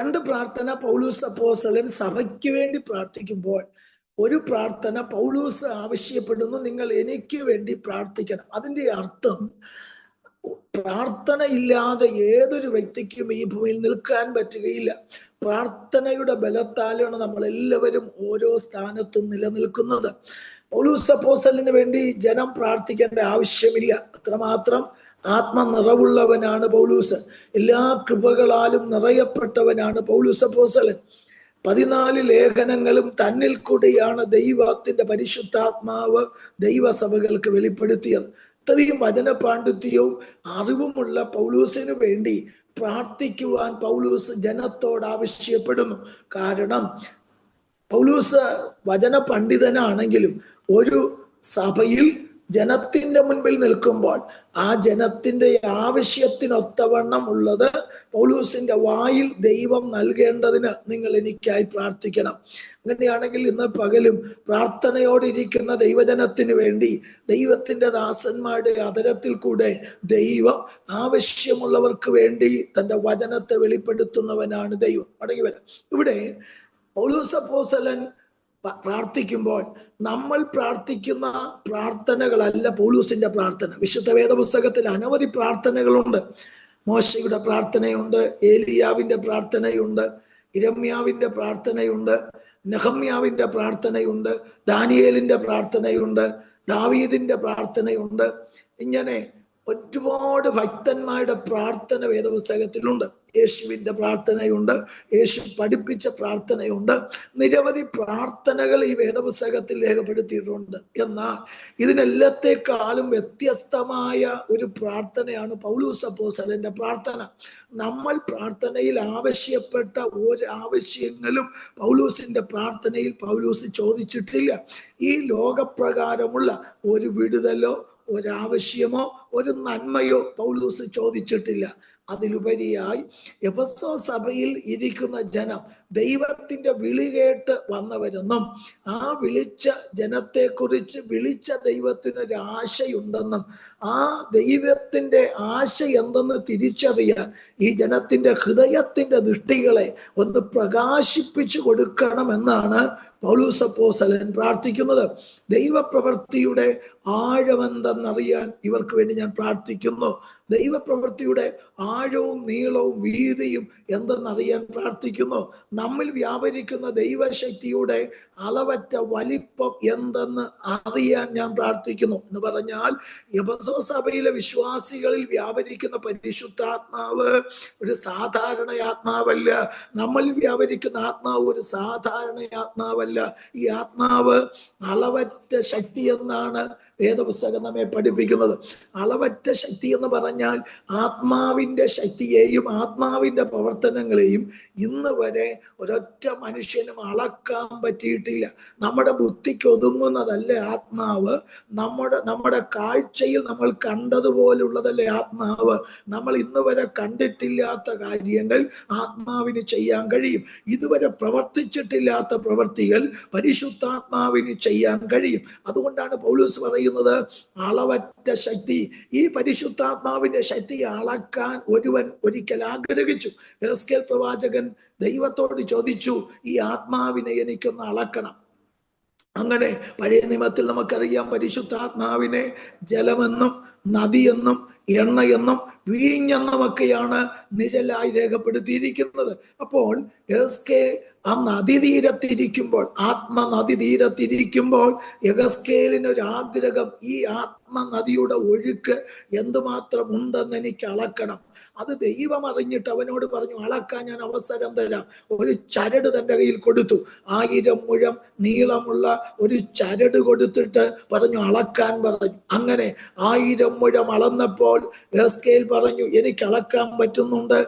രണ്ട് പ്രാർത്ഥന പൗലൂസ് അപ്പോസ്തലൻ സഭയ്ക്ക് വേണ്ടി പ്രാർത്ഥിക്കുമ്പോൾ ഒരു പ്രാർത്ഥന പൗലൂസ് ആവശ്യപ്പെടുന്നു, നിങ്ങൾ എനിക്ക് വേണ്ടി പ്രാർത്ഥിക്കണം. അതിന്റെ അർത്ഥം പ്രാർത്ഥന ഇല്ലാതെ ഏതൊരു വ്യക്തിക്കും ഈ ഭൂമിയിൽ നിൽക്കാൻ പറ്റുകയില്ല. പ്രാർത്ഥനയുടെ ബലത്താലാണ് നമ്മൾ എല്ലാവരും ഓരോ സ്ഥാനത്തും നിലനിൽക്കുന്നത്. പൗലൂസ് അപ്പോസ്തലന് വേണ്ടി ജനം പ്രാർത്ഥിക്കേണ്ട ആവശ്യമില്ല. അത്രമാത്രം ആത്മനിറവുള്ളവനാണ് പൗലൂസ്. എല്ലാ കൃപകളാലും നിറയപ്പെട്ടവനാണ് പൗലൂസ് അപ്പോസ്തലൻ. 14 ലേഖനങ്ങളും തന്നിൽ കൂടിയാണ് ദൈവത്തിന്റെ പരിശുദ്ധാത്മാവ് ദൈവസഭകൾക്ക് വെളിപ്പെടുത്തിയത്. ഇത്രയും വചന പാണ്ഡിത്യവും അറിവുമുള്ള പൗലൂസിന് വേണ്ടി പ്രാർത്ഥിക്കുവാൻ പൗലൂസ് ജനത്തോട് ആവശ്യപ്പെടുന്നു. കാരണം പൗലൂസ് വചന പണ്ഡിതനാണെങ്കിലും ഒരു സഭയിൽ ജനത്തിന്റെ മുൻപിൽ നിൽക്കുമ്പോൾ ആ ജനത്തിന്റെ ആവശ്യത്തിനൊത്തവണ്ണം ഉള്ളത് പൗലൂസിന്റെ വായിൽ ദൈവം നൽകേണ്ടതിന് നിങ്ങൾ എനിക്കായി പ്രാർത്ഥിക്കണം. അങ്ങനെയാണെങ്കിൽ ഇന്ന് പകലും പ്രാർത്ഥനയോടിരിക്കുന്ന ദൈവജനത്തിന് വേണ്ടി ദൈവത്തിന്റെ ദാസന്മാരുടെ അതരത്തിൽ കൂടെ ദൈവം ആവശ്യമുള്ളവർക്ക് വേണ്ടി തന്റെ വചനത്തെ വെളിപ്പെടുത്തുന്നവനാണ് ദൈവം. മടങ്ങി വരാം. ഇവിടെ പൗലൂസ് അപ്പോസ്തലൻ പ്രാർത്ഥിക്കുമ്പോൾ നമ്മൾ പ്രാർത്ഥിക്കുന്ന പ്രാർത്ഥനകളല്ല പൗലൂസിന്റെ പ്രാർത്ഥന. വിശുദ്ധ വേദപുസ്തകത്തിൽ അനവധി പ്രാർത്ഥനകളുണ്ട്. മോശയുടെ പ്രാർത്ഥനയുണ്ട്, ഏലിയാവിന്റെ പ്രാർത്ഥനയുണ്ട്, ഇരമ്യാവിന്റെ പ്രാർത്ഥനയുണ്ട്, നെഹമ്യാവിന്റെ പ്രാർത്ഥനയുണ്ട്, ദാനിയേലിന്റെ പ്രാർത്ഥനയുണ്ട്, ദാവീദിന്റെ പ്രാർത്ഥനയുണ്ട്. ഇങ്ങനെ ഒരുപാട് ഭക്തന്മാരുടെ പ്രാർത്ഥന വേദപുസ്തകത്തിലുണ്ട്. യേശുവിന്റെ പ്രാർത്ഥനയുണ്ട്, യേശു പഠിപ്പിച്ച പ്രാർത്ഥനയുണ്ട്. നിരവധി പ്രാർത്ഥനകൾ ഈ വേദപുസ്തകത്തിൽ രേഖപ്പെടുത്തിയിട്ടുണ്ട്. എന്നാൽ ഇതിനെല്ലാത്തെക്കാളും വ്യത്യസ്തമായ ഒരു പ്രാർത്ഥനയാണ് പൗലൂസ് അപ്പോസ്തലന്റെ പ്രാർത്ഥന. നമ്മൾ പ്രാർത്ഥനയിൽ ആവശ്യപ്പെട്ട ഒരാവശ്യങ്ങളും പൗലൂസിന്റെ പ്രാർത്ഥനയിൽ പൗലൂസ് ചോദിച്ചിട്ടില്ല. ഈ ലോകപ്രകാരമുള്ള ഒരു വിടുതലോ ഒരാവശ്യമോ ഒരു നന്മയോ പൗലൂസ് ചോദിച്ചിട്ടില്ല. അതിലുപരിയായി എഫെസോ സഭയിൽ ഇരിക്കുന്ന ജനം ദൈവത്തിന്റെ വിളി കേട്ട് വന്നവരെന്നും ആ വിളിച്ച ജനത്തെക്കുറിച്ച് വിളിച്ച ദൈവത്തിനൊരു ആശയുണ്ടെന്നും ആ ദൈവത്തിന്റെ ആശ എന്തെന്ന് തിരിച്ചറിയാൻ ഈ ജനത്തിന്റെ ഹൃദയത്തിന്റെ ദൃഷ്ടികളെ ഒന്ന് പ്രകാശിപ്പിച്ചു കൊടുക്കണമെന്നാണ് പൗലൂസ് അപ്പോസ്തലൻ പ്രാർത്ഥിക്കുന്നത്. ദൈവപ്രവൃത്തിയുടെ ആഴമെന്തെന്നറിയാൻ ഇവർക്ക് വേണ്ടി ഞാൻ പ്രാർത്ഥിക്കുന്നു. ദൈവപ്രവൃത്തിയുടെ ആഴവും നീളവും വീതിയും എന്തെന്നറിയാൻ പ്രാർത്ഥിക്കുന്നു. നമ്മിൽ വ്യാപരിക്കുന്ന ദൈവശക്തിയുടെ അളവറ്റ വലിപ്പം എന്തെന്ന് അറിയാൻ ഞാൻ പ്രാർത്ഥിക്കുന്നു. എന്ന് പറഞ്ഞാൽ എഫെസോ സഭയിലെ വിശ്വാസികളിൽ വ്യാപരിക്കുന്ന പരിശുദ്ധാത്മാവ് ഒരു സാധാരണ ആത്മാവല്ല. നമ്മളിൽ വ്യാപരിക്കുന്ന ആത്മാവ് ഒരു സാധാരണ ആത്മാവല്ല. ഈ ആത്മാവ് അളവറ്റ ശക്തി എന്നാണ് വേദപുസ്തകം നമ്മെ പഠിപ്പിക്കുന്നത്. അളവറ്റ ശക്തി എന്ന് പറഞ്ഞാൽ ആത്മാവിന്റെ ശക്തിയെയും ആത്മാവിന്റെ പ്രവർത്തനങ്ങളെയും ഇന്ന് വരെ ഒരൊറ്റ മനുഷ്യനും അളക്കാൻ പറ്റിയിട്ടില്ല. നമ്മുടെ ബുദ്ധിക്ക് ഒതുങ്ങുന്നതല്ലേ ആത്മാവ്. നമ്മുടെ കാഴ്ചയിൽ നമ്മൾ കണ്ടതുപോലുള്ളതല്ലേ ആത്മാവ്. നമ്മൾ ഇന്ന് വരെ കണ്ടിട്ടില്ലാത്ത കാര്യങ്ങൾ ആത്മാവിന് ചെയ്യാൻ കഴിയും. ഇതുവരെ പ്രവർത്തിച്ചിട്ടില്ലാത്ത പ്രവൃത്തികൾ പരിശുദ്ധാത്മാവിന് ചെയ്യാൻ കഴിയും. അതുകൊണ്ടാണ് പൗലോസ് പറയുന്നത് അളവറ്റ ശക്തി. ഈ പരിശുദ്ധാത്മാവിന്റെ ശക്തി അളക്കാൻ ഒരുവൻ ഒരിക്കൽ ആഗ്രഹിച്ചു. എസ്കേൽ പ്രവാചകൻ ദൈവത്തോട് ചോദിച്ചു, ഈ ആത്മാവിനെ എനിക്കൊന്ന് അളക്കണം. അങ്ങനെ പഴയ നിയമത്തിൽ നമുക്കറിയാം, പരിശുദ്ധാത്മാവിനെ ജലമെന്നും നദിയെന്നും എണ്ണയെന്നും വീഞ്ഞെന്നുമൊക്കെയാണ് നിഴലായി രേഖപ്പെടുത്തിയിരിക്കുന്നത്. അപ്പോൾ എസ്കേൽ ആ നദീതീരത്തിരിക്കുമ്പോൾ, ആത്മനദീതീരത്തിരിക്കുമ്പോൾ യഹസ്കേലിനൊരാഗ്രഹം, ഈ ആത്മനദിയുടെ ഒഴുക്ക് എന്തുമാത്രം ഉണ്ടെന്ന് എനിക്ക് അളക്കണം. അത് ദൈവം അറിഞ്ഞിട്ട് അവനോട് പറഞ്ഞു, അളക്കാൻ ഞാൻ അവസരം തരാം. ഒരു ചരട് തന്റെ കയ്യിൽ കൊടുത്തു. 1000 മുഴം നീളമുള്ള ഒരു ചരട് കൊടുത്തിട്ട് പറഞ്ഞു, അളക്കാൻ പറഞ്ഞു. അങ്ങനെ 1000 മുഴം അളന്നപ്പോൾ എസ്കേൽ പറഞ്ഞു, എനിക്ക് അളക്കാൻ പറ്റുന്നുണ്ട്.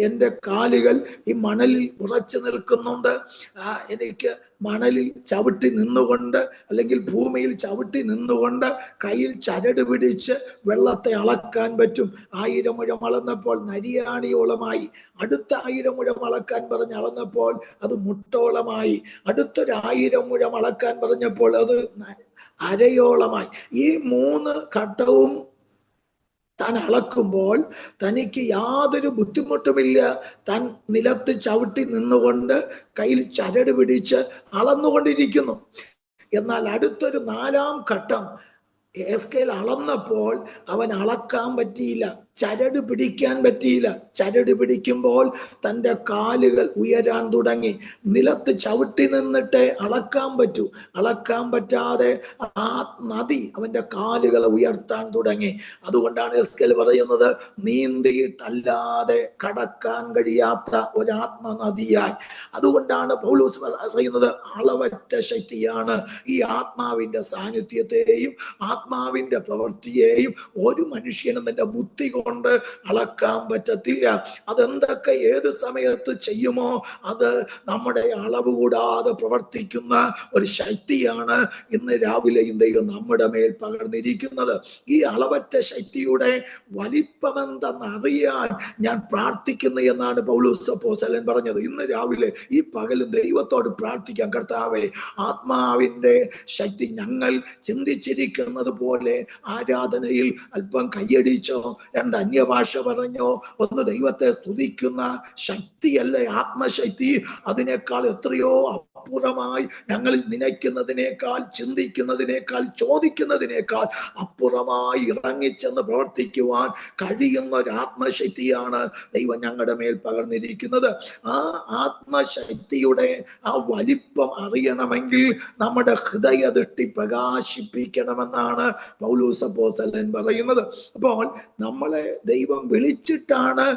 എൻ്റെ കാലുകൾ ഈ മണലിൽ ഉറച്ചു നിൽക്കുന്നുണ്ട്. എനിക്ക് മണലിൽ ചവിട്ടി നിന്നുകൊണ്ട് അല്ലെങ്കിൽ ഭൂമിയിൽ ചവിട്ടി നിന്നുകൊണ്ട് കയ്യിൽ ചരട് പിടിച്ച് വെള്ളത്തെ അളക്കാൻ പറ്റും. 1000 മുഴം അളന്നപ്പോൾ നരിയാണിയോളമായി. അടുത്ത 1000 മുഴം അളക്കാൻ പറഞ്ഞ് അളന്നപ്പോൾ അത് മുട്ടോളമായി. അടുത്തൊരു 1000 മുഴം അളക്കാൻ പറഞ്ഞപ്പോൾ അത് അരയോളമായി. ഈ 3 ഘട്ടവും താൻ അളക്കുമ്പോൾ തനിക്ക് യാതൊരു ബുദ്ധിമുട്ടുമില്ല. താൻ നിലത്ത് ചവിട്ടി നിന്നുകൊണ്ട് കയ്യിൽ ചരട് പിടിച്ച് അളന്നുകൊണ്ടിരിക്കുന്നു. എന്നാൽ അടുത്തൊരു 4-ാം ഘട്ടം എസ്കേൽ അളന്നപ്പോൾ അവൻ അളക്കാൻ പറ്റിയില്ല, ചരട് പിടിക്കാൻ പറ്റിയില്ല. ചരട് പിടിക്കുമ്പോൾ തൻ്റെ കാലുകൾ ഉയരാൻ തുടങ്ങി. നിലത്ത് ചവിട്ടി നിന്നിട്ടേ അളക്കാൻ പറ്റൂ. അളക്കാൻ പറ്റാതെ ആ നദി അവന്റെ കാലുകളെ ഉയർത്താൻ തുടങ്ങി. അതുകൊണ്ടാണ് എസ്കേൽ പറയുന്നത്, നീന്തിയിട്ടല്ലാതെ കടക്കാൻ കഴിയാത്ത ഒരാത്മനദിയായി. അതുകൊണ്ടാണ് പൗലോസ് പറയുന്നത്, അളവറ്റ ശക്തിയാണ് ഈ ആത്മാവിന്റെ സാന്നിധ്യത്തെയും ആത്മാവിന്റെ പ്രവൃത്തിയെയും ഒരു മനുഷ്യനും തന്റെ ബുദ്ധി കൊണ്ട് അളക്കാൻ പറ്റത്തില്ല. അതെന്തൊക്കെ ഏത് സമയത്ത് ചെയ്യുമോ അത് നമ്മുടെ അളവ് കൂടാതെ പ്രവർത്തിക്കുന്ന ഒരു ശക്തിയാണ് ഇന്ന് രാവിലെയും ദൈവം നമ്മുടെ മേൽ പകർന്നിരിക്കുന്നത്. ഈ അളവറ്റ ശക്തിയുടെ വലിപ്പമെന്തെന്ന് അറിയാൻ ഞാൻ പ്രാർത്ഥിക്കുന്നു എന്നാണ് പൗലോസ് അപ്പോസ്തലൻ പറഞ്ഞത്. ഇന്ന് രാവിലെ ഈ പകലും ദൈവത്തോട് പ്രാർത്ഥിക്കാം, കർത്താവേ, ആത്മാവിന്റെ ശക്തി ഞങ്ങൾ ചിന്തിച്ചിരിക്കുന്നത് പോലെ ആരാധനയിൽ അല്പം കയ്യടിച്ചോ, 2 അന്യഭാഷ പറഞ്ഞോ, ഒന്ന് ദൈവത്തെ സ്തുതിക്കുന്ന ശക്തിയല്ലേ ആത്മശക്തി. അതിനേക്കാൾ എത്രയോ അപ്പുറമായി ഞങ്ങൾ നനയ്ക്കുന്നതിനേക്കാൾ, ചിന്തിക്കുന്നതിനേക്കാൾ, ചോദിക്കുന്നതിനേക്കാൾ അപ്പുറമായി ഇറങ്ങിച്ചെന്ന് പ്രവർത്തിക്കുവാൻ കഴിയുന്ന ഒരു ആത്മശക്തിയാണ് ദൈവം ഞങ്ങളുടെ മേൽ പകർന്നിരിക്കുന്നത്. ആ ആത്മശക്തിയുടെ ആ വലിപ്പം അറിയണമെങ്കിൽ നമ്മുടെ ഹൃദയദൃഷ്ടി പ്രകാശിപ്പിക്കണമെന്നാണ് പൗലോസ് അപ്പോസ്തലൻ പറയുന്നത്. അപ്പോൾ നമ്മളെ ദൈവം വിളിച്ചിട്ടാണ്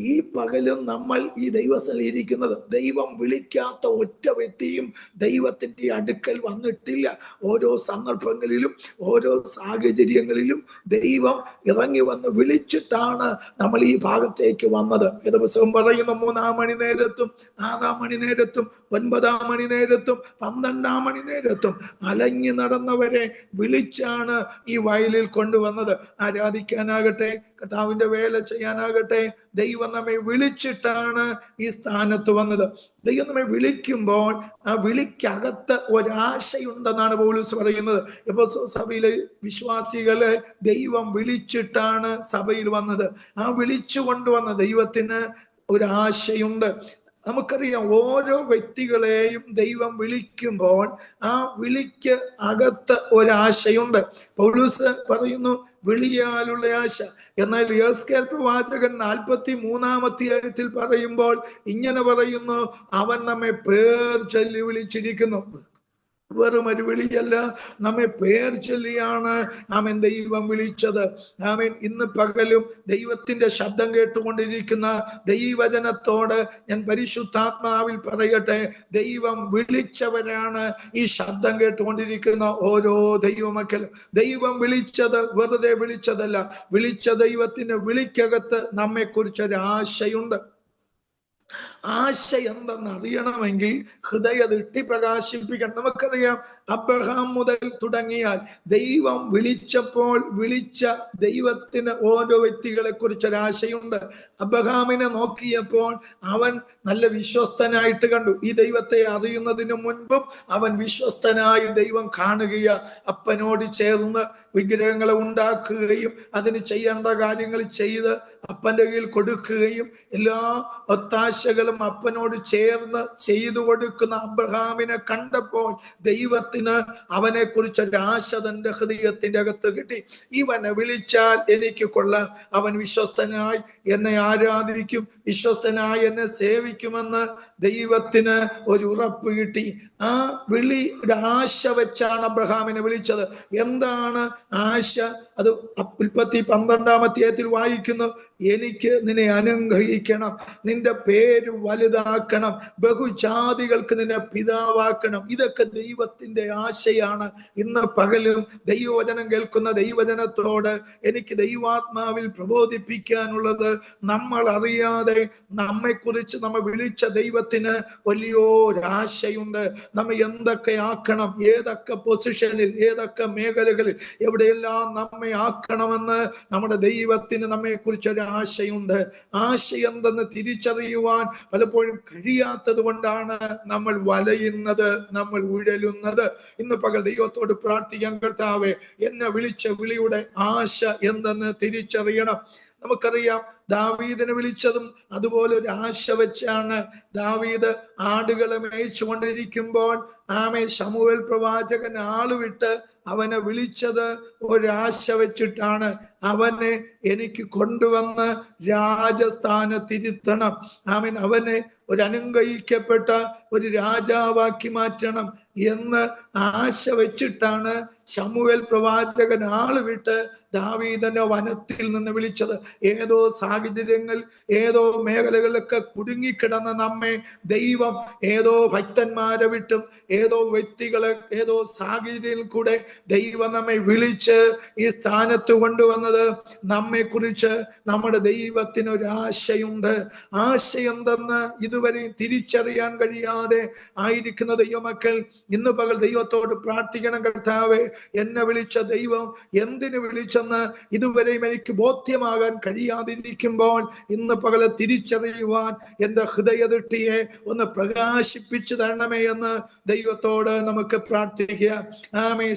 ഈ പകലും നമ്മൾ ഈ ദൈവസ്ഥലിൽ ഇരിക്കുന്നത്. ദൈവം വിളിക്കാത്ത ഒറ്റ വ്യക്തിയും ദൈവത്തിന്റെ അടുക്കൽ വന്നിട്ടില്ല. ഓരോ സന്ദർഭങ്ങളിലും ഓരോ സാഹചര്യങ്ങളിലും ദൈവം ഇറങ്ങി വന്ന് വിളിച്ചിട്ടാണ് നമ്മൾ ഈ ഭാഗത്തേക്ക് വന്നത്. ദിവസവും പറയുന്നു, 3-ാം മണി നേരത്തും 6-ാം മണി നേരത്തും 9-ാം മണി നേരത്തും 12-ാം മണി നേരത്തും അലഞ്ഞു നടന്നവരെ വിളിച്ചാണ് ഈ വയലിൽ കൊണ്ടുവന്നത്. ആരാധിക്കാനാകട്ടെ, കർത്താവിന്റെ വേല ചെയ്യാനാകട്ടെ, ദൈവം നമ്മെ വിളിച്ചിട്ടാണ് ഈ സ്ഥാനത്ത് വന്നത്. ദൈവം നമ്മെ വിളിക്കുമ്പോൾ ആ വിളിക്കകത്ത് ഒരാശയുണ്ടെന്നാണ് പൗലോസ് പറയുന്നത്. ഇപ്പൊ സഭയിലെ വിശ്വാസികളെ ദൈവം വിളിച്ചിട്ടാണ് സഭയിൽ വന്നത്. ആ വിളിച്ചു കൊണ്ടുവന്ന ദൈവത്തിന് ഒരാശയുണ്ട്. നമുക്കറിയാം, ഓരോ വ്യക്തികളെയും ദൈവം വിളിക്കുമ്പോൾ ആ വിളിക്ക് അകത്ത് ഒരാശയുണ്ട്. പൗലോസ് പറയുന്നു, വിളിയാലുള്ള ആശ. എന്നാൽ യെഹെസ്കേൽ പ്രവാചകൻ 43-ാം അധ്യായത്തിൽ പറയുമ്പോൾ ഇങ്ങനെ പറയുന്നു, അവൻ നമ്മെ പേർ ചൊല്ലി വിളിച്ചിരിക്കുന്നു. വെറും ഒരു വിളിയല്ല, നമ്മെ പേർ ചൊല്ലിയാണ് ആമേൻ ദൈവം വിളിച്ചത്. ആമേൻ. ഇന്ന് പകലും ദൈവത്തിന്റെ ശബ്ദം കേട്ടുകൊണ്ടിരിക്കുന്ന ദൈവജനത്തോട് ഞാൻ പരിശുദ്ധാത്മാവിൽ പറയട്ടെ, ദൈവം വിളിച്ചവരാണ് ഈ ശബ്ദം കേട്ടുകൊണ്ടിരിക്കുന്ന ഓരോ ദൈവമക്കളും. ദൈവം വിളിച്ചത് വെറുതെ വിളിച്ചതല്ല. വിളിച്ച ദൈവത്തിന് വിളിക്കകത്ത് നമ്മെക്കുറിച്ചൊരാശയുണ്ട്. ആശ എന്തെന്ന് അറിയണമെങ്കിൽ ഹൃദയദൃഷ്ടി പ്രകാശിപ്പിക്കണം. നമുക്കറിയാം, അബ്രഹാം മുതൽ തുടങ്ങിയാൽ ദൈവം വിളിച്ചപ്പോൾ വിളിച്ച ദൈവത്തിന് ഓരോ വ്യക്തികളെ കുറിച്ചൊരാശയുണ്ട്. അബ്രഹാമിനെ നോക്കിയപ്പോൾ അവൻ നല്ല വിശ്വസ്തനായിട്ട് കണ്ടു. ഈ ദൈവത്തെ അറിയുന്നതിന് മുൻപും അവൻ വിശ്വസ്തനായി ദൈവം കാണുകയാ. അപ്പനോട് ചേർന്ന് വിഗ്രഹങ്ങളെ ഉണ്ടാക്കുകയും അതിന് ചെയ്യേണ്ട കാര്യങ്ങൾ ചെയ്ത് അപ്പന്റെ കയ്യിൽ കൊടുക്കുകയും എല്ലാ ഒത്താശകളും അപ്പനോട് ചേർന്ന് ചെയ്തു കൊടുക്കുന്ന അബ്രഹാമിനെ കണ്ടപ്പോൾ ദൈവത്തിന് അവനെ കുറിച്ചൊരാശ തന്റെ ഹൃദയത്തിന്റെ അകത്ത് കിട്ടി. ഇവനെ വിളിച്ചാൽ എനിക്ക് കൊള്ളാം, അവൻ വിശ്വസ്തനായി എന്നെ ആരാധിക്കും, വിശ്വസ്തനായി എന്നെ സേവിക്കുമെന്ന് ദൈവത്തിന് ഒരു ഉറപ്പ് കിട്ടി. ആ വിളിയുടെ ആശ വെച്ചാണ് അബ്രഹാമിനെ വിളിച്ചത്. എന്താണ് ആശ? അത് ഉൽപ്പത്തി 12-ാം അധ്യായത്തിൽ വായിക്കുന്നു, എനിക്ക് നിന്നെ അനുഗ്രഹിക്കണം, നിന്റെ പേര് വലുതാക്കണം, ബഹുജാതികൾക്ക് നിന്നെ പിതാവാക്കണം. ഇതൊക്കെ ദൈവത്തിന്റെ ആശയാണ്. ഇന്ന് പകലും ദൈവവചനം കേൾക്കുന്ന ദൈവജനത്തോട് എനിക്ക് ദൈവാത്മാവിൽ പ്രബോധിപ്പിക്കാനുള്ളത്, നമ്മൾ അറിയാതെ നമ്മെക്കുറിച്ച് നമ്മെ വിളിച്ച ദൈവത്തിന് വലിയൊരാശയുണ്ട്. നമ്മെ എന്തൊക്കെ ആക്കണം, ഏതൊക്കെ പൊസിഷനിൽ, ഏതൊക്കെ മേഖലകളിൽ, എവിടെയെല്ലാം നമ്മെ ആക്കണമെന്ന് നമ്മുടെ ദൈവത്തിന് നമ്മെ കുറിച്ചൊരാശയുണ്ട്. ആശ എന്തെന്ന് തിരിച്ചറിയുവാൻ പലപ്പോഴും കഴിയാത്തത് കൊണ്ടാണ് നമ്മൾ വലയുന്നത്, നമ്മൾ ഉഴലുന്നത്. ഇന്ന് പകൽ ദൈവത്തോട് പ്രാർത്ഥിക്കാൻ, കർത്താവേ എന്നെ വിളിച്ച വിളിയുടെ ആശ എന്തെന്ന് തിരിച്ചറിയണം. നമുക്കറിയാം ദാവീദിനെ വിളിച്ചതും അതുപോലെ ഒരു ആശ വെച്ചാണ്. ദാവീദ് ആടുകളെ മേയിച്ചു കൊണ്ടിരിക്കുമ്പോൾ ശമൂവേൽ പ്രവാചകൻ ആളുവിട്ട് അവനെ വിളിച്ചത് ഒരാശ വെച്ചിട്ടാണ്. അവനെ എനിക്ക് കൊണ്ടുവന്ന് രാജസ്ഥാനത്തിരുത്തണം, അവനെ ഒരു അനുഗ്രഹിക്കപ്പെട്ട ഒരു രാജാവാക്കി മാറ്റണം എന്ന് ആശ വെച്ചിട്ടാണ് ശമൂവേൽ പ്രവാചകൻ ആളുവിട്ട് ദാവീദിനെ വനത്തിൽ നിന്ന് വിളിച്ചത്. ഏതോ സാഹചര്യങ്ങൾ, ഏതോ മേഖലകളിലൊക്കെ കുടുങ്ങിക്കിടന്ന നമ്മെ ദൈവം ഏതോ ഭക്തന്മാരെ വിട്ടും ഏതോ വ്യക്തികളെ ഏതോ സാഹചര്യത്തിൽ കൂടെ ദൈവം നമ്മെ വിളിച്ച് ഈ സ്ഥാനത്ത് കൊണ്ടുവന്നത് നമ്മെ കുറിച്ച് നമ്മുടെ ദൈവത്തിനൊരു ആശയുണ്ട്. ആശയെന്തെന്ന് ഇതുവരെ തിരിച്ചറിയാൻ കഴിയാതെ ആയിരിക്കുന്ന ദൈവമക്കൾ ഇന്ന് പകൽ ദൈവത്തോട് പ്രാർത്ഥിക്കണം. കർത്താവേ, എന്നെ വിളിച്ച ദൈവം എന്തിനു വിളിച്ചെന്ന് ഇതുവരെയും എനിക്ക് ബോധ്യമാകാൻ കഴിയാതിരിക്കുമ്പോൾ ഇന്ന് പകൽ തിരിച്ചറിയുവാൻ എൻ്റെ ഹൃദയദൃഷ്ടിയെ ഒന്ന് പ്രകാശിപ്പിച്ചു തരണമേ എന്ന് ദൈവത്തോട് നമുക്ക് പ്രാർത്ഥിക്കാം.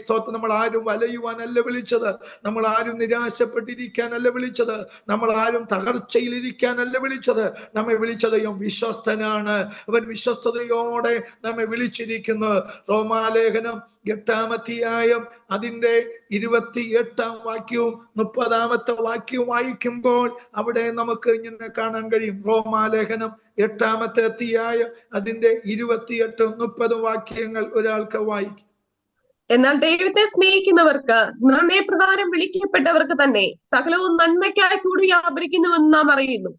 സ്തോത്രം. നമ്മൾ ആരും വലയുവാനല്ല വിളിച്ചത്, നമ്മൾ ആരും നിരാശപ്പെട്ടിരിക്കാനല്ല വിളിച്ചത്, നമ്മൾ ആരും തകർച്ചയിലിരിക്കാനല്ല വിളിച്ചത്. നമ്മെ വിളിച്ച ദൈവം വിശ്വസ്തനാണ്. അവൻ വിശ്വസ്തയോടെ നമ്മെ വിളിച്ചിരിക്കുന്നു. റോമാലേഖനം 8-ാം അധ്യായം അതിന്റെ 28-ാം വാക്യവും 30-ാമത്തെ വാക്യവും വായിക്കുമ്പോൾ അവിടെ നമുക്ക് ഇങ്ങനെ കാണാൻ കഴിയും. റോമാലേഖനം 8-ാമത്തെ അധ്യായം അതിന്റെ 28, 30 വാക്യങ്ങൾ ഒരാൾക്ക് വായിക്കും. എന്നാൽ ദൈവത്തെ സ്നേഹിക്കുന്നവർക്ക് നിർണയപ്രകാരം വിളിക്കപ്പെട്ടവർക്ക് തന്നെ സകലവും നന്മയ്ക്കായി കൂടി വ്യാപരിക്കുന്നുവെന്ന് നാം അറിയുന്നു.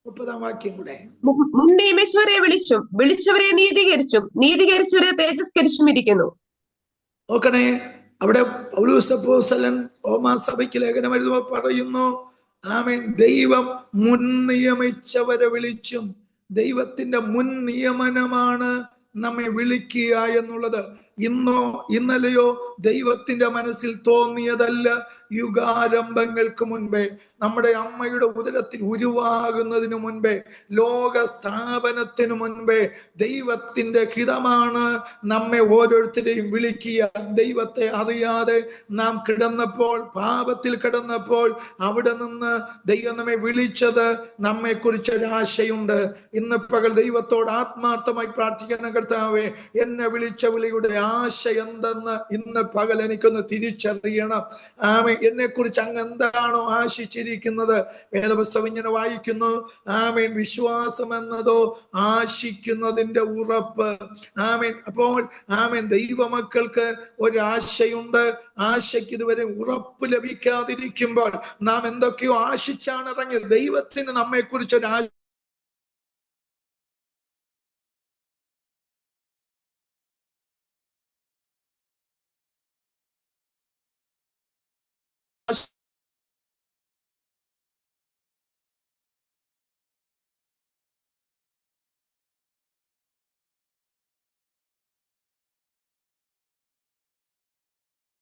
30-ാം വാക്യം കൂടെ. മുൻ നിയമിച്ചവരെ വിളിച്ചും വിളിച്ചവരെ നീതീകരിച്ചും നീതീകരിച്ചവരെ തേജസ്കരിച്ചും ഇരിക്കുന്നു. നോക്കണേ, അവിടെ പൗലോസ് അപ്പോസ്തലൻ റോമാ സഭയ്ക്ക് ലേഖനം എഴുതുമ്പോൾ പറയുന്നു, ദൈവം മുൻ നിയമിച്ചവരെ വിളിച്ചും. ദൈവത്തിന്റെ മുൻ നിയമനമാണ് നമ്മെ വിളിക്കുക എന്നുള്ളത്. ഇന്നോ ഇന്നലെയോ ദൈവത്തിന്റെ മനസ്സിൽ തോന്നിയതല്ല. യുഗാരംഭങ്ങൾക്ക് മുൻപേ, നമ്മുടെ അമ്മയുടെ ഉദരത്തിൽ ഉരുവാകുന്നതിന് മുൻപേ, ലോക സ്ഥാപനത്തിനു മുൻപേ ദൈവത്തിന്റെ ഹിതമാണ് നമ്മെ ഓരോരുത്തരെയും വിളിക്കുക. ദൈവത്തെ അറിയാതെ നാം കിടന്നപ്പോൾ, പാപത്തിൽ കിടന്നപ്പോൾ, അവിടെ നിന്ന് ദൈവം നമ്മെ വിളിച്ചത് നമ്മെ കുറിച്ചൊരാശയുണ്ട്. ഇന്ന് പകൽ ദൈവത്തോട് ആത്മാർത്ഥമായി പ്രാർത്ഥിക്കണം. കർത്താവേ, എന്നെ വിളിച്ച വിളിയുടെ ആശ എന്തെന്ന് ഇന്ന് പകൽ എനിക്കൊന്ന് തിരിച്ചറിയണം. എന്നെ കുറിച്ച് അങ്ങ് എന്താണോ ആശിച്ചിരിക്കുന്നത്? വേദപുസ്തകം ഇങ്ങനെ വായിക്കുന്നു, വിശ്വാസം എന്നതോ ആശിക്കുന്നതിന്റെ ഉറപ്പ്. അപ്പോൾ ദൈവമക്കൾക്ക് ഒരാശയുണ്ട്. ആശയ്ക്ക് ഇതുവരെ ഉറപ്പ് ലഭിക്കാതിരിക്കുമ്പോൾ നാം എന്തൊക്കെയോ ആശിച്ചാണ് ഇറങ്ങിയത്. ദൈവത്തിന് നമ്മെ കുറിച്ചൊരു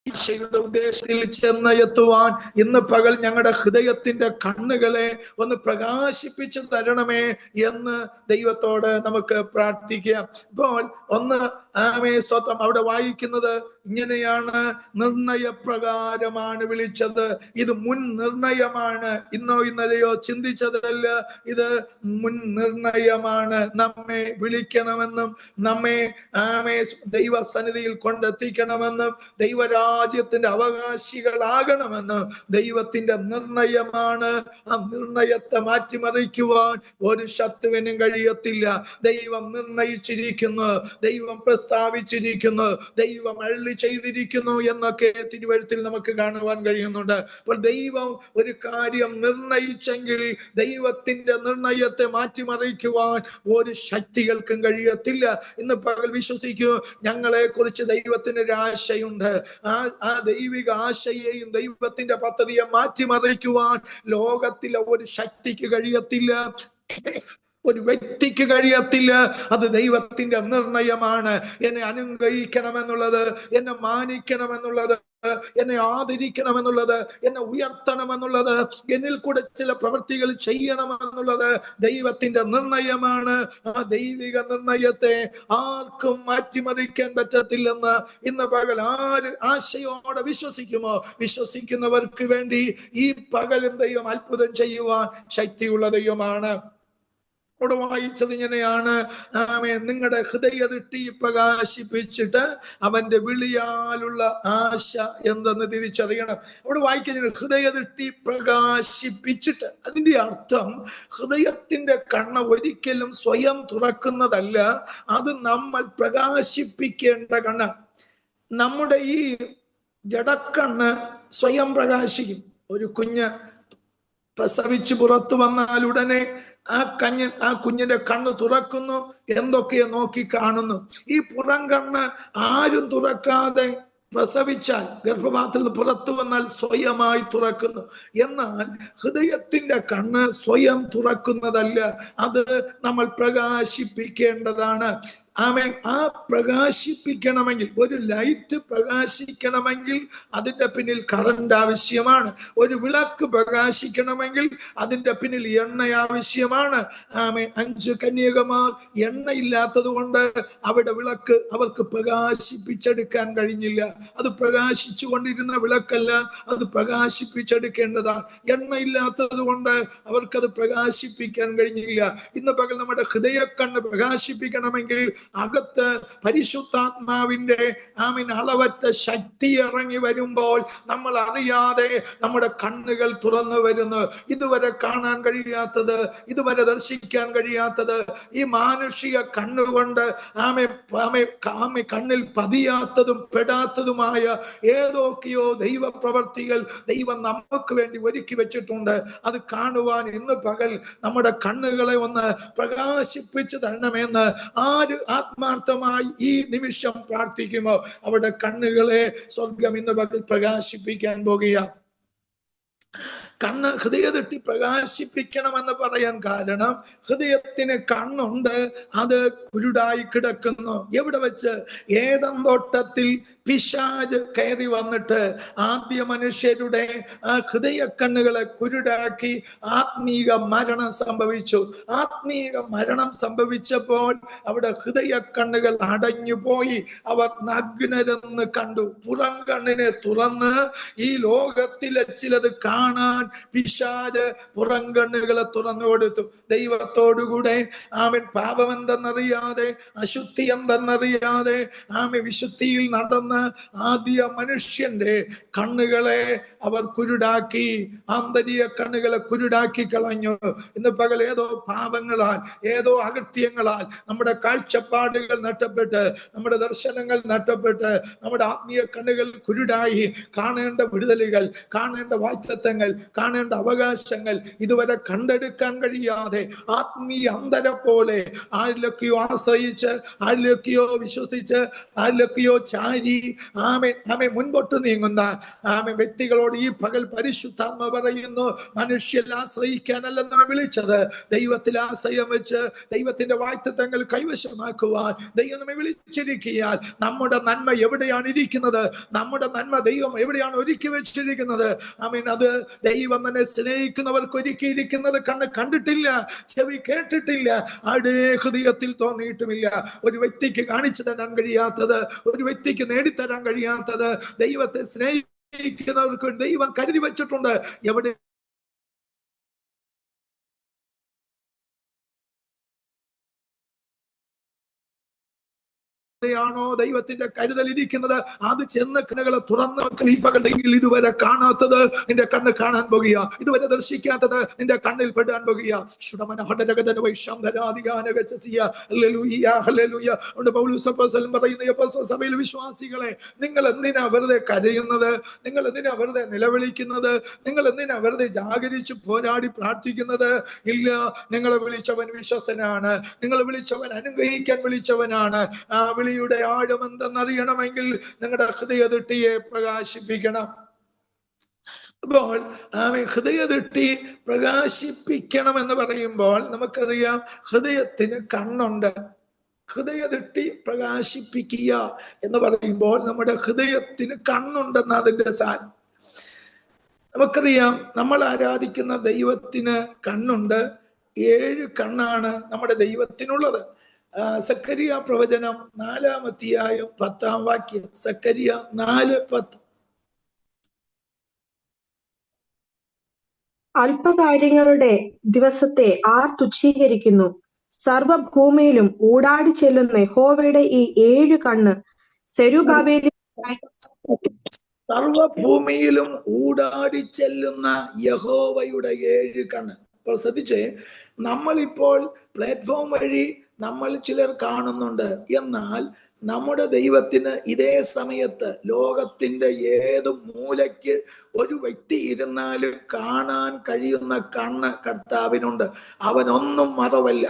ആശയുടെ ഉദ്ദേശത്തിൽ ചെന്ന് എത്തുവാൻ ഇന്ന് പകൽ ഞങ്ങളുടെ ഹൃദയത്തിന്റെ കണ്ണുകളെ ഒന്ന് പ്രകാശിപ്പിച്ചു തരണമേ എന്ന് ദൈവത്തോട് നമുക്ക് പ്രാർത്ഥിക്കാം. ഇപ്പോൾ ഒന്ന് സ്വന്തം അവിടെ വായിക്കുന്നത് ഇങ്ങനെയാണ്, നിർണയപ്രകാരമാണ് വിളിച്ചത്. ഇത് മുൻ നിർണയമാണ്. ഇന്നോ ഇന്നലെയോ ചിന്തിച്ചതല്ല, ഇത് മുൻ നിർണയമാണ്. നമ്മെ വിളിക്കണമെന്നും നമ്മെ ദൈവസന്നിധിയിൽ കൊണ്ടെത്തിക്കണമെന്നും ദൈവരാജ്യത്തിന്റെ അവകാശികളാകണമെന്നും ദൈവത്തിന്റെ നിർണയമാണ്. ആ നിർണയത്തെ മാറ്റിമറിക്കുവാൻ ഒരു ശത്രുവിനും കഴിയത്തില്ല. ദൈവം നിർണയിച്ചിരിക്കുന്നു, ദൈവം പ്രസ്താവിച്ചിരിക്കുന്നു, ദൈവം അരുളി ചെയ്തിരിക്കുന്നു എന്നൊക്കെ തിരുവഴുത്തിൽ നമുക്ക് കാണുവാൻ കഴിയുന്നുണ്ട്. അപ്പോൾ ദൈവം ഒരു കാര്യം നിർണയിച്ചെങ്കിൽ ദൈവത്തിന്റെ നിർണയത്തെ മാറ്റിമറിക്കുവാൻ ഒരു ശക്തികൾക്കും കഴിയത്തില്ല. ഇന്ന് പകൽ വിശ്വസിക്കൂ, ഞങ്ങളെ കുറിച്ച് ദൈവത്തിന് ഒരു ആശയുണ്ട്. ആ ദൈവിക ആശയെയും ദൈവത്തിന്റെ പദ്ധതിയെ മാറ്റിമറിക്കുവാൻ ലോകത്തിലെ ഒരു ശക്തിക്ക് കഴിയത്തില്ല, ഒരു വ്യക്തിക്ക് കഴിയത്തില്ല. അത് ദൈവത്തിന്റെ നിർണയമാണ്. എന്നെ അനുഗ്രഹിക്കണമെന്നുള്ളത്, എന്നെ മാനിക്കണമെന്നുള്ളത്, എന്നെ ആദരിക്കണമെന്നുള്ളത്, എന്നെ ഉയർത്തണമെന്നുള്ളത്, എന്നിൽ കൂടെ ചില പ്രവൃത്തികൾ ചെയ്യണമെന്നുള്ളത് ദൈവത്തിന്റെ നിർണയമാണ്. ആ ദൈവിക നിർണയത്തെ ആർക്കും മാറ്റിമറിക്കാൻ പറ്റത്തില്ലെന്ന് ഇന്ന് പകൽ ആര് ആശയോടെ വിശ്വസിക്കുമോ, വിശ്വസിക്കുന്നവർക്ക് വേണ്ടി ഈ പകലും ദൈവം അത്ഭുതം ചെയ്യുവാൻ ശക്തിയുള്ള ദൈവമാണ്. അവിടെ വായിച്ചത് ഇങ്ങനെയാണ്, നിങ്ങളുടെ ഹൃദയദൃഷ്ടി പ്രകാശിപ്പിച്ചിട്ട് അവന്റെ വിളിയാലുള്ള ആശ എന്തെന്ന് തിരിച്ചറിയണം. അവിടെ വായിക്കുന്നത് ഹൃദയദൃഷ്ടി പ്രകാശിപ്പിച്ചിട്ട്. അതിന്റെ അർത്ഥം ഹൃദയത്തിന്റെ കണ്ണ് ഒരിക്കലും സ്വയം തുറക്കുന്നതല്ല, അത് നമ്മൾ പ്രകാശിപ്പിക്കേണ്ട കണ്ണ്. നമ്മുടെ ഈ ജഡക്കണ്ണ് സ്വയം പ്രകാശിക്കും. ഒരു കുഞ്ഞ് പ്രസവിച്ച് പുറത്തു വന്നാൽ ഉടനെ ആ കുഞ്ഞിന്റെ കണ്ണ് തുറക്കുന്നു, എന്തൊക്കെയോ നോക്കി കാണുന്നു. ഈ പുറം കണ്ണ് ആരും തുറക്കാതെ പ്രസവിച്ചാൽ, ഗർഭപാത്രത്തിൽ പുറത്തു വന്നാൽ സ്വയമായി തുറക്കുന്നു. എന്നാൽ ഹൃദയത്തിന്റെ കണ്ണ് സ്വയം തുറക്കുന്നതല്ല, അത് നമ്മൾ പ്രകാശിപ്പിക്കേണ്ടതാണ്. ആമേൻ. ആ പ്രകാശിപ്പിക്കണമെങ്കിൽ, ഒരു ലൈറ്റ് പ്രകാശിക്കണമെങ്കിൽ അതിന്റെ പിന്നിൽ കറണ്ട് ആവശ്യമാണ്. ഒരു വിളക്ക് പ്രകാശിക്കണമെങ്കിൽ അതിന്റെ പിന്നിൽ എണ്ണ ആവശ്യമാണ്. ആമേൻ. 5 കന്യകമാർ എണ്ണയില്ലാത്തത് കൊണ്ട് അവിടെ വിളക്ക് അവർക്ക് പ്രകാശിപ്പിച്ചെടുക്കാൻ കഴിഞ്ഞില്ല. അത് പ്രകാശിച്ചു കൊണ്ടിരുന്ന വിളക്കല്ല, അത് പ്രകാശിപ്പിച്ചെടുക്കേണ്ടതാണ്. എണ്ണയില്ലാത്തത് കൊണ്ട് അവർക്കത് പ്രകാശിപ്പിക്കാൻ കഴിഞ്ഞില്ല. ഇന്ന് പകൽ നമ്മുടെ ഹൃദയക്കണ്ണ് പ്രകാശിപ്പിക്കണമെങ്കിൽ അകത്ത് പരിശുദ്ധാത്മാവിന്റെ അളവറ്റ ശക്തി ഇറങ്ങി വരുമ്പോൾ നമ്മൾ അറിയാതെ നമ്മുടെ കണ്ണുകൾ തുറന്നു വരുന്നു. ഇതുവരെ കാണാൻ കഴിയാത്തത്, ഇതുവരെ ദർശിക്കാൻ കഴിയാത്തത്, ഈ മാനുഷിക കണ്ണുകൊണ്ട് കണ്ണിൽ പതിയാത്തതും പെടാത്തതുമായ ഏതൊക്കെയോ ദൈവപ്രവർത്തികൾ ദൈവം നമുക്ക് വേണ്ടി ഒരുക്കി വെച്ചിട്ടുണ്ട്. അത് കാണുവാൻ ഇന്ന് പകൽ നമ്മുടെ കണ്ണുകളെ ഒന്ന് പ്രകാശിപ്പിച്ചു തരണമെന്ന് ആര് ആത്മാർത്ഥമായി ഈ നിമിഷം പ്രാർത്ഥിക്കുമോ, അവിടെ കണ്ണുകളെ സ്വർഗം ഇന്ന് പകൽ പ്രകാശിപ്പിക്കാൻ പോകുക. കണ്ണ് ഹൃദയദൃഷ്ടി പ്രകാശിപ്പിക്കണമെന്ന് പറയാൻ കാരണം, ഹൃദയത്തിന് കണ്ണുണ്ട്, അത് കുരുടായി കിടക്കുന്നു. എവിടെ വെച്ച്? ഏദൻ തോട്ടത്തിൽ പിശാച് കയറി വന്നിട്ട് ആദ്യ മനുഷ്യരുടെ ആ ഹൃദയ കണ്ണുകളെ കുരുടാക്കി ആത്മീക മരണം സംഭവിച്ചു. ആത്മീക മരണം സംഭവിച്ചപ്പോൾ അവിടെ ഹൃദയ കണ്ണുകൾ അടഞ്ഞു പോയി. അവർ നഗ്നരെന്ന് കണ്ടു. പുറം കണ്ണിനെ തുറന്ന് ഈ ലോകത്തിലെ ചിലത് കാണാൻ പിശാച് പുറം കണ്ണുകളെ തുറന്നു കൊടുത്തു. ദൈവത്തോടുകൂടെ പാപം എന്തെന്നറിയാതെ, അശുദ്ധി എന്തെന്നറിയാതെ വിശുദ്ധിയിൽ നടന്ന് ആദ്യ മനുഷ്യന്റെ കണ്ണുകളെ അവർ കുരുടാക്കി, ആന്തരിക കണ്ണുകളെ കുരുടാക്കി കളഞ്ഞു. ഇന്ന് പകൽ ഏതോ പാപങ്ങളാൽ, ഏതോ അകൃത്യങ്ങളാൽ നമ്മുടെ കാഴ്ചപ്പാടുകൾ നഷ്ടപ്പെട്ട്, നമ്മുടെ ദർശനങ്ങൾ നഷ്ടപ്പെട്ട്, നമ്മുടെ ആത്മീയ കണ്ണുകൾ കുരുടായി കാണേണ്ട വിടുതലുകൾ, കാണേണ്ട വാഗ്ദത്തങ്ങൾ, കാണേണ്ട അവകാശങ്ങൾ ഇതുവരെ കണ്ടെടുക്കാൻ കഴിയാതെ ആത്മീയ അന്ധരെ പോലെ ആരിലൊക്കെയോ ആശ്രയിച്ച്, ആരിലൊക്കെയോ വിശ്വസിച്ച്, ആരിലൊക്കെയോ ചാരി മുൻപോട്ട് നീങ്ങുന്ന വ്യക്തികളോട് ഈ പകൽ പരിശുദ്ധാത്മ പറയുന്നു, മനുഷ്യൽ ആശ്രയിക്കാനല്ല നമ്മെ വിളിച്ചത്, ദൈവത്തിൽ ആശ്രയം വെച്ച് ദൈവത്തിന്റെ വാഗ്ദത്തങ്ങൾ കൈവശമാക്കുവാൻ ദൈവം നമ്മെ വിളിച്ചിരിക്കാൻ. നമ്മുടെ നന്മ എവിടെയാണ് ഇരിക്കുന്നത്? നമ്മുടെ നന്മ ദൈവം എവിടെയാണ് ഒരുക്കി വെച്ചിരിക്കുന്നത്? അത് ദൈവം തന്നെ സ്നേഹിക്കുന്നവർക്ക് ഒരുക്കിയിരിക്കുന്നത് കണ്ണ് കണ്ടിട്ടില്ല, ചെവി കേട്ടിട്ടില്ല, ആരുടെ ഹൃദയത്തിൽ തോന്നിയിട്ടുമില്ല. ഒരു വ്യക്തിക്ക് കാണിച്ചു തരാൻ കഴിയാത്തത്, ഒരു വ്യക്തിക്ക് നേടിത്തരാൻ കഴിയാത്തത് ദൈവത്തെ സ്നേഹിക്കുന്നവർക്ക് ദൈവം കരുതി വെച്ചിട്ടുണ്ട്. എവിടെ ാണോ ദൈവത്തിന്റെ കരുതൽ ഇരിക്കുന്നത്, അത് ചെന്ന് കണ്ണുകളെ തുറന്ന് ഈ പകലെങ്കിൽ ഇതുവരെ കാണാത്തത് നിന്റെ കണ്ണ് കാണാൻ പോകുക, ഇതുവരെ ദർശിക്കാത്തത് നിന്റെ കണ്ണിൽ പെടാൻ പോകുക. സഭയിൽ വിശ്വാസികളെ, നിങ്ങൾ എന്തിനാ വെറുതെ കരയുന്നത്? നിങ്ങൾ എന്തിനാ വെറുതെ നിലവിളിക്കുന്നത്? നിങ്ങൾ എന്തിനാ വെറുതെ ജാഗരിച്ച് പോരാടി പ്രാർത്ഥിക്കുന്നത്? ഇല്ല, നിങ്ങളെ വിളിച്ചവൻ വിശ്വസ്തനാണ്, നിങ്ങളെ വിളിച്ചവൻ അനുഗ്രഹിക്കാൻ വിളിച്ചവനാണ്. ആ വിളിയുടെ ആഴം എന്തെന്നറിയണമെങ്കിൽ നിങ്ങളുടെ ഹൃദയദൃഷ്ടിയെ പ്രകാശിപ്പിക്കണം. അപ്പോൾ ഹൃദയദൃഷ്ടി പ്രകാശിപ്പിക്കണം എന്ന് പറയുമ്പോൾ നമുക്കറിയാം, ഹൃദയത്തിന് കണ്ണുണ്ട്. ഹൃദയദൃഷ്ടി പ്രകാശിപ്പിക്കുക എന്ന് പറയുമ്പോൾ നമ്മുടെ ഹൃദയത്തിന് കണ്ണുണ്ടെന്ന് അതിന്റെ സാരം. നമുക്കറിയാം, നമ്മൾ ആരാധിക്കുന്ന ദൈവത്തിന് കണ്ണുണ്ട്. 7 കണ്ണാണ് നമ്മുടെ ദൈവത്തിനുള്ളത്. സക്കരിയ പ്രവചനം 4-ാം അധ്യായം 10-ാം വാക്യം. സക്കരിയ 4:10. അല്പകാര്യങ്ങളുടെ ദിവസത്തെ ആർ തുച്ഛീകരിക്കുന്നു? സർവഭൂമിയിലും ഊടാടി ചെല്ലുന്ന യഹോവയുടെ ഈ 7 കണ്ണ് സെരുബാബേലിൽ സർവഭൂമിയിലും ഊടാടി ചെല്ലുന്ന യഹോവയുടെ 7 കണ്ണ്. ഇപ്പോൾ ശ്രദ്ധിച്ചേ, നമ്മളിപ്പോൾ പ്ലാറ്റ്ഫോം വഴി നമ്മൾ ചിലർ കാണുന്നുണ്ട്. എന്നാൽ നമ്മുടെ ദൈവത്തിന് ഇതേ സമയത്ത് ലോകത്തിന്റെ ഏത് മൂലയ്ക്ക് ഒരു വ്യക്തി ഇരുന്നാലും കാണാൻ കഴിയുന്ന കണ്ണ് കർത്താവിനുണ്ട്. അവനൊന്നും മറവല്ല.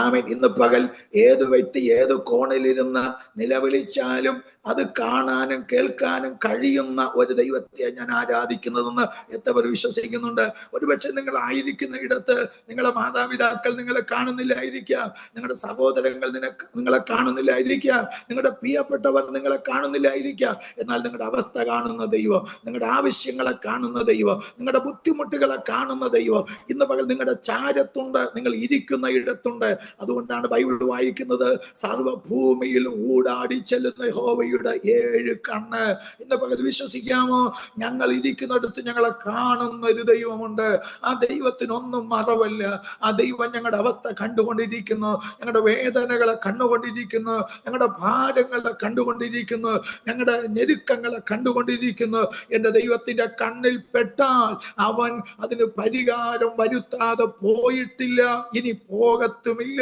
ആമേൻ. ഇന്ന് പകൽ ഏത് വ്യക്തി ഏത് കോണിലിരുന്ന് നിലവിളിച്ചാലും അത് കാണാനും കേൾക്കാനും കഴിയുന്ന ഒരു ദൈവത്തെ ഞാൻ ആരാധിക്കുന്നതെന്ന് എത്രവർ വിശ്വസിക്കുന്നുണ്ട്? ഒരുപക്ഷെ നിങ്ങൾ ആയിരിക്കുന്ന ഇടത്ത് നിങ്ങളുടെ മാതാപിതാക്കൾ നിങ്ങളെ കാണുന്നില്ലായിരിക്കാം, നിങ്ങളുടെ സഹോദരങ്ങൾ നിങ്ങളെ കാണുന്നില്ലായിരിക്കാം, നിങ്ങളുടെ പ്രിയപ്പെട്ടവർ നിങ്ങളെ കാണുന്നില്ലായിരിക്കാം. എന്നാൽ നിങ്ങളുടെ അവസ്ഥ കാണുന്ന ദൈവം, നിങ്ങളുടെ ആവശ്യങ്ങളെ കാണുന്ന ദൈവം, നിങ്ങളുടെ ബുദ്ധിമുട്ടുകളെ കാണുന്ന ദൈവം ഇന്ന് പകൽ നിങ്ങളുടെ ചാരത്തുണ്ട്, നിങ്ങൾ ഇരിക്കുന്ന ഇടത്തുണ്ട്. അതുകൊണ്ടാണ് ബൈബിൾ വായിക്കുന്നത്, സർവഭൂമിയിൽ ഊടാടി ചെല്ലുന്ന യഹോവയുടെ 7 കണ്ണ്. ഇന്ന് പകൽ വിശ്വസിക്കാമോ? ഞങ്ങൾ ഇരിക്കുന്നിടത്ത് ഞങ്ങളെ കാണുന്ന ഒരു ദൈവമുണ്ട്. ആ ദൈവത്തിനൊന്നും മറവല്ല. ആ ദൈവം ഞങ്ങളുടെ അവസ്ഥ കണ്ടുകൊണ്ടിരിക്കുന്നു, ഞങ്ങളുടെ വേദനകളെ കണ്ടുകൊണ്ടിരിക്കുന്നു, ഞങ്ങളുടെ ഭാരങ്ങളെ കണ്ടുകൊണ്ടിരിക്കുന്നു, ഞങ്ങളുടെ ഞെരുക്കങ്ങളെ കണ്ടുകൊണ്ടിരിക്കുന്നു. എൻ്റെ ദൈവത്തിന്റെ കണ്ണിൽ പെട്ടാൽ അവൻ അതിന് പരിഹാരം വരുത്താതെ പോയിട്ടില്ല, ഇനി പോകത്തുമില്ല.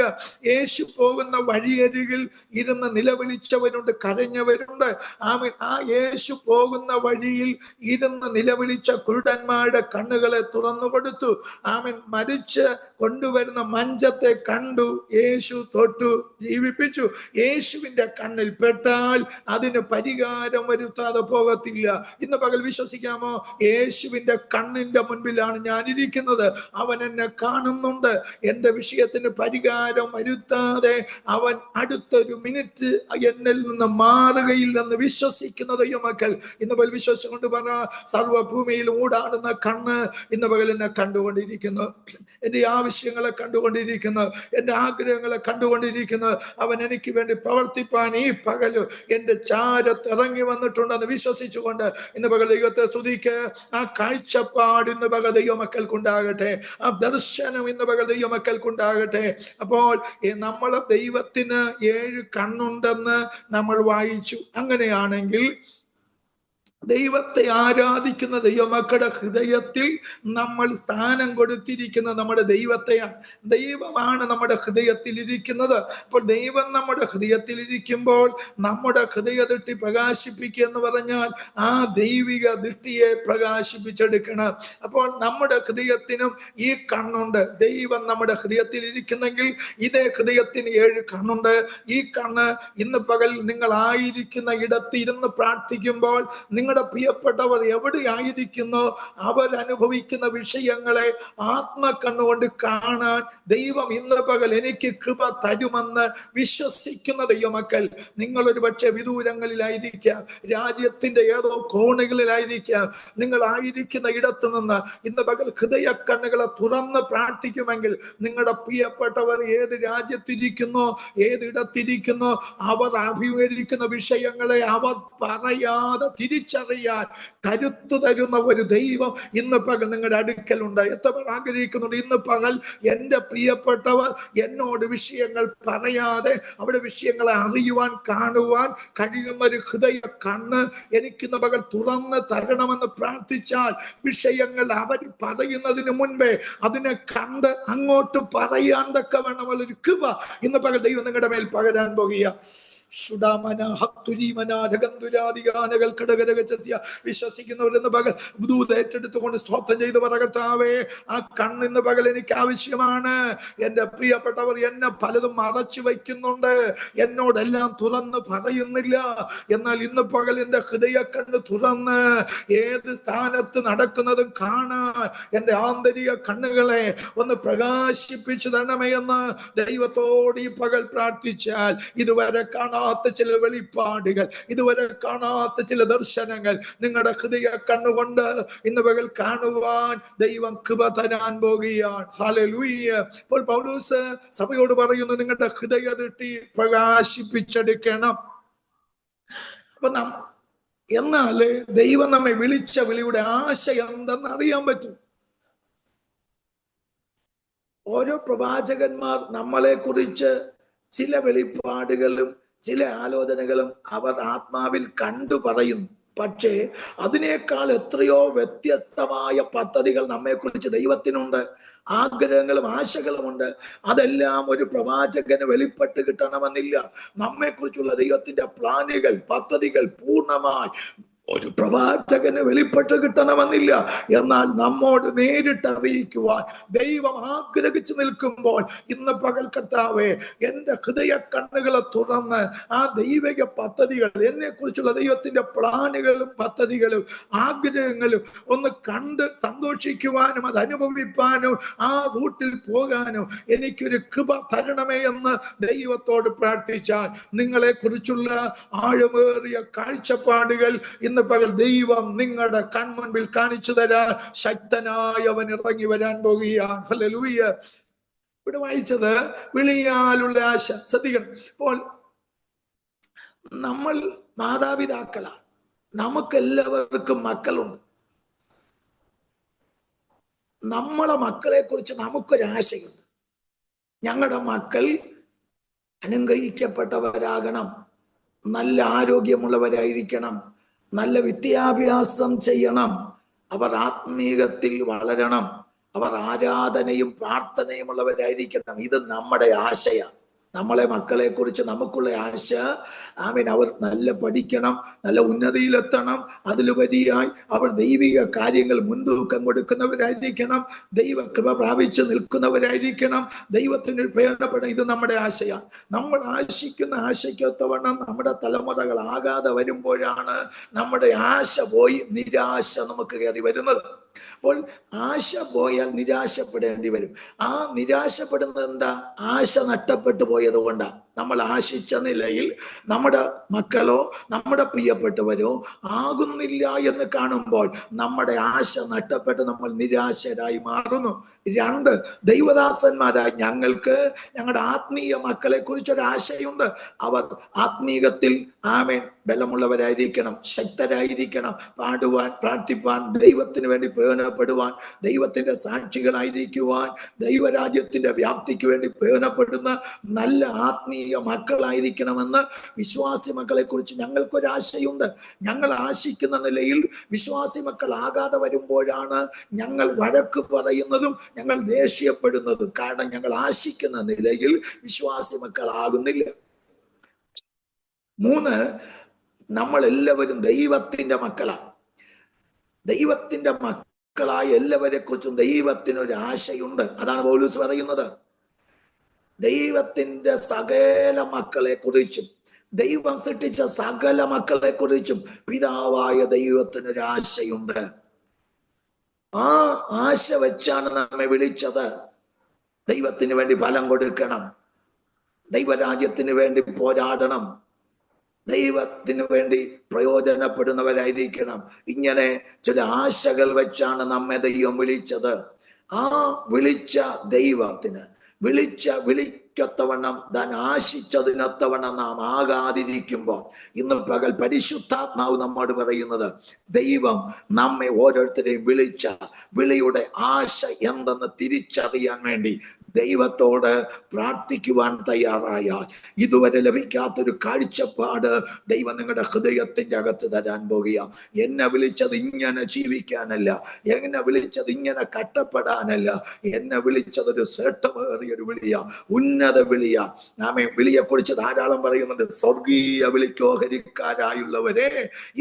യേശു പോകുന്ന വഴിയരികിൽ ഇരുന്ന് നിലവിളിച്ചവരുണ്ട്, കരഞ്ഞവരുണ്ട്. ആ യേശു പോകുന്ന വഴിയിൽ ഇരുന്ന് നിലവിളിച്ച കുരുടന്മാരുടെ കണ്ണുകളെ തുറന്നു കൊടുത്തു. ആമൻ. മരിച്ച് കൊണ്ടുവരുന്ന മഞ്ചത്തെ കണ്ടു, യേശു തൊട്ടു ജീവിപ്പിച്ചു. യേശുവിന്റെ കണ്ണിൽ പെട്ടാൽ അതിന് പരിഹാരം വരുത്താതെ പോകത്തില്ല. ഇന്ന് പകൽ വിശ്വസിക്കാമോ? യേശുവിന്റെ കണ്ണിന്റെ മുൻപിലാണ് ഞാൻ ഇരിക്കുന്നത്. അവൻ എന്നെ കാണുന്നുണ്ട്. എൻ്റെ വിഷയത്തിന് പരിഹാരം വരുത്താതെ അവൻ അടുത്തൊരു മിനിറ്റ് എന്നിൽ നിന്ന് മാറുകയില്ലെന്ന് വിശ്വസിക്കുന്ന ദൈവമക്കൾ ഇന്ന് പകൽ വിശ്വസിച്ചുകൊണ്ട് പറ, സർവഭൂമിയിൽ ഊടാടുന്ന കണ്ണ് ഇന്ന് പകൽ എന്നെ കണ്ടുകൊണ്ടിരിക്കുന്നു, എൻ്റെ ആവശ്യങ്ങളെ കണ്ടുകൊണ്ടിരിക്കുന്നു, എൻ്റെ ആഗ്രഹങ്ങളെ കണ്ടുകൊണ്ടിരിക്കുന്നു. അവൻ എനിക്ക് വേണ്ടി പ്രവർത്തിപ്പാൻ ഈ പകല് എൻ്റെ ചാരത്ത് ഇറങ്ങി വന്നിട്ടുണ്ടെന്ന് വിശ്വസിച്ചുകൊണ്ട് ഇന്ന് പകൽ ദൈവത്തെ സ്തുതിക്ക്. ആ കാഴ്ചപ്പാട് ഇന്ന് പകൽ ദൈവമക്കൾക്കുണ്ടാകട്ടെ, ആ ദർശനം ഇന്ന് പകൽ ദൈവമക്കൾക്കുണ്ടാകട്ടെ. അപ്പോൾ നമ്മളെ ദൈവത്തിന് 7 കണ്ണുണ്ടെന്ന് നമ്മൾ വായിച്ചു. അങ്ങനെയാണെങ്കിൽ ദൈവത്തെ ആരാധിക്കുന്ന ദൈവമക്കളുടെ ഹൃദയത്തിൽ നമ്മൾ സ്ഥാനം കൊടുത്തിരിക്കുന്ന നമ്മുടെ ദൈവത്തെയാണ്. ദൈവമാണ് നമ്മുടെ ഹൃദയത്തിൽ ഇരിക്കുന്നത്. അപ്പോൾ ദൈവം നമ്മുടെ ഹൃദയത്തിൽ ഇരിക്കുമ്പോൾ നമ്മുടെ ഹൃദയ ദൃഷ്ടി പ്രകാശിപ്പിക്കുക എന്ന് പറഞ്ഞാൽ ആ ദൈവിക ദൃഷ്ടിയെ പ്രകാശിപ്പിച്ചെടുക്കണം. അപ്പോൾ നമ്മുടെ ഹൃദയത്തിനും ഈ കണ്ണുണ്ട്. ദൈവം നമ്മുടെ ഹൃദയത്തിൽ ഇരിക്കുന്നെങ്കിൽ ഇതേ ഹൃദയത്തിന് 7 കണ്ണുണ്ട്. ഈ കണ്ണ് ഇന്ന് പകൽ നിങ്ങൾ ആയിരിക്കുന്ന ഇടത്ത് ഇരുന്ന് പ്രാർത്ഥിക്കുമ്പോൾ നിങ്ങളുടെ പ്രിയപ്പെട്ടവർ എവിടെയായിരിക്കുന്നോ അവരനുഭവിക്കുന്ന വിഷയങ്ങളെ ആത്മകണ്ണുകൊണ്ട് കാണാൻ ദൈവം ഇന്ന് പകൽ എനിക്ക് കൃപ തരുമെന്ന് വിശ്വസിക്കുന്ന ദൈവമക്കൾ, നിങ്ങൾ ഒരു പക്ഷേ വിദൂരങ്ങളിലായിരിക്കാം, രാജ്യത്തിന്റെ ഏതോ കോണുകളിലായിരിക്കാം. നിങ്ങൾ ആയിരിക്കുന്ന ഇടത്ത് നിന്ന് ഇന്ന് പകൽ ഹൃദയ കണ്ണുകളെ തുറന്ന് പ്രാർത്ഥിക്കുമെങ്കിൽ നിങ്ങളുടെ പ്രിയപ്പെട്ടവർ ഏത് രാജ്യത്തിരിക്കുന്നോ ഏതിടത്തിരിക്കുന്നോ അവർ അഭിമുഖീകരിക്കുന്ന വിഷയങ്ങളെ അവർ പറയാതെ തിരിച്ചറിയാൻ കരുത്തു തരുന്ന ഒരു ദൈവം ഇന്ന് പകൽ നിങ്ങളുടെ അടുക്കലുണ്ട്. എത്ര ആഗ്രഹിക്കുന്നുണ്ട് ഇന്ന് പകൽ എൻ്റെ പ്രിയപ്പെട്ടവർ എന്നോട് വിഷയങ്ങൾ പറയാതെ അവിടെ വിഷയങ്ങളെ അറിയുവാൻ കാണുവാൻ കഴിയുന്ന ഒരു ഹൃദയ കണ്ണ് എനിക്കിന്ന് പകൽ തുറന്ന് തരണമെന്ന് പ്രാർത്ഥിച്ചാൽ വിഷയങ്ങൾ അവർ പറയുന്നതിന് മുൻപേ അതിനെ കണ്ട് അങ്ങോട്ട് പറയാൻ തക്കവണ്ണമുള്ളൊരു കൃപ ഇന്ന് പകൽ ദൈവം നിങ്ങളുടെ മേൽ പകരാൻ പോകുക. വിശ്വസിക്കുന്നവരെന്ന് പകൽ ദൂത് ഏറ്റെടുത്തുകൊണ്ട് സ്തോത്രം ചെയ്ത് പറകർത്താവേ, ആ കണ്ണിന്ന് പകൽ എനിക്ക് ആവശ്യമാണ്. എന്റെ പ്രിയപ്പെട്ടവർ എന്നെ പലതും മറച്ചു വയ്ക്കുന്നുണ്ട്, എന്നോടെല്ലാം തുറന്ന് പറയുന്നില്ല. എന്നാൽ ഇന്ന് പകൽ എന്റെ ഹൃദയ കണ്ണ് തുറന്ന് ഏത് സ്ഥാനത്ത് നടക്കുന്നതും കാണാൻ എന്റെ ആന്തരിക കണ്ണുകളെ ഒന്ന് പ്രകാശിപ്പിച്ചു തരണമേ എന്ന് ദൈവത്തോട് ഈ പകൽ പ്രാർത്ഥിച്ചാൽ ഇതുവരെ കാണാത്ത ചില വെളിപ്പാടുകൾ, ഇതുവരെ കാണാത്ത ചില ദർശനങ്ങൾ നിങ്ങളുടെ ഹൃദയ കണ്ണുകൊണ്ട് ഇന്ന് പകൽ കാണുവാൻ ദൈവം കൃപ തരാൻ പോകുകയാണ്. ഹല്ലേലൂയ. ഇപ്പോൾ പൗലോസ് സഭയോട് പറയുന്നു, നിങ്ങളുടെ ഹൃദയ ദൃഷ്ടി പ്രകാശിപ്പിച്ചെടുക്കണം. അപ്പൊ എന്നാല് ദൈവം നമ്മെ വിളിച്ച വിളിയുടെ ആശ എന്തെന്ന് അറിയാൻ പറ്റും. ഓരോ പ്രവാചകന്മാർ നമ്മളെ കുറിച്ച് ചില വെളിപ്പാടുകളും ചില ആലോചനകളും അവർ ആത്മാവിൽ കണ്ടു പറയുന്നു. പക്ഷേ അതിനേക്കാൾ എത്രയോ വ്യത്യസ്തമായ പദ്ധതികൾ നമ്മെക്കുറിച്ച് ദൈവത്തിനുണ്ട്, ആഗ്രഹങ്ങളും ആശകളുമുണ്ട്. അതെല്ലാം ഒരു പ്രവാചകന് വെളിപ്പെട്ട് കിട്ടണമെന്നില്ല. നമ്മെക്കുറിച്ചുള്ള ദൈവത്തിന്റെ പ്ലാനുകൾ, പദ്ധതികൾ പൂർണ്ണമായി ഒരു പ്രവാചകന് വെളിപ്പെട്ട് കിട്ടണമെന്നില്ല. എന്നാൽ നമ്മോട് നേരിട്ട് അറിയിക്കുവാൻ ദൈവം ആഗ്രഹിച്ചു നിൽക്കുമ്പോൾ ഇന്ന് പകൽ കർത്താവേ, എന്റെ ഹൃദയ കണ്ണുകളെ തുറന്ന് ആ ദൈവിക പദ്ധതികൾ, എന്നെ കുറിച്ചുള്ള ദൈവത്തിന്റെ പ്ലാനുകളും പദ്ധതികളും ആഗ്രഹങ്ങളും ഒന്ന് കണ്ട് സന്തോഷിക്കുവാനും അത് അനുഭവിപ്പാനും ആ റൂട്ടിൽ പോകാനും എനിക്കൊരു കൃപ തരണമേ എന്ന് ദൈവത്തോട് പ്രാർത്ഥിച്ചാൽ നിങ്ങളെ കുറിച്ചുള്ള ആഴമേറിയ കാഴ്ചപ്പാടുകൾ ഇന്ന് പകൽ ദൈവം നിങ്ങളുടെ കൺമുൻപിൽ കാണിച്ചു തരാൻ ശക്തനായി അവൻ ഇറങ്ങി വരാൻ പോകുകയാണ്. ഹല്ലേലൂയ. ഇവിടെ വായിച്ചത് വിളിയാലുള്ള ആശ. ശ്രദ്ധിക്കണം. ഇപ്പോൾ നമ്മൾ മാതാപിതാക്കളാണ്, നമുക്കെല്ലാവർക്കും മക്കളുണ്ട്. നമ്മളെ മക്കളെ കുറിച്ച് നമുക്കൊരാശയുണ്ട്. ഞങ്ങളുടെ മക്കൾ അനുഗ്രഹിക്കപ്പെട്ടവരാകണം, നല്ല ആരോഗ്യമുള്ളവരായിരിക്കണം, നല്ല വിദ്യാഭ്യാസം ചെയ്യണം, അവർ ആത്മീയത്തിൽ വളരണം, അവർ ആരാധനയും പ്രാർത്ഥനയും ഉള്ളവരായിരിക്കണം. ഇത് നമ്മുടെ ആശയാണ്. നമ്മളെ മക്കളെ കുറിച്ച് നമുക്കുള്ള ആശ, അവർ നല്ല പഠിക്കണം, നല്ല ഉന്നതിയിലെത്തണം, അതിലുപരിയായി അവർ ദൈവിക കാര്യങ്ങൾ മുൻതൂക്കം കൊടുക്കുന്നവരായിരിക്കണം, ദൈവ കൃപ പ്രാപിച്ച് നിൽക്കുന്നവരായിരിക്കണം, ദൈവത്തിന് പ്രയോജനപ്പെടണം. ഇത് നമ്മുടെ ആശയാണ്. നമ്മൾ ആശിക്കുന്ന ആശയ്ക്കൊത്തവണ്ണം നമ്മുടെ തലമുറകളാകാതെ വരുമ്പോഴാണ് നമ്മുടെ ആശ പോയി നിരാശ നമുക്ക് കയറി വരുന്നത്. അപ്പോൾ ആശ പോയാൽ നിരാശപ്പെടേണ്ടി വരും. ആ നിരാശപ്പെടുന്നത് എന്താ? ആശ നഷ്ടപ്പെട്ടു പോയത് കൊണ്ടാണ്. നമ്മൾ ആശിച്ച നിലയിൽ നമ്മുടെ മക്കളോ നമ്മുടെ പ്രിയപ്പെട്ടവരോ ആകുന്നില്ല എന്ന് കാണുമ്പോൾ നമ്മുടെ ആശ നഷ്ടപ്പെട്ട് നമ്മൾ നിരാശരായി മാറുന്നു. 2, ദൈവദാസന്മാരായി ഞങ്ങൾക്ക് ഞങ്ങളുടെ ആത്മീയ മക്കളെ കുറിച്ചൊരാശയുണ്ട്. അവർ ആത്മീയത്തിൽ ബലമുള്ളവരായിരിക്കണം, ശക്തരായിരിക്കണം, പാടുവാൻ, പ്രാർത്ഥിപ്പാൻ, ദൈവത്തിന് വേണ്ടി പ്രയോജനപ്പെടുവാൻ, ദൈവത്തിന്റെ സാക്ഷികളായിരിക്കുവാൻ, ദൈവരാജ്യത്തിന്റെ വ്യാപ്തിക്ക് വേണ്ടി പ്രയോജനപ്പെടുന്ന നല്ല ആത്മീയ മക്കളായിരിക്കണമെന്ന് വിശ്വാസി മക്കളെ കുറിച്ച് ഞങ്ങൾക്കൊരാശയുണ്ട്. ഞങ്ങൾ ആശിക്കുന്ന നിലയിൽ വിശ്വാസി മക്കളാകാതെ വരുമ്പോഴാണ് ഞങ്ങൾ വഴക്ക് പറയുന്നതും ഞങ്ങൾ ദേഷ്യപ്പെടുന്നതും. കാരണം ഞങ്ങൾ ആശിക്കുന്ന നിലയിൽ വിശ്വാസി മക്കളാകുന്നില്ല. 3, നമ്മൾ എല്ലാവരും ദൈവത്തിന്റെ മക്കളാണ്. ദൈവത്തിന്റെ മക്കളായ എല്ലാവരെ കുറിച്ചും ദൈവത്തിനൊരു ആശയുണ്ട്. അതാണ് പൗലോസ് പറയുന്നത്. ദൈവത്തിന്റെ സകല മക്കളെ കുറിച്ചും, ദൈവം സൃഷ്ടിച്ച സകല മക്കളെ കുറിച്ചും പിതാവായ ദൈവത്തിനൊരു ആശയുണ്ട്. ആ ആശ വെച്ചാണ് നമ്മെ വിളിച്ചത്. ദൈവത്തിന് വേണ്ടി ഫലം കൊടുക്കണം, ദൈവരാജ്യത്തിന് വേണ്ടി പോരാടണം, ദൈവത്തിന് വേണ്ടി പ്രയോജനപ്പെടുന്നവരായിരിക്കണം. ഇങ്ങനെ ചില ആശകൾ വെച്ചാണ് നമ്മെ ദൈവം വിളിച്ചത്. ആ വിളിച്ച ദൈവത്തിന് വിളിക്കൊത്തവണ്ണം താൻ ആശിച്ചതിനൊത്തവണ്ണം നാം ആകാതിരിക്കുമ്പോൾ ഇന്ന് പകൽ പരിശുദ്ധാത്മാവ് നമ്മോട് പറയുന്നത്, ദൈവം നമ്മെ ഓരോരുത്തരെയും വിളിച്ച വിളിയുടെ ആശ എന്തെന്ന് തിരിച്ചറിയാൻ വേണ്ടി ദൈവത്തോട് പ്രാർത്ഥിക്കുവാൻ തയ്യാറായാൽ ഇതുവരെ ലഭിക്കാത്തൊരു കാഴ്ചപ്പാട് ദൈവം നിങ്ങളുടെ ഹൃദയത്തിന്റെ അകത്ത് തരാൻ പോകുക. എന്നെ വിളിച്ചത് ഇങ്ങനെ ജീവിക്കാനല്ല, എന്നെ വിളിച്ചത് ഇങ്ങനെ കട്ടപ്പെടാനല്ല, എന്നെ വിളിച്ചതൊരു ശ്രേഷ്ഠമേറിയൊരു വിളിയ, ഉന്നത വിളിയ. നാമേ വിളിയെ കുറിച്ച് ധാരാളം പറയുന്നുണ്ട്. സ്വർഗീയ വിളിക്കോഹരിക്കാരായുള്ളവരെ,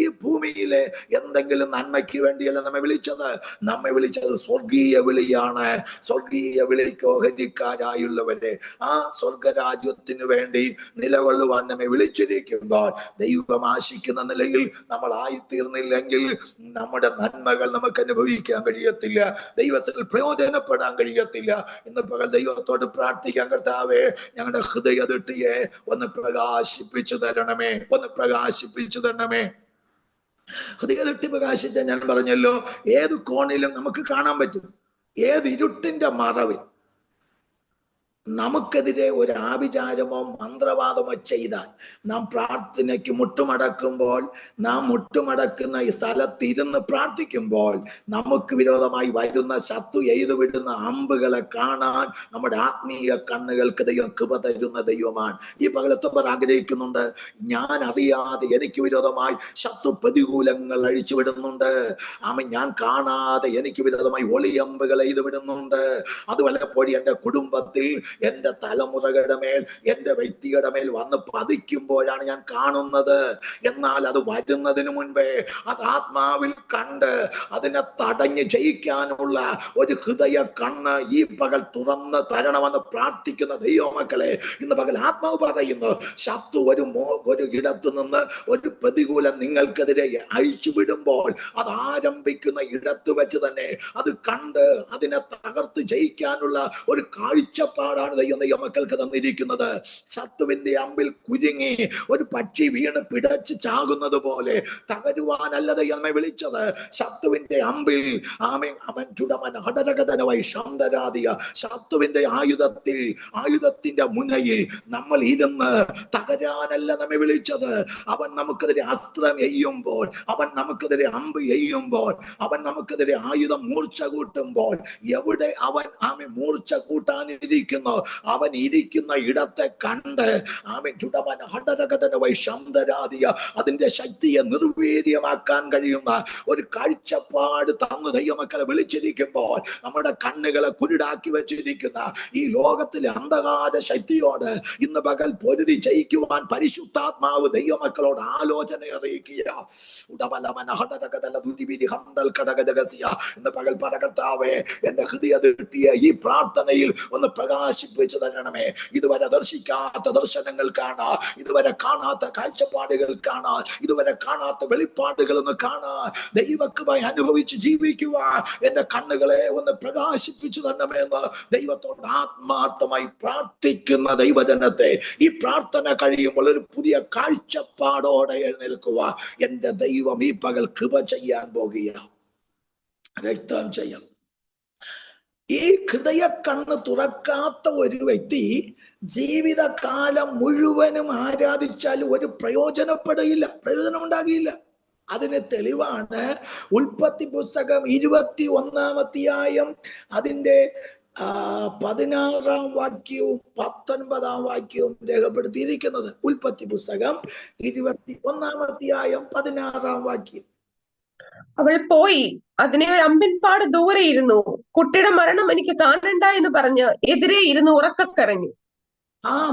ഈ ഭൂമിയിലെ എന്തെങ്കിലും നന്മയ്ക്ക് വേണ്ടിയല്ല നമ്മെ വിളിച്ചത് സ്വർഗീയ വിളിയാണ്. സ്വർഗീയ വിളിക്കോഹരിക്കാരായുള്ളവരെ, ആ സ്വർഗരാജ്യത്തിന് വേണ്ടി നിലകൊള്ളുവാൻ നമ്മെ വിളിച്ചിരിക്കുമ്പോൾ ദൈവം ആശിക്കുന്ന നിലയിൽ നമ്മൾ ആയിത്തീർന്നില്ലെങ്കിൽ നമ്മുടെ നന്മകൾ നമുക്ക് അനുഭവിക്കാൻ കഴിയത്തില്ല, ദൈവത്തിൽ പ്രയോജനപ്പെടാൻ കഴിയത്തില്ല. ഇന്ന് പകൽ ദൈവത്തോട് പ്രാർത്ഥിക്കാൻ, കർത്താവേ ഞങ്ങളുടെ ഹൃദയദൃഷ്ടിയെ ഒന്ന് പ്രകാശിപ്പിച്ചു തരണമേ, ഒന്ന് പ്രകാശിപ്പിച്ചു തരണമേ. ഹൃദയദൃഷ്ടി പ്രകാശിച്ച ഞാൻ പറഞ്ഞല്ലോ, ഏത് കോണിലും നമുക്ക് കാണാൻ പറ്റും. ഏത് ഇരുട്ടിന്റെ മറവിൽ നമുക്കെതിരെ ഒരു ആഭിചാരമോ മന്ത്രവാദമോ ചെയ്താൽ, നാം പ്രാർത്ഥനയ്ക്ക് മുട്ടുമടക്കുമ്പോൾ, നാം മുട്ടുമടക്കുന്ന ഈ സ്ഥലത്തിരുന്ന് പ്രാർത്ഥിക്കുമ്പോൾ നമുക്ക് വിരോധമായി വരുന്ന ശത്രു എയ്തു വിടുന്ന അമ്പുകളെ കാണാൻ നമ്മുടെ ആത്മീയ കണ്ണുകൾക്ക് ദൈവം കൃപ തരുന്ന ദൈവമാണ്. ഈ പകലത്തവർ ആഗ്രഹിക്കുന്നുണ്ട്, ഞാൻ അറിയാതെ എനിക്ക് വിരോധമായി ശത്രു പ്രതികൂലങ്ങൾ അഴിച്ചുവിടുന്നുണ്ട്. ഞാൻ കാണാതെ എനിക്ക് വിരോധമായി ഒളിയമ്പുകൾ എയ്തു വിടുന്നുണ്ട്. അത് വല്ലപ്പോഴും എൻ്റെ കുടുംബത്തിൽ, എൻ്റെ തലമുറകളുടെ മേൽ, എൻ്റെ വ്യക്തിയുടെ മേൽ വന്ന് പതിക്കുമ്പോഴാണ് ഞാൻ കാണുന്നത്. എന്നാൽ അത് വരുന്നതിന് മുൻപേ അത് ആത്മാവിൽ കണ്ട് അതിനെ തടഞ്ഞ് ജയിക്കാനുള്ള ഒരു ഹൃദയ കണ്ണ് ഈ പകൽ തുറന്ന് തരണമെന്ന് പ്രാർത്ഥിക്കുന്ന ദൈവമക്കളെ, ഇന്ന് പകൽ ആത്മാവ് പറയുന്നു, ശത്രു ഒരു ഇടത്തു നിന്ന് ഒരു പ്രതികൂലം നിങ്ങൾക്കെതിരെ അഴിച്ചുവിടുമ്പോൾ അത് ആരംഭിക്കുന്ന ഇടത്ത് വെച്ച് തന്നെ അത് കണ്ട് അതിനെ തകർത്ത് ജയിക്കാനുള്ള ഒരു കാഴ്ചപ്പാടാണ് ദൈവമക്കൾക്ക് തന്നിരിക്കുന്നത്. ശത്രുവിന്റെ അമ്പിൽ കുരുങ്ങി ഒരു പക്ഷി വീണ് പിടച്ച് ചാകുന്നത് പോലെ തകരുവാനല്ല ദൈവമേ വിളിച്ചത്. ശത്രുവിന്റെ അമ്പിൽ അവൻ ചുടമൻ ഹടരകതനവായി ശാന്തരാതിയ ശത്രുവിന്റെ ആയുധത്തിന്റെ മുനയിൽ നമ്മൾ ഇരുന്ന് തകരാനല്ല നമ്മെ വിളിച്ചത്. അവൻ നമുക്കെതിരെ അസ്ത്രം എയ്യുമ്പോൾ, അവൻ നമുക്കെതിരെ അമ്പ് എയ്യുമ്പോൾ, അവൻ നമുക്കെതിരെ ആയുധം മൂർച്ച കൂട്ടുമ്പോൾ, എവിടെ അവൻ മൂർച്ച കൂട്ടാനിരിക്കുന്നു, അവൻ ഇരിക്കുന്ന ഇടത്തെ കണ്ട് ചുടമൻ ഹടരകതനവായി ശാന്തരാതിയ അതിന്റെ ശക്തിയെ നിർവീര്യമാക്കാൻ കഴിയുന്ന ഒരു കാഴ്ചപ്പാട് തന്നു ദൈവമക്കളെ വിളിച്ചിരിക്കുമ്പോൾ, നമ്മുടെ കണ്ണുകളെ കുരുടാക്കി വെച്ചിരിക്കുന്ന ഈ ലോകത്തിലെ അന്ധകാര ശക്തിയോട് ഇന്ന് പകൽ പൊരുതി ജയിക്കുവാൻ പരിശുദ്ധാത്മാവ് ദൈവമക്കളോട് ആലോചന അറിയിക്കുക. ഇന്ന് പകൽ കർത്താവേ, എന്റെ ഹൃദയദൃഷ്ടിയെ ഈ പ്രാർത്ഥനയിൽ ഒന്ന് പ്രകാശിപ്പിച്ചു തരണമേ. ഇതുവരെ ദർശിക്കാത്ത ദർശനങ്ങൾ കാണാൻ, ഇതുവരെ കാണാത്ത കാഴ്ചപ്പാടുകൾ കാണാൻ, ഇതുവരെ കാണാത്ത വെളിപ്പാടുകൾ ഒന്ന് കാണാൻ, ദൈവകൃപയെ അനുഭവിച്ച് ജീവിക്കുവാൻ എന്റെ കണ്ണുകളെ ഒന്ന് പ്രകാശിപ്പിച്ചു തരണമെന്ന് ദൈവത്തോട് ആത്മാർത്ഥമായി പ്രാർത്ഥിക്കുന്ന ദൈവജനത്തെ, ഈ പ്രാർത്ഥന കഴിയുമ്പോൾ ഒരു പുതിയ കാഴ്ചപ്പാടോടെ എഴുന്നേൽക്കുക. എന്റെ ദൈവം ഈ പകൽ കൃപ ചെയ്യാൻ പോകുക, രക്തം ചെയ്യാം. ഈ ഹൃദയ കണ്ണ് തുറക്കാത്ത ഒരു വ്യക്തി ജീവിതകാലം മുഴുവനും ആരാധിച്ചാലും ഒരു പ്രയോജനം ഉണ്ടാകില്ല. അതിന് തെളിവാണ് ഉൽപ്പത്തി പുസ്തകം 21-ാം അതിന്റെ 16-ാം വാക്യവും 19-ാം വാക്യവും രേഖപ്പെടുത്തിയിരിക്കുന്നത്. ഉൽപ്പത്തി പുസ്തകം 21-ാം 16-ാം വാക്യം. അവൾ പോയി അതിനെ ഒരു അമ്പിൻപാട് ദൂരെ ഇരുന്നു. കുട്ടിയുടെ മരണം എനിക്ക് കാണണ്ട എന്ന് പറഞ്ഞ് എതിരെ ഇരുന്ന് ഉറക്കക്കരഞ്ഞു.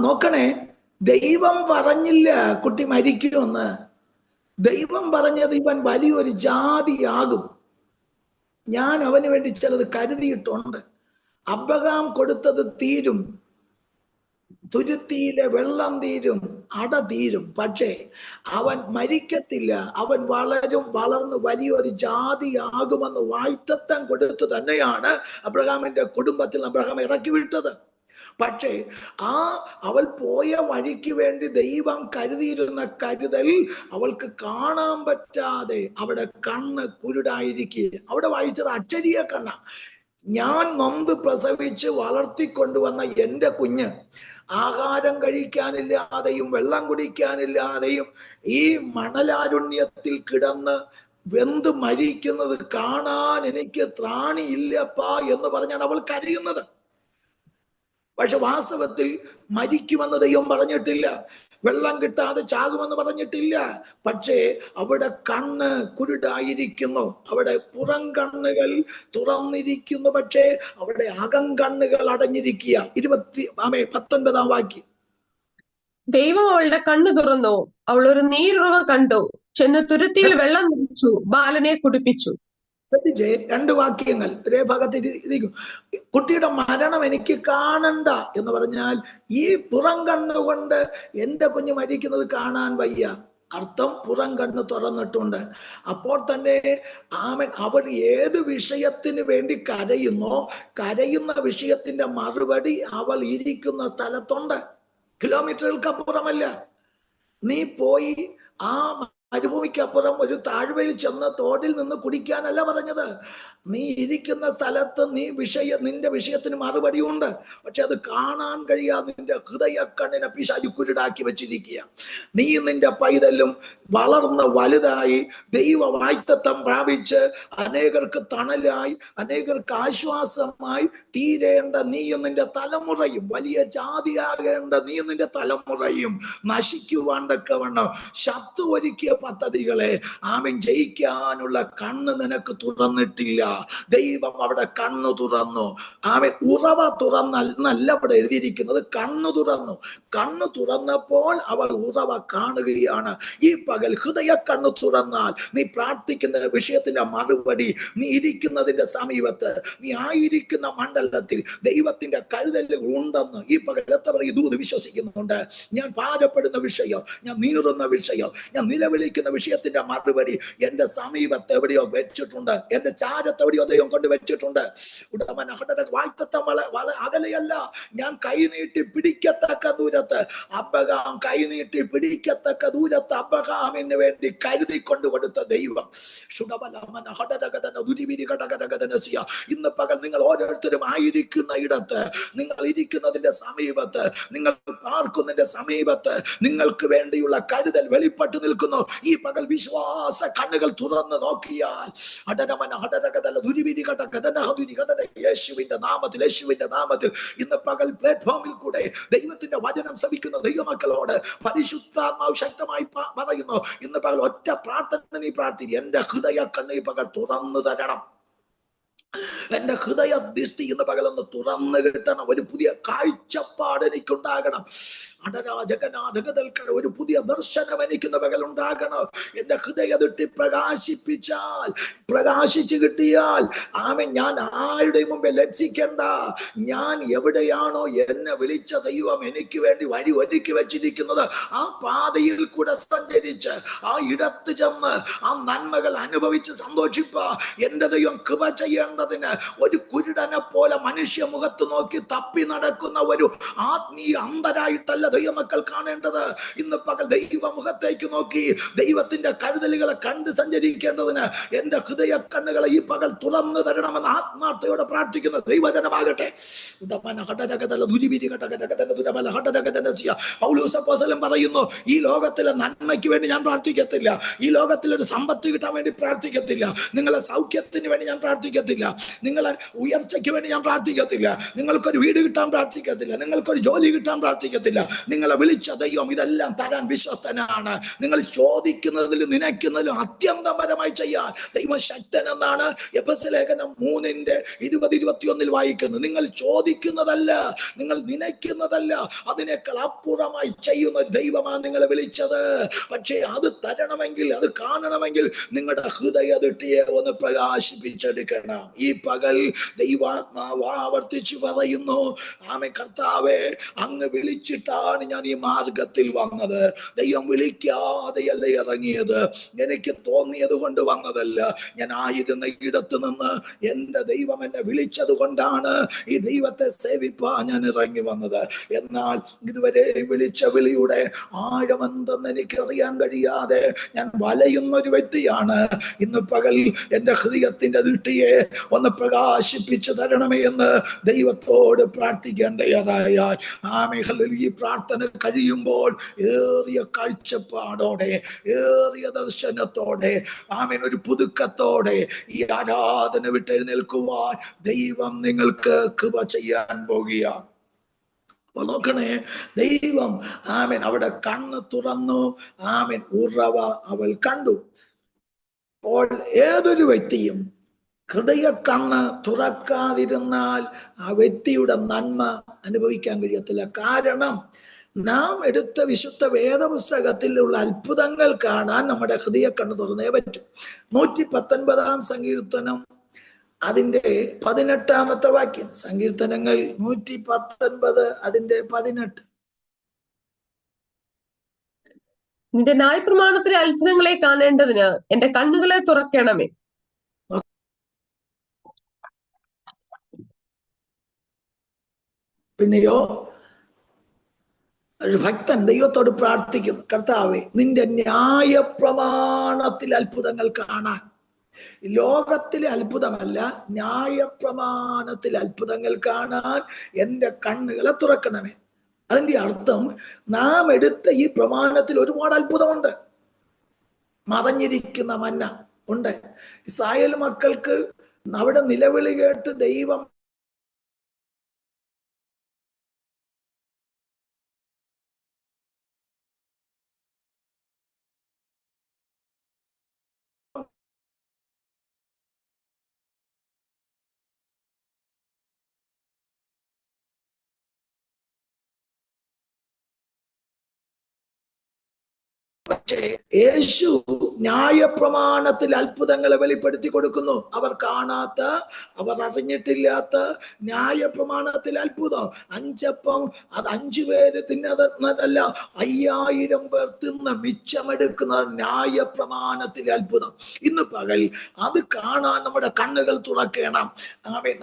നോക്കണേ, ദൈവം പറഞ്ഞില്ല കുട്ടി മരിക്കുമെന്ന്. ദൈവം പറഞ്ഞത് ഇവൻ വലിയൊരു ജാതിയാകും, ഞാൻ അവന് വേണ്ടി ചിലത് കരുതിയിട്ടുണ്ട്. അബ്രഹാം കൊടുത്തത് തീരും, തുരുത്തിയിലെ വെള്ളം തീരും, അട തീരും, പക്ഷേ അവൻ മരിക്കത്തില്ല. അവൻ വളർന്ന് വലിയൊരു ജാതിയാകുമെന്ന് വായ്ത്തത്തം കൊടുത്തു തന്നെയാണ് അബ്രഹാമിന്റെ കുടുംബത്തിൽ അബ്രഹാം ഇറക്കി വിട്ടത്. പക്ഷേ അവൾ പോയ വഴിക്ക് വേണ്ടി ദൈവം കരുതിയിരുന്ന കരുതൽ അവൾക്ക് കാണാൻ പറ്റാതെ അവിടെ കണ്ണ് കുരുടായിരിക്കുക. അവിടെ വായിച്ചത് അക്ഷരീയ കണ്ണ. ഞാൻ നൊന്ത് പ്രസവിച്ച് വളർത്തിക്കൊണ്ടുവന്ന എൻ്റെ കുഞ്ഞ് ആഹാരം കഴിക്കാനില്ലാതെയും വെള്ളം കുടിക്കാനില്ലാതെയും ഈ മണലാരുണ്യത്തിൽ കിടന്ന് വെന്ത് മരിക്കുന്നത് കാണാൻ എനിക്ക് ത്രാണിയില്ലപ്പാ എന്ന് പറഞ്ഞാണ് അവൾ കരയുന്നത്. പക്ഷെ വാസ്തവത്തിൽ മരിക്കുമെന്ന് ദൈവം പറഞ്ഞിട്ടില്ല, വെള്ളം കിട്ടാതെ ചാകുമെന്ന് പറഞ്ഞിട്ടില്ല. പക്ഷേ അവിടെ കണ്ണ് കുരുടായിരിക്കുന്നു, അവിടെ പുറം കണ്ണുകൾ തുറന്നിരിക്കുന്നു, പക്ഷേ അവിടെ അകം കണ്ണുകൾ അടഞ്ഞിരിക്കുക. 19 വാക്യം. ദൈവം അവളുടെ കണ്ണു തുറന്നു, അവൾ ഒരു നീരുറവ കണ്ടു, ചെന്ന് തുരുത്തിയിൽ വെള്ളം നിറച്ചു, ബാലനെ കുടിപ്പിച്ചു. ശ്രദ്ധിച്ചേ, 2 വാക്യങ്ങൾ ഒരേ ഭാഗത്ത് ഇരിക്കും. കുട്ടിയുടെ മരണം എനിക്ക് കാണണ്ട എന്ന് പറഞ്ഞാൽ ഈ പുറം കണ്ണുകൊണ്ട് എന്റെ കുഞ്ഞ് മരിക്കുന്നത് കാണാൻ വയ്യ. അർത്ഥം പുറം കണ്ണ് തുറന്നിട്ടുണ്ട്. അപ്പോൾ തന്നെ ആമൻ അവൾ ഏത് വിഷയത്തിന് വേണ്ടി കരയുന്നോ, കരയുന്ന വിഷയത്തിന്റെ മറുപടി അവൾ ഇരിക്കുന്ന സ്ഥലത്തുണ്ട്. കിലോമീറ്ററുകൾക്കപ്പുറമല്ല. നീ പോയി ആ മരുഭൂമിക്കപ്പുറം ഒരു താഴ്വഴി ചെന്ന് തോടിൽ നിന്ന് കുടിക്കാനല്ല പറഞ്ഞത്. നീ ഇരിക്കുന്ന സ്ഥലത്ത് നിന്റെ വിഷയത്തിന് മറുപടി ഉണ്ട്. പക്ഷെ അത് കാണാൻ കഴിയാതെ നിന്റെ ഹൃദയ കണ്ണിനെ പിശാച് കുരുടാക്കി വെച്ചിരിക്കുക. നീ നിന്റെ പൈതലും വളർന്ന് വലുതായി ദൈവ വാഗ്ദത്തം പ്രാപിച്ച് അനേകർക്ക് തണലായി അനേകർക്ക് ആശ്വാസമായി തീരേണ്ട നീയും നിന്റെ തലമുറയും, വലിയ ജാതിയാകേണ്ട നീയും നിന്റെ തലമുറയും നശിക്കുവാൻ തക്കവണ്ണം ശത്രു ഒരുക്കിയ പദ്ധതികളെ ആമൻ ജയിക്കാനുള്ള കണ്ണ് നിനക്ക് തുറന്നിട്ടില്ല. ദൈവം അവിടെ കണ്ണു തുറന്നു. ആമൻ ഉറവ തുറന്നല്ല അവിടെ എഴുതിയിരിക്കുന്നത്, കണ്ണു തുറന്നു. കണ്ണു തുറന്നപ്പോൾ അവൾ ഉറവ കാണുകയാണ്. ഈ പകൽ ഹൃദയ കണ്ണു തുറന്നാൽ നീ പ്രാർത്ഥിക്കുന്ന വിഷയത്തിന്റെ മറുപടി നീ ഇരിക്കുന്നതിന്റെ സമീപത്ത്, നീ ആയിരിക്കുന്ന മണ്ഡലത്തിൽ ദൈവത്തിന്റെ കരുതലുകൾ ഉണ്ടെന്ന് ഈ പകൽ എത്ര ദൂത് വിശ്വസിക്കുന്നുണ്ട്. ഞാൻ ഭാരപ്പെടുന്ന വിഷയം, ഞാൻ നീറുന്ന വിഷയം, ഞാൻ നിലവിളിക്കുന്ന വിഷയത്തിന്റെ മറുപടി എന്റെ സമീപത്ത് എവിടെയോ വെച്ചിട്ടുണ്ട്, എന്റെ ചാരത്ത് എവിടെയോ ദൈവം കൊണ്ട് വെച്ചിട്ടുണ്ട്. വാഗ്ദത്തം അകലെയല്ല. ഞാൻ കൈനീട്ടി പിടിക്കത്തക്ക ദൂരത്ത് അബ്രഹാം കൈനീട്ടി പിടിക്കത്തക്ക ദൂരത്ത് അബ്രഹാമിന് വേണ്ടി കരുതിക്കൊണ്ട് കൊടുത്ത ദൈവം. ഇന്ന് പകൽ നിങ്ങൾ ഓരോരുത്തരും ആയിരിക്കുന്ന ഇടത്ത്, നിങ്ങൾ ഇരിക്കുന്നതിന്റെ സമീപത്ത്, നിങ്ങൾ പാർക്കുന്നതിന്റെ സമീപത്ത് നിങ്ങൾക്ക് വേണ്ടിയുള്ള കരുതൽ വെളിപ്പെട്ട് നിൽക്കുന്നു. ഈ പകൽ വിശ്വാസ കണ്ണുകൾ തുറന്ന് നോക്കിയാൽ യേശുവിന്റെ നാമത്തിൽ ഇന്ന് പകൽ പ്ലാറ്റ്ഫോമിൽ കൂടെ ദൈവത്തിന്റെ വചനം ശ്രവിക്കുന്ന ദൈവമക്കളോട് പരിശുദ്ധാത്മാവ് ശക്തമായി പറയുന്നു, ഇന്ന് പകൽ ഒറ്റ പ്രാർത്ഥന നീ പ്രാർത്ഥിക്കുക. എന്റെ ഹൃദയ കണ്ണ് ഈ പകൽ തുറന്നു തരണം. എന്റെ ഹൃദയ ദൃഷ്ടി ഇന്ന് പകലൊന്ന് തുറന്നു കിട്ടണം. ഒരു പുതിയ കാഴ്ചപ്പാട് എനിക്കുണ്ടാകണം. ഒരു പുതിയ ദർശനം എനിക്കുന്ന പകൽ ഉണ്ടാകണം. എന്റെ ഹൃദയ ദൃഷ്ടി പ്രകാശിച്ചു കിട്ടിയാൽ ആമേൻ, ഞാൻ ആരുടെ മുമ്പേ ലജ്ജിക്കണ്ട. ഞാൻ എവിടെയാണോ എന്നെ വിളിച്ച ദൈവം എനിക്ക് വേണ്ടി വഴി ഒരുക്കി വെച്ചിരിക്കുന്നത്, ആ പാതയിൽ കൂടെ സഞ്ചരിച്ച് ആ ഇടത്ത് ചെന്ന് ആ നന്മകൾ അനുഭവിച്ച് സന്തോഷിപ്പ. എന്റെ ദൈവം കൃപ ചെയ്യേണ്ടതിന് ഒരു കുരുടനെ പോലെ മനുഷ്യ മുഖത്ത് നോക്കി തപ്പി നടക്കുന്ന ഒരു ആത്മീയ അന്ധരായിട്ടല്ല ദൈവമക്കൾ കാണേണ്ടത്. ഇന്ന് പകൽ ദൈവമുഖത്തേക്ക് നോക്കി ദൈവത്തിന്റെ കരുതലുകളെ കണ്ട് സഞ്ചരിക്കേണ്ടതിന് എന്റെ ഹൃദയ കണ്ണുകളെ ഈ പകൽ തുറന്നു തരണമെന്ന് ആത്മാർത്ഥയോടെ പ്രാർത്ഥിക്കുന്ന ദൈവജനമാകട്ടെ. പൗലോസ് പറയുന്നു, ഈ ലോകത്തിലെ നന്മയ്ക്ക് വേണ്ടി ഞാൻ പ്രാർത്ഥിക്കത്തില്ല, ഈ ലോകത്തിലൊരു സമ്പത്ത് കിട്ടാൻ വേണ്ടി പ്രാർത്ഥിക്കത്തില്ല, നിങ്ങളെ സൗഖ്യത്തിന് വേണ്ടി ഞാൻ പ്രാർത്ഥിക്കത്തില്ല, നിങ്ങളെ ഉയർച്ചയ്ക്ക് വേണ്ടി ഞാൻ പ്രാർത്ഥിക്കത്തില്ല, നിങ്ങൾക്കൊരു വീട് കിട്ടാൻ പ്രാർത്ഥിക്കത്തില്ല, നിങ്ങൾക്കൊരു ജോലി കിട്ടാൻ പ്രാർത്ഥിക്കത്തില്ല. നിങ്ങളെ വിളിച്ച ദൈവം ഇതെല്ലാം തരാൻ വിശ്വസ്തനാണ്. നിങ്ങൾ ചോദിക്കുന്നതിലും നനയ്ക്കുന്നതിലും അത്യന്തപരമായി ചെയ്യാൻ ദൈവം ശക്തൻ എന്നാണ് എഫെസ്യ ലേഖനം 3:20-21 വായിക്കുന്നത്. നിങ്ങൾ ചോദിക്കുന്നതല്ല, നിങ്ങൾ നനയ്ക്കുന്നതല്ല, അതിനേക്കാൾ അപ്പുറമായി ചെയ്യുന്ന ദൈവമാണ് നിങ്ങളെ വിളിച്ചത്. പക്ഷേ അത് തരണമെങ്കിൽ, അത് കാണണമെങ്കിൽ നിങ്ങളുടെ ഹൃദയ ദൃഷ്ടിയെ ഒന്ന് പ്രകാശിപ്പിച്ചെടുക്കണം. ഈ പകൽ ദൈവാത്മാവ് ആവർത്തിച്ചു പറയുന്നു, ആമേൻ, കർത്താവേ, അങ്ങ് വിളിച്ചിട്ടാണ് ഞാൻ ഈ മാർഗത്തിൽ വന്നത്. ദൈവം വിളിക്കാതെയല്ല ഇറങ്ങിയത്, എനിക്ക് തോന്നിയത് കൊണ്ട് വന്നതല്ല. ഞാൻ ആയിരുന്ന ഇടത്ത് നിന്ന് എന്റെ ദൈവം എന്നെ വിളിച്ചത് കൊണ്ടാണ് ഈ ദൈവത്തെ സേവിപ്പാൻ ഞാൻ ഇറങ്ങി വന്നത്. എന്നാൽ ഇതുവരെ വിളിച്ച വിളിയുടെ ആഴമെന്തെന്ന് എനിക്കറിയാൻ കഴിയാതെ ഞാൻ വലയുന്ന ഒരു വ്യക്തിയാണ്. ഇന്ന് പകൽ എന്റെ ഹൃദയത്തിന്റെ ദൃഷ്ടിയെ ഒന്ന് പ്രകാശിപ്പിച്ചു തരണമേ എന്ന് ദൈവത്തോട് പ്രാർത്ഥിക്കാൻ തയ്യാറായാൽ ഈ പ്രാർത്ഥന കഴിയുമ്പോൾ ഏറിയ കാഴ്ചപ്പാടോടെ, ഏറിയ ദർശനത്തോടെ, ആമേൻ, ഒരു പുതുക്കത്തോടെ ഈ ആരാധന വിട്ടെഴുന്നേൽക്കുവാൻ ദൈവം നിങ്ങൾക്ക് കൃപ ചെയ്യാൻ പോകുക. നോക്കണേ, ദൈവം ആമേൻ അവിടെ കണ്ണ് തുറന്നു. ആമേൻ ഉറവ അവൾ കണ്ടു. അപ്പോൾ ഏതൊരു വ്യക്തിയും ഹൃദയ കണ്ണ് തുറക്കാതിരുന്നാൽ ആ വ്യക്തിയുടെ നന്മ അനുഭവിക്കാൻ കഴിയത്തില്ല. കാരണം നാം എടുത്ത വിശുദ്ധ വേദപുസ്തകത്തിലുള്ള അത്ഭുതങ്ങൾ കാണാൻ നമ്മുടെ ഹൃദയ കണ്ണ് തുറന്നേ പറ്റൂ. 119 സങ്കീർത്തനം അതിന്റെ 18 വാക്യം. സങ്കീർത്തനങ്ങൾ 119 അതിന്റെ 18. നിന്റെ ന്യായപ്രമാണത്തിലെ അത്ഭുതങ്ങളെ കാണേണ്ടതിന് എന്റെ കണ്ണുകളെ തുറക്കണമേ. പിന്നെയോ ഒരു ഭക്തൻ ദൈവത്തോട് പ്രാർത്ഥിക്കുന്നു, കർത്താവേ നിന്റെ ന്യായപ്രമാണത്തിൽ അത്ഭുതങ്ങൾ കാണാൻ. ലോകത്തിലെ അത്ഭുതമല്ല, ന്യായപ്രമാണത്തിൽ അത്ഭുതങ്ങൾ കാണാൻ എന്റെ കണ്ണുകളെ തുറക്കണമേ. അതിന്റെ അർത്ഥം നാം എടുത്ത ഈ പ്രമാണത്തിൽ ഒരുപാട് അത്ഭുതമുണ്ട്. മറഞ്ഞിരിക്കുന്ന മന്ന ഉണ്ട്. ഇസ്രായേൽ മക്കൾക്ക് അവിടെ നിലവിളി കേട്ട് ദൈവം പക്ഷേ യേശു ന്യായപ്രമാണത്തിൽ അത്ഭുതങ്ങളെ വെളിപ്പെടുത്തി കൊടുക്കുന്നു. അവർ കാണാത്ത, അവർ അറിഞ്ഞിട്ടില്ലാത്ത ന്യായപ്രമാണത്തിൽ അത്ഭുതം. 5 അപ്പം അത് 5 പേര് തിന്നതല്ല, 5000 പേർ തിന്ന് മിച്ചമെടുക്കുന്ന ന്യായപ്രമാണത്തിലെ അത്ഭുതം. ഇന്ന് പകൽ അത് കാണാൻ നമ്മുടെ കണ്ണുകൾ തുറക്കണം.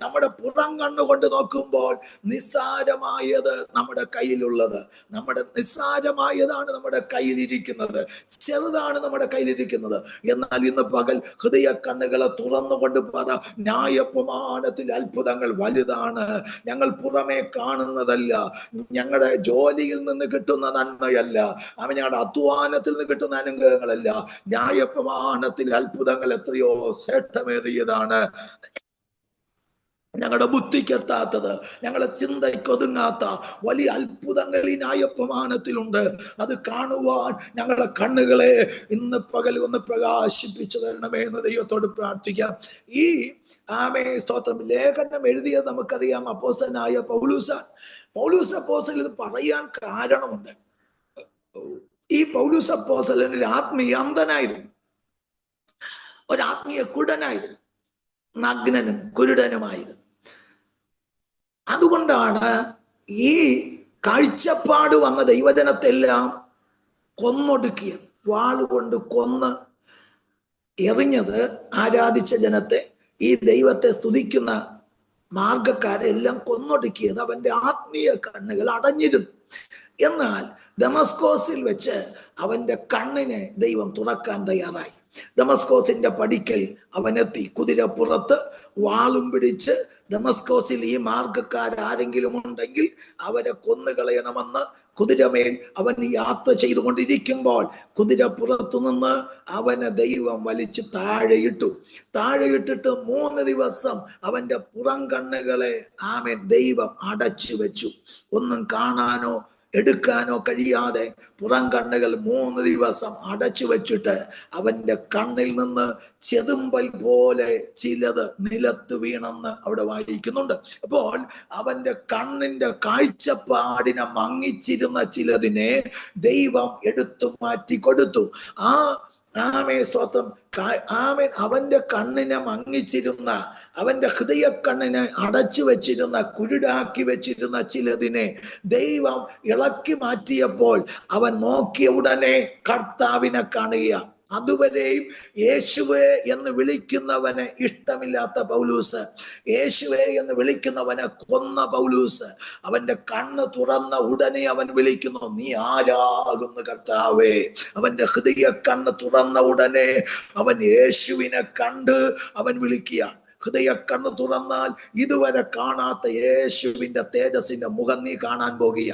നമ്മുടെ പുറം കണ്ണുകൊണ്ട് നോക്കുമ്പോൾ നിസ്സാരമായത് നമ്മുടെ കയ്യിലുള്ളത്, നിസ്സാരമായതാണ് നമ്മുടെ കയ്യിലിരിക്കുന്നത്, ചെറുതാണ് നമ്മുടെ കയ്യിലിരിക്കുന്നത്. എന്നാൽ ഇന്ന് പകൽ ഹൃദയ കണ്ണുകളെ തുറന്നുകൊണ്ട് പറ, ന്യായപ്രമാണത്തിൽ അത്ഭുതങ്ങൾ വലുതാണ്. ഞങ്ങൾ പുറമേ കാണുന്നതല്ല, ഞങ്ങളുടെ ജോലിയിൽ നിന്ന് കിട്ടുന്ന നന്മയല്ല, ഞങ്ങളുടെ അധ്വാനത്തിൽ നിന്ന് കിട്ടുന്ന അനുഗ്രഹങ്ങളല്ല. ന്യായപ്രമാണത്തിൽ അത്ഭുതങ്ങൾ എത്രയോ ശ്രേഷ്ഠമേറിയതാണ്. ഞങ്ങളുടെ ബുദ്ധിക്കെത്താത്തത്, ഞങ്ങളുടെ ചിന്തയ്ക്കൊതുങ്ങാത്ത വലിയ അത്ഭുതങ്ങൾ ഈ ന്യായപ്രമാണത്തിലുണ്ട്. അത് കാണുവാൻ ഞങ്ങളുടെ കണ്ണുകളെ ഇന്ന് പകൽ ഒന്ന് പ്രകാശിപ്പിച്ചു തരണമേ എന്ന് ദൈവത്തോട് പ്രാർത്ഥിക്കാം. ഈ സ്തോത്രം ലേഖനം എഴുതിയത് നമുക്കറിയാം, അപ്പോസ്തലനായ പൗലോസ് അപ്പോസ്തലൻ. ഇത് പറയാൻ കാരണമുണ്ട്. ഈ പൗലോസ് അപ്പോസ്തലൻ ഒരു ആത്മീയ അന്ധനായിരുന്നു, ഒരു ആത്മീയ കുരുടനായിരുന്നു, നഗ്നനും കുരുടനുമായിരുന്നു. അതുകൊണ്ടാണ് ഈ കാഴ്ചപ്പാട് വന്ന ദൈവജനത്തെല്ലാം കൊന്നൊടുക്കിയത്. വാളുകൊണ്ട് കൊന്ന് എറിഞ്ഞത് ആരാധിച്ച ജനത്തെ, ഈ ദൈവത്തെ സ്തുതിക്കുന്ന മാർഗക്കാരെ എല്ലാം കൊന്നൊടുക്കിയത് അവന്റെ ആത്മീയ കണ്ണുകൾ അടഞ്ഞിരുന്നു. എന്നാൽ ദമസ്കോസിൽ വെച്ച് അവന്റെ കണ്ണിനെ ദൈവം തുറക്കാൻ തയ്യാറായി. ദമസ്കോസിന്റെ പടിക്കൽ അവനെത്തി, കുതിരപ്പുറത്ത് വാളും പിടിച്ച്. ദമസ്കോസിൽ ഈ മാർഗക്കാരെങ്കിലും ഉണ്ടെങ്കിൽ അവരെ കൊന്നുകളയണമെന്ന് കുതിരമേൽ അവൻ യാത്ര ചെയ്തുകൊണ്ടിരിക്കുമ്പോൾ കുതിരപ്പുറത്തു നിന്ന് അവനെ ദൈവം വലിച്ചു താഴെയിട്ടിട്ട് 3 ദിവസം അവന്റെ പുറം കണ്ണുകളെ ദൈവം അടച്ചു വെച്ചു. ഒന്നും കാണാനോ എടുക്കാനോ കഴിയാതെ പുറം കണ്ണുകൾ 3 ദിവസം അടച്ചു വെച്ചിട്ട് അവന്റെ കണ്ണിൽ നിന്ന് ചെതുമ്പൽ പോലെ ചിലത് നിലത്ത് വീണെന്ന് അവിടെ വായിക്കുന്നുണ്ട്. അപ്പോൾ അവന്റെ കണ്ണിന്റെ കാഴ്ചപ്പാടിനെ മങ്ങിച്ചിരുന്ന ചിലതിനെ ദൈവം എടുത്തു മാറ്റി കൊടുത്തു. സ്തോത്രം. അവന്റെ കണ്ണിനെ മങ്ങിച്ചിരുന്ന, അവന്റെ ഹൃദയ കണ്ണിനെ അടച്ചു വെച്ചിരുന്ന, കുരുടാക്കി വെച്ചിരുന്ന ചിലതിനെ ദൈവം ഇളക്കി മാറ്റിയപ്പോൾ അവൻ നോക്കിയ ഉടനെ കർത്താവിനെ കാണുക. അതുവരെയും യേശുവേ എന്ന് വിളിക്കുന്നവനെ ഇഷ്ടമില്ലാത്ത പൗലൂസ്, യേശുവേ എന്ന് വിളിക്കുന്നവനെ കൊന്ന പൗലൂസ്, അവന്റെ കണ്ണ് തുറന്ന ഉടനെ അവൻ വിളിക്കുന്നു, നീ ആരാകുന്നു കർത്താവേ. അവന്റെ ഹൃദയ കണ്ണ് തുറന്ന ഉടനെ അവൻ യേശുവിനെ കണ്ട് അവൻ വിളിക്കുകയാണ്. ഹൃദയ കണ്ണ് തുറന്നാൽ ഇതുവരെ കാണാത്ത യേശുവിന്റെ തേജസ്സിന്റെ മുഖം നീ കാണാൻ പോകുക.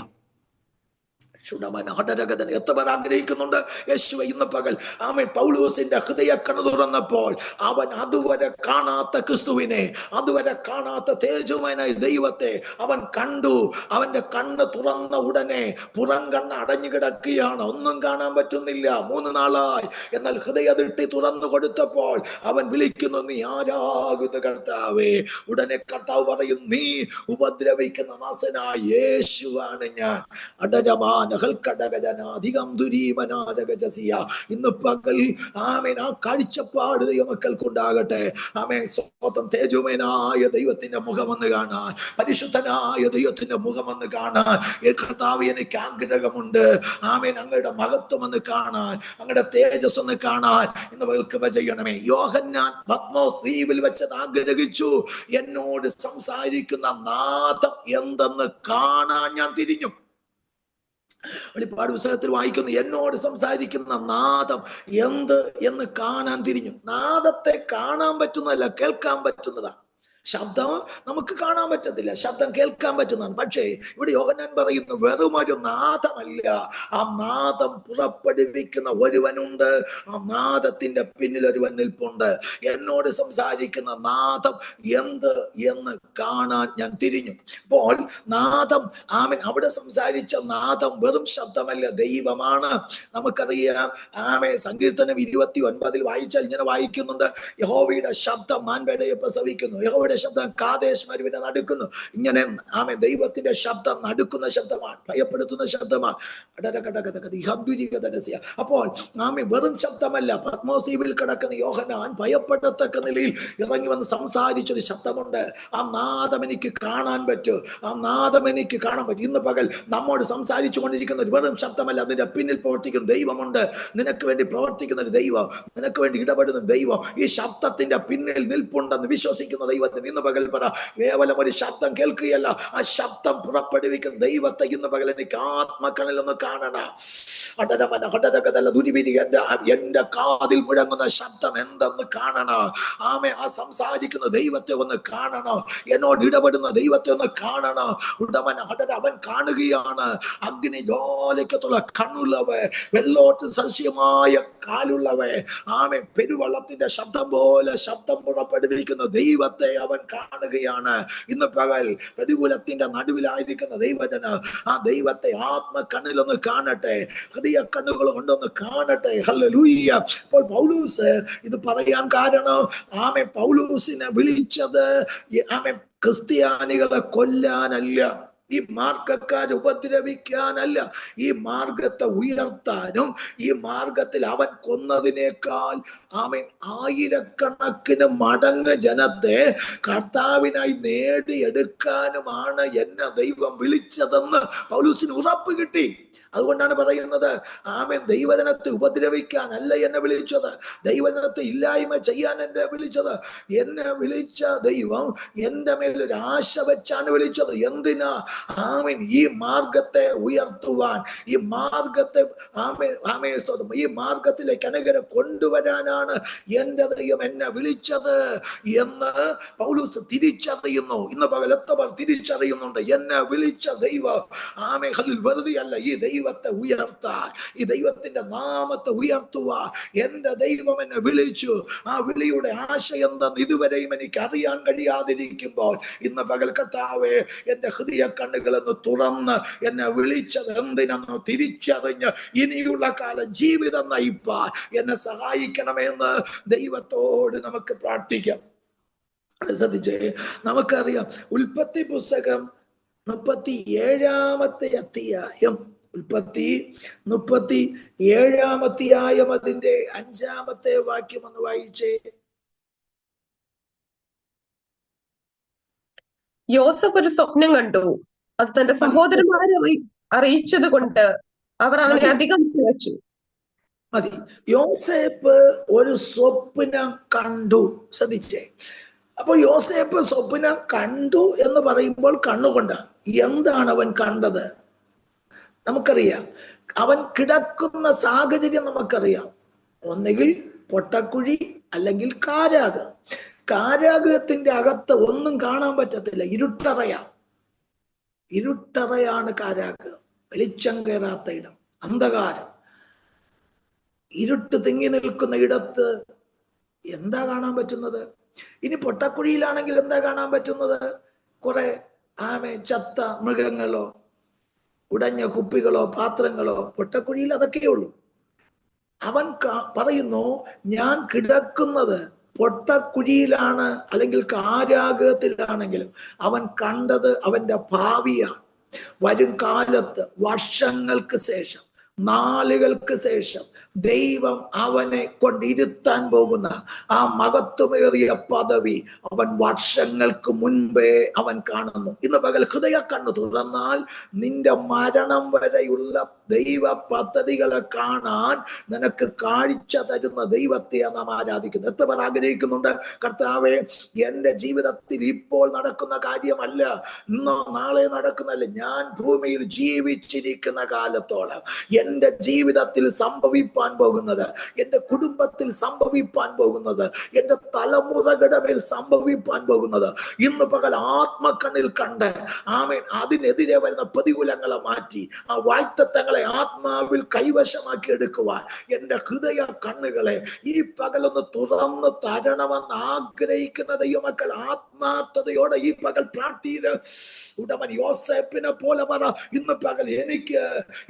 എത്രപേർ ആഗ്രഹിക്കുന്നുണ്ട് യേശുവേ ഇന്ന് പകൽ? ആമേൻ. പൗലോസിന്റെ ഹൃദയ കണ്ണു തുറന്നപ്പോൾ അവൻ അതുവരെ കാണാത്ത ക്രിസ്തുവിനെ, അതുവരെ കാണാത്ത തേജോമയനായ ദൈവത്തെ അവൻ കണ്ടു. അവന്റെ കണ്ണ് തുറന്ന ഉടനെ പുറം കണ്ണ് അടഞ്ഞു കിടക്കുകയാണ്, ഒന്നും കാണാൻ പറ്റുന്നില്ല 3 നാളായി. എന്നാൽ ഹൃദയദൃഷ്ടി തുറന്നു കൊടുത്തപ്പോൾ അവൻ വിളിക്കുന്നു, നീ ആരാകുന്ന കർത്താവേ? ഉടനെ കർത്താവ് പറയും, നീ ഉപദ്രവിക്കുന്ന നാസനായ യേശുവാണ് ഞാൻ. ഇന്ന് പകൽ ആമേൻ ആ കാഴ്ചപ്പാട് ദൈവമക്കൾക്കുണ്ടാകട്ടെ. ആമേൻ. സ്വന്തം തേജോമയനായ ദൈവത്തിന്റെ മുഖമെന്ന് കാണാൻ, പരിശുദ്ധനായ ദൈവത്തിന്റെ മുഖമെന്ന് കാണാൻ കർത്താവ് എനിക്ക് ആഗ്രഹമുണ്ട്. ആമേൻ. അങ്ങയുടെ മഹത്വം എന്ന് കാണാൻ, അങ്ങയുടെ തേജസ് ഒന്ന് കാണാൻ ഇന്ന് പകൽ കൃപ ചെയ്യണമേ. യോഹന്നാൻ പത്മോസ് ദ്വീപിൽ വെച്ചത് ആഗ്രഹിച്ചു, എന്നോട് സംസാരിക്കുന്ന നാദം എന്തെന്ന് കാണാൻ ഞാൻ തിരിഞ്ഞു. വെളിപ്പാട് പുസ്തകത്തിൽ വായിക്കുന്നു, എന്നോട് സംസാരിക്കുന്ന നാദം എന്ത് എന്ന് കാണാൻ തിരിഞ്ഞു. നാദത്തെ കാണാൻ പറ്റുന്നതല്ല, കേൾക്കാൻ പറ്റുന്നതാണ്. ശബ്ദം നമുക്ക് കാണാൻ പറ്റത്തില്ല, ശബ്ദം കേൾക്കാൻ പറ്റുന്നതാണ്. പക്ഷേ ഇവിടെ യോഹന്നാൻ പറയുന്നു, വെറുമൊരു നാദമല്ല, ആ നാദം പുറപ്പെടുവിക്കുന്ന ഒരുവനുണ്ട്, ആ നാദത്തിന്റെ പിന്നിൽ ഒരുവൻ നിൽപ്പുണ്ട്. എന്നോട് സംസാരിക്കുന്ന നാദം എന്ത് എന്ന് കാണാൻ ഞാൻ തിരിഞ്ഞു. അപ്പോൾ നാദം, ആമേൻ, അവിടെ സംസാരിച്ച നാദം വെറും ശബ്ദമല്ല, ദൈവമാണ്. നമുക്കറിയാം, ആമേൻ, സങ്കീർത്തനം 29 വായിച്ചാൽ ഇങ്ങനെ വായിക്കുന്നുണ്ട്, യഹോവയുടെ ശബ്ദം മാൻപേടയെ പ്രസവിക്കുന്നു, യഹോവയുടെ ശബ്ദം കാദേശ് മരുവിനെ നടുക്കുന്നു. ഇങ്ങനെ ആമേൻ, ദൈവത്തിന്റെ ശബ്ദം നടുക്കുന്ന ശബ്ദമാണ്, ഭയപ്പെടുത്തുന്ന ശബ്ദമാണ്. അപ്പോൾ ആമേൻ, വെറും ശബ്ദമല്ല. പത്മോസ് ദ്വീപിൽ കിടക്കുന്ന യോഹന്നാൻ ഭയപ്പെടത്തക്ക നിലയിൽ ഇറങ്ങി വന്ന് സംസാരിച്ചൊരു ശബ്ദമുണ്ട്. ആ നാദം എനിക്ക് കാണാൻ പറ്റും, ആ നാദം എനിക്ക് കാണാൻ പറ്റും. ഇന്ന് പകൽ നമ്മോട് സംസാരിച്ചു കൊണ്ടിരിക്കുന്ന ഒരു വെറും ശബ്ദമല്ല, അതിന്റെ പിന്നിൽ പ്രവർത്തിക്കുന്ന ദൈവമുണ്ട്. നിനക്ക് വേണ്ടി പ്രവർത്തിക്കുന്ന ഒരു ദൈവം, നിനക്ക് വേണ്ടി ഇടപെടുന്ന ദൈവം, ഈ ശബ്ദത്തിന്റെ പിന്നിൽ നിൽപ്പുണ്ടെന്ന് വിശ്വസിക്കുന്ന ദൈവത്തിന് ഇന്ന് പകൽ പറ, കേവലം ഒരു ശബ്ദം കേൾക്കുകയല്ല, ആ ശബ്ദം പുറപ്പെടുവിക്കുന്ന ദൈവത്തെ ഇന്ന് പകൽ എനിക്ക് ആത്മക്കണിൽ ഒന്ന് കാണണം. എന്റെ കാതിൽ മുഴങ്ങുന്ന ശബ്ദം എന്തെന്ന് കാണണം. ആമേ, ആ സംസാരിക്കുന്ന ദൈവത്തെ ഒന്ന് കാണണം, എന്നോട് ഇടപെടുന്ന ദൈവത്തെ ഒന്ന് കാണണം. അവൻ കാണുകയാണ്, അഗ്നി ജോലിക്കത്തുള്ള കണ്ണുള്ളവേ, വെള്ളോട്ട് സസ്യമായ കാലുള്ളവേ, ആമേ, പെരുവെള്ളത്തിന്റെ ശബ്ദം പോലെ ശബ്ദം പുറപ്പെടുവിക്കുന്ന ദൈവത്തെ അവൻ കാണുകയാണ്. ഇന്ന് പകൽ പ്രതികൂലത്തിന്റെ നടുവിലായിരിക്കുന്ന ദൈവജന് ആ ദൈവത്തെ ആത്മകണ്ണിലൊന്ന് കാണട്ടെ, ഹൃദയ കണ്ണുകൾ കൊണ്ടൊന്ന് കാണട്ടെ. ഹല്ലേലൂയ. അപ്പോൾ പൗലോസ് ഇത് പറയാൻ കാരണം, ആമേ, പൗലോസിനെ വിളിച്ചത് ആമേ ക്രിസ്ത്യാനികളെ കൊല്ലാനല്ല, ഈ മാർഗക്കാരെ ഉപദ്രവിക്കാനല്ല, ഈ മാർഗത്തെ ഉയർത്താനും ഈ മാർഗത്തിൽ അവൻ കൊന്നതിനേക്കാൾ ആമേൻ 1000കണക്കിന് മടങ്ങ് ജനത്തെ കർത്താവിനായി നേടിയെടുക്കാനുമാണ് എന്നെ ദൈവം വിളിച്ചതെന്ന് പൗലോസിന് ഉറപ്പ് കിട്ടി. അതുകൊണ്ടാണ് പറയുന്നത്, ആമേൻ, ദൈവജനത്തെ ഉപദ്രവിക്കാനല്ല എന്നെ വിളിച്ചത്, ദൈവജനത്തെ ഇല്ലായ്മ ചെയ്യാൻ എന്നെ വിളിച്ചത്. എന്നെ വിളിച്ച ദൈവം എൻ്റെ മേലൊരു ആശ വെച്ചാണ് വിളിച്ചത്. എന്തിനാ? ആമേൻ, ഈ മാർഗത്തെ ഉയർത്തുവാൻ, ഈ മാർഗത്തെ ഈ മാർഗത്തിലേക്ക് അനേകരെ കൊണ്ടുവരാനാണ് എൻ്റെ ദൈവം എന്നെ വിളിച്ചത് എന്ന് പൗലോസ് തിരിച്ചറിയുന്നു. ഇന്ന് പകൽ എത്രപേർ തിരിച്ചറിയുന്നുണ്ട്? എന്നെ വിളിച്ച ദൈവം ആമേൻ വെറുതെയല്ല, ഈ ദൈവത്തെ ഉയർത്താൻ, ഈ ദൈവത്തിന്റെ നാമത്തെ ഉയർത്തുവാൻ എൻ്റെ ദൈവം എന്നെ വിളിച്ചു. ആ വിളിയുടെ ആശ എന്തെന്ന് ഇതുവരെയും എനിക്ക് അറിയാൻ കഴിയാതിരിക്കുമ്പോൾ ഇന്ന് പകൽ കർത്താവേ, എൻ്റെ ഹൃദയ കണ്ണുകളെന്ന് തുറന്ന് എന്നെ വിളിച്ചത് എന്തിനെന്ന് തിരിച്ചറിഞ്ഞ് ഇനിയുള്ള കാലം ജീവിതം നയിപ്പാൻ എന്നെ സഹായിക്കണമെന്ന് ദൈവത്തോട് നമുക്ക് പ്രാർത്ഥിക്കാം. ശ്രദ്ധിച്ചേ, നമുക്കറിയാം, ഉൽപ്പത്തി പുസ്തകം 37-ാമത്തെ അധ്യായം, 37-ാം അധ്യായം അതിന്റെ 5-ാമത്തെ വാക്യം ഒന്ന് വായിച്ചേ. യോസഫ് ഒരു സ്വപ്നം കണ്ടു, അത് തന്റെ സഹോദരന്മാരെ അറിയിച്ചത് കൊണ്ട് അവർ അവനെ അധികം തിരച്ചു. മതി. യോസേപ്പ് ഒരു സ്വപ്നം കണ്ടു. ശ്രദ്ധിച്ചേ, അപ്പോൾ യോസേപ്പ് സ്വപ്നം കണ്ടു എന്ന് പറയുമ്പോൾ കണ്ണുകൊണ്ടാണ്. എന്താണ് അവൻ കണ്ടത്? നമുക്കറിയാം, അവൻ കിടക്കുന്ന സാഹചര്യം നമുക്കറിയാം. ഒന്നുകിൽ പൊട്ടക്കുഴി, അല്ലെങ്കിൽ കാരാഗൃഹം. കാരാഗൃഹത്തിന്റെ അകത്ത് ഒന്നും കാണാൻ പറ്റത്തില്ല, ഇരുട്ടറയാണ് കാരാഗൃഹം. വെളിച്ചം കയറാത്ത ഇടം, അന്ധകാരം, ഇരുട്ട് തിങ്ങി നിൽക്കുന്ന ഇടത്ത് എന്താ കാണാൻ പറ്റുന്നത്? ഇനി പൊട്ടക്കുഴിയിലാണെങ്കിൽ എന്താ കാണാൻ പറ്റുന്നത്? കുറെ ചത്ത മൃഗങ്ങളോ ഉടഞ്ഞ കുപ്പികളോ പാത്രങ്ങളോ. പൊട്ടക്കുഴിയിൽ അതൊക്കെ ഉള്ളൂ. അവൻ പറയുന്നു, ഞാൻ കിടക്കുന്നത് പൊട്ടക്കുഴിയിലാണ് അല്ലെങ്കിൽ കാരാഗൃഹത്തിലാണെങ്കിലും അവൻ കണ്ടത് അവന്റെ ഭാവിയാണ്. വരും കാലത്ത്, വർഷങ്ങൾക്ക് ശേഷം, നാളുകൾക്ക് ശേഷം ദൈവം അവനെ കൊണ്ടിരുത്താൻ പോകുന്ന ആ മഹത്വമേറിയ പദവി അവൻ വർഷങ്ങൾക്ക് മുൻപേ അവൻ കാണുന്നു. ഇന്ന് പകൽ ഹൃദയ കണ്ണു തുറന്നാൽ നിന്റെ മരണം വരെയുള്ള ദൈവ പദ്ധതികളെ കാണാൻ നിനക്ക് കാഴ്ച തരുന്ന ദൈവത്തെ നാം ആരാധിക്കുന്നു. എത്ര പേർ ആഗ്രഹിക്കുന്നുണ്ട്, കർത്താവേ, എന്റെ ജീവിതത്തിൽ ഇപ്പോൾ നടക്കുന്ന കാര്യമല്ല, ഇന്നോ നാളെ നടക്കുന്നല്ല, ഞാൻ ഭൂമിയിൽ ജീവിച്ചിരിക്കുന്ന കാലത്തോളം എന്റെ ജീവിതത്തിൽ സംഭവിപ്പാൻ പോകുന്നത്, എന്റെ കുടുംബത്തിൽ സംഭവിപ്പാൻ പോകുന്നത്, എന്റെ തലമുറകളുടെ മേൽ സംഭവിപ്പാൻ പോകുന്നത് ഇന്ന് പകൽ ആത്മക്കണ്ണിൽ കണ്ട് ആമേൻ അതിനെതിരെ വരുന്ന പ്രതികൂലങ്ങളെ മാറ്റി ആ വായ്ത്തങ്ങളെ ആത്മാവിൽ കൈവശമാക്കി എടുക്കുവാൻ എന്റെ ഹൃദയ കണ്ണുകളെ ഈ പകലൊന്ന് തുറന്ന് തരണമെന്ന് ആഗ്രഹിക്കുന്ന ദൈവമക്കൾ ആത്മാർത്ഥതയോടെ ഈ പകൽ പ്രാർത്ഥിയില് ഉടമൻ യോസേപ്പിനെ പോലെ പറ, ഇന്ന് പകൽ എനിക്ക്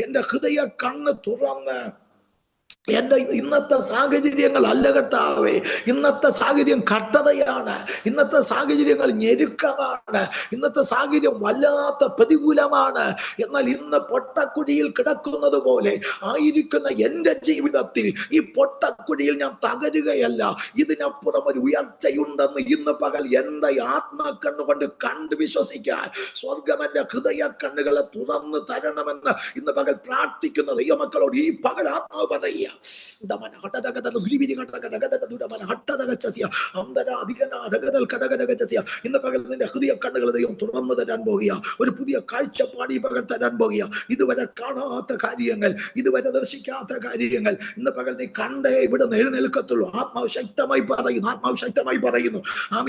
എന്റെ ഹൃദയ കണ്ണ് തുറന്ന് എന്റെ ഇന്നത്തെ സാഹചര്യങ്ങൾ അല്ല കർത്താവേ, ഇന്നത്തെ സാഹചര്യം കട്ടതയാണ്, ഇന്നത്തെ സാഹചര്യങ്ങൾ ഞെരുക്കമാണ്, ഇന്നത്തെ സാഹചര്യം വല്ലാത്ത പ്രതികൂലമാണ്. എന്നാൽ ഇന്ന് പൊട്ടക്കുഴിയിൽ കിടക്കുന്നത് പോലെ ആയിരിക്കുന്ന എന്റെ ജീവിതത്തിൽ ഈ പൊട്ടക്കുഴിയിൽ ഞാൻ തകരുകയല്ല, ഇതിനപ്പുറം ഒരു ഉയർച്ചയുണ്ടെന്ന് ഇന്ന് പകൽ എന്റെ ആത്മാക്കണ്ണുകൊണ്ട് കണ്ട് വിശ്വസിക്കാൻ സ്വർഗം എന്റെ ഹൃദയ കണ്ണുകളെ തുറന്ന് തരണമെന്ന് ഇന്ന് പകൽ പ്രാർത്ഥിക്കുന്ന ദൈവമക്കളോട് ഈ പകൽ ആത്മാവ് പറയുക. ഇന്ന് പകൽ നിന്റെ ഹൃദയ കണ്ണുകൾ ദൈവം തുറന്നു തരാൻ പോകുക. ഒരു പുതിയ കാഴ്ചപ്പാടി പകൽ തരാൻ പോകുക. ഇതുവരെ കാണാത്ത കാര്യങ്ങൾ, ഇതുവരെ ദർശിക്കാത്ത കാര്യങ്ങൾ ഇന്ന് പകൽ നീ കണ്ടേ ഇവിടെ എഴുന്നേൽക്കത്തുള്ളൂ. ആത്മാവ് ശക്തമായി പറയുന്നു,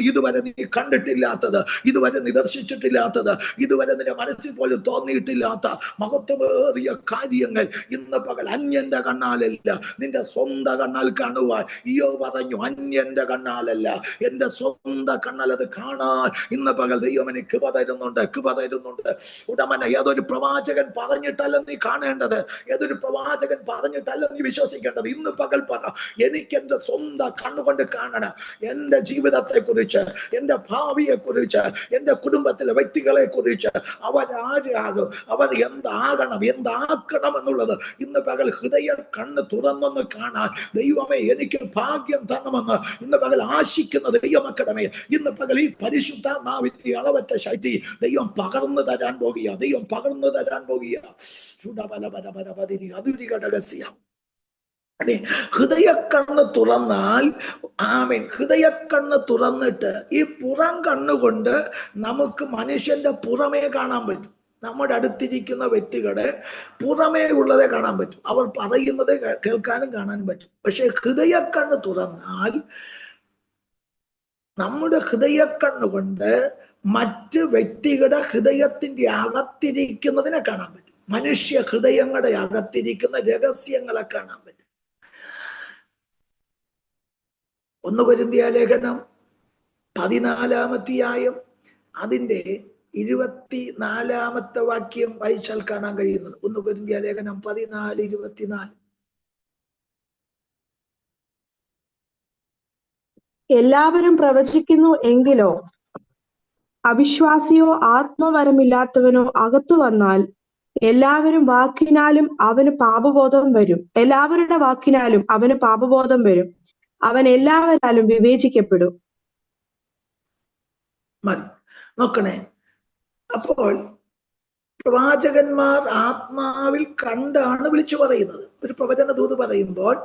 ഇതുവരെ നീ കണ്ടിട്ടില്ലാത്തത്, ഇതുവരെ നീ ദർശിച്ചിട്ടില്ലാത്തത്, ഇതുവരെ നിന്റെ മനസ്സിൽ പോലും തോന്നിയിട്ടില്ലാത്ത മഹത്വമേറിയ കാര്യങ്ങൾ ഇന്ന് പകൽ അന്യന്റെ കണ്ണാലല്ല, നിന്റെ സ്വന്തം കണ്ണാൽ കാണുവാൻ ഇയ്യോബ് പറഞ്ഞു, അന്യന്റെ കണ്ണാലല്ല, എന്റെ സ്വന്തം കണ്ണാൽ അത് കാണാൻ ഇന്ന് പകൽ ദൈവം എനിക്ക് കൃപ തരുന്നുണ്ട്. ഉടമന ഏതൊരു പ്രവാചകൻ പറഞ്ഞിട്ടല്ല നീ കാണേണ്ടത്, ഏതൊരു പ്രവാചകൻ പറഞ്ഞിട്ടല്ല നീ വിശ്വസിക്കേണ്ടത്. ഇന്ന് പകൽ പറ, എനിക്ക് എന്റെ സ്വന്തം കണ്ണുകൊണ്ട് കാണണം എന്റെ ജീവിതത്തെ കുറിച്ച്, എന്റെ ഭാവിയെ കുറിച്ച്, എന്റെ കുടുംബത്തിലെ വ്യക്തികളെ കുറിച്ച്, അവരാരാകും, അവർ എന്താകണം, എന്താക്കണം എന്നുള്ളത് ഇന്ന് പകൽ ഹൃദയ കണ്ണ് തുറന്നൊന്ന് കാണാൻ ദൈവമേ എനിക്ക് ഭാഗ്യം തരണമെന്ന് ഇന്ന് പകൽ ആശിക്കുന്ന ദൈവമക്കളുടെ ഇന്ന് പകൽ ഈ പരിശുദ്ധാത്മാവിന്റെ അളവറ്റ ശക്തി ദൈവം പകർന്നു തരാൻ പോകുക. ഹൃദയക്കണ്ണ് തുറന്നാൽ ഹൃദയക്കണ്ണ് തുറന്നിട്ട് ഈ പുറം കണ്ണുകൊണ്ട് നമുക്ക് മനുഷ്യന്റെ പുറമേ കാണാൻ പറ്റും. നമ്മുടെ അടുത്തിരിക്കുന്ന വ്യക്തികളെ പുറമേ ഉള്ളതേ കാണാൻ പറ്റും, അവർ പറയുന്നത് കേൾക്കാനും കാണാനും പറ്റും. പക്ഷെ ഹൃദയക്കണ്ണ് തുറന്നാൽ നമ്മുടെ ഹൃദയക്കണ്ണുകൊണ്ട് മറ്റ് വ്യക്തികളുടെ ഹൃദയത്തിന്റെ അകത്തിരിക്കുന്നതിനെ കാണാൻ പറ്റും. മനുഷ്യ ഹൃദയങ്ങളുടെ അകത്തിരിക്കുന്ന രഹസ്യങ്ങളെ കാണാൻ പറ്റും. 1 കൊരിന്ത്യർ ലേഖനം 14-ാം അധ്യായം അതിന്റെ 24-ാമത്തെ വാക്യം വായിച്ചാൽ കാണാൻ കഴിയുന്നത്. 1 കൊരിന്ത്യർ ലേഖനം 14:24. എല്ലാവരും പ്രവചിക്കുന്നു എങ്കിലോ അവിശ്വാസിയോ ആത്മവരമില്ലാത്തവനോ അകത്തു വന്നാൽ എല്ലാവരുടെ വാക്കിനാലും അവന് പാപബോധം വരും, അവൻ എല്ലാവരാലും വിവേചിക്കപ്പെടും. മതി നോക്കണേ. അപ്പോൾ പ്രവാചകന്മാർ ആത്മാവിൽ കണ്ടാണ് വിളിച്ചു പറയുന്നത്. ഒരു പ്രവചന ദൂത് പറയുമ്പോൾ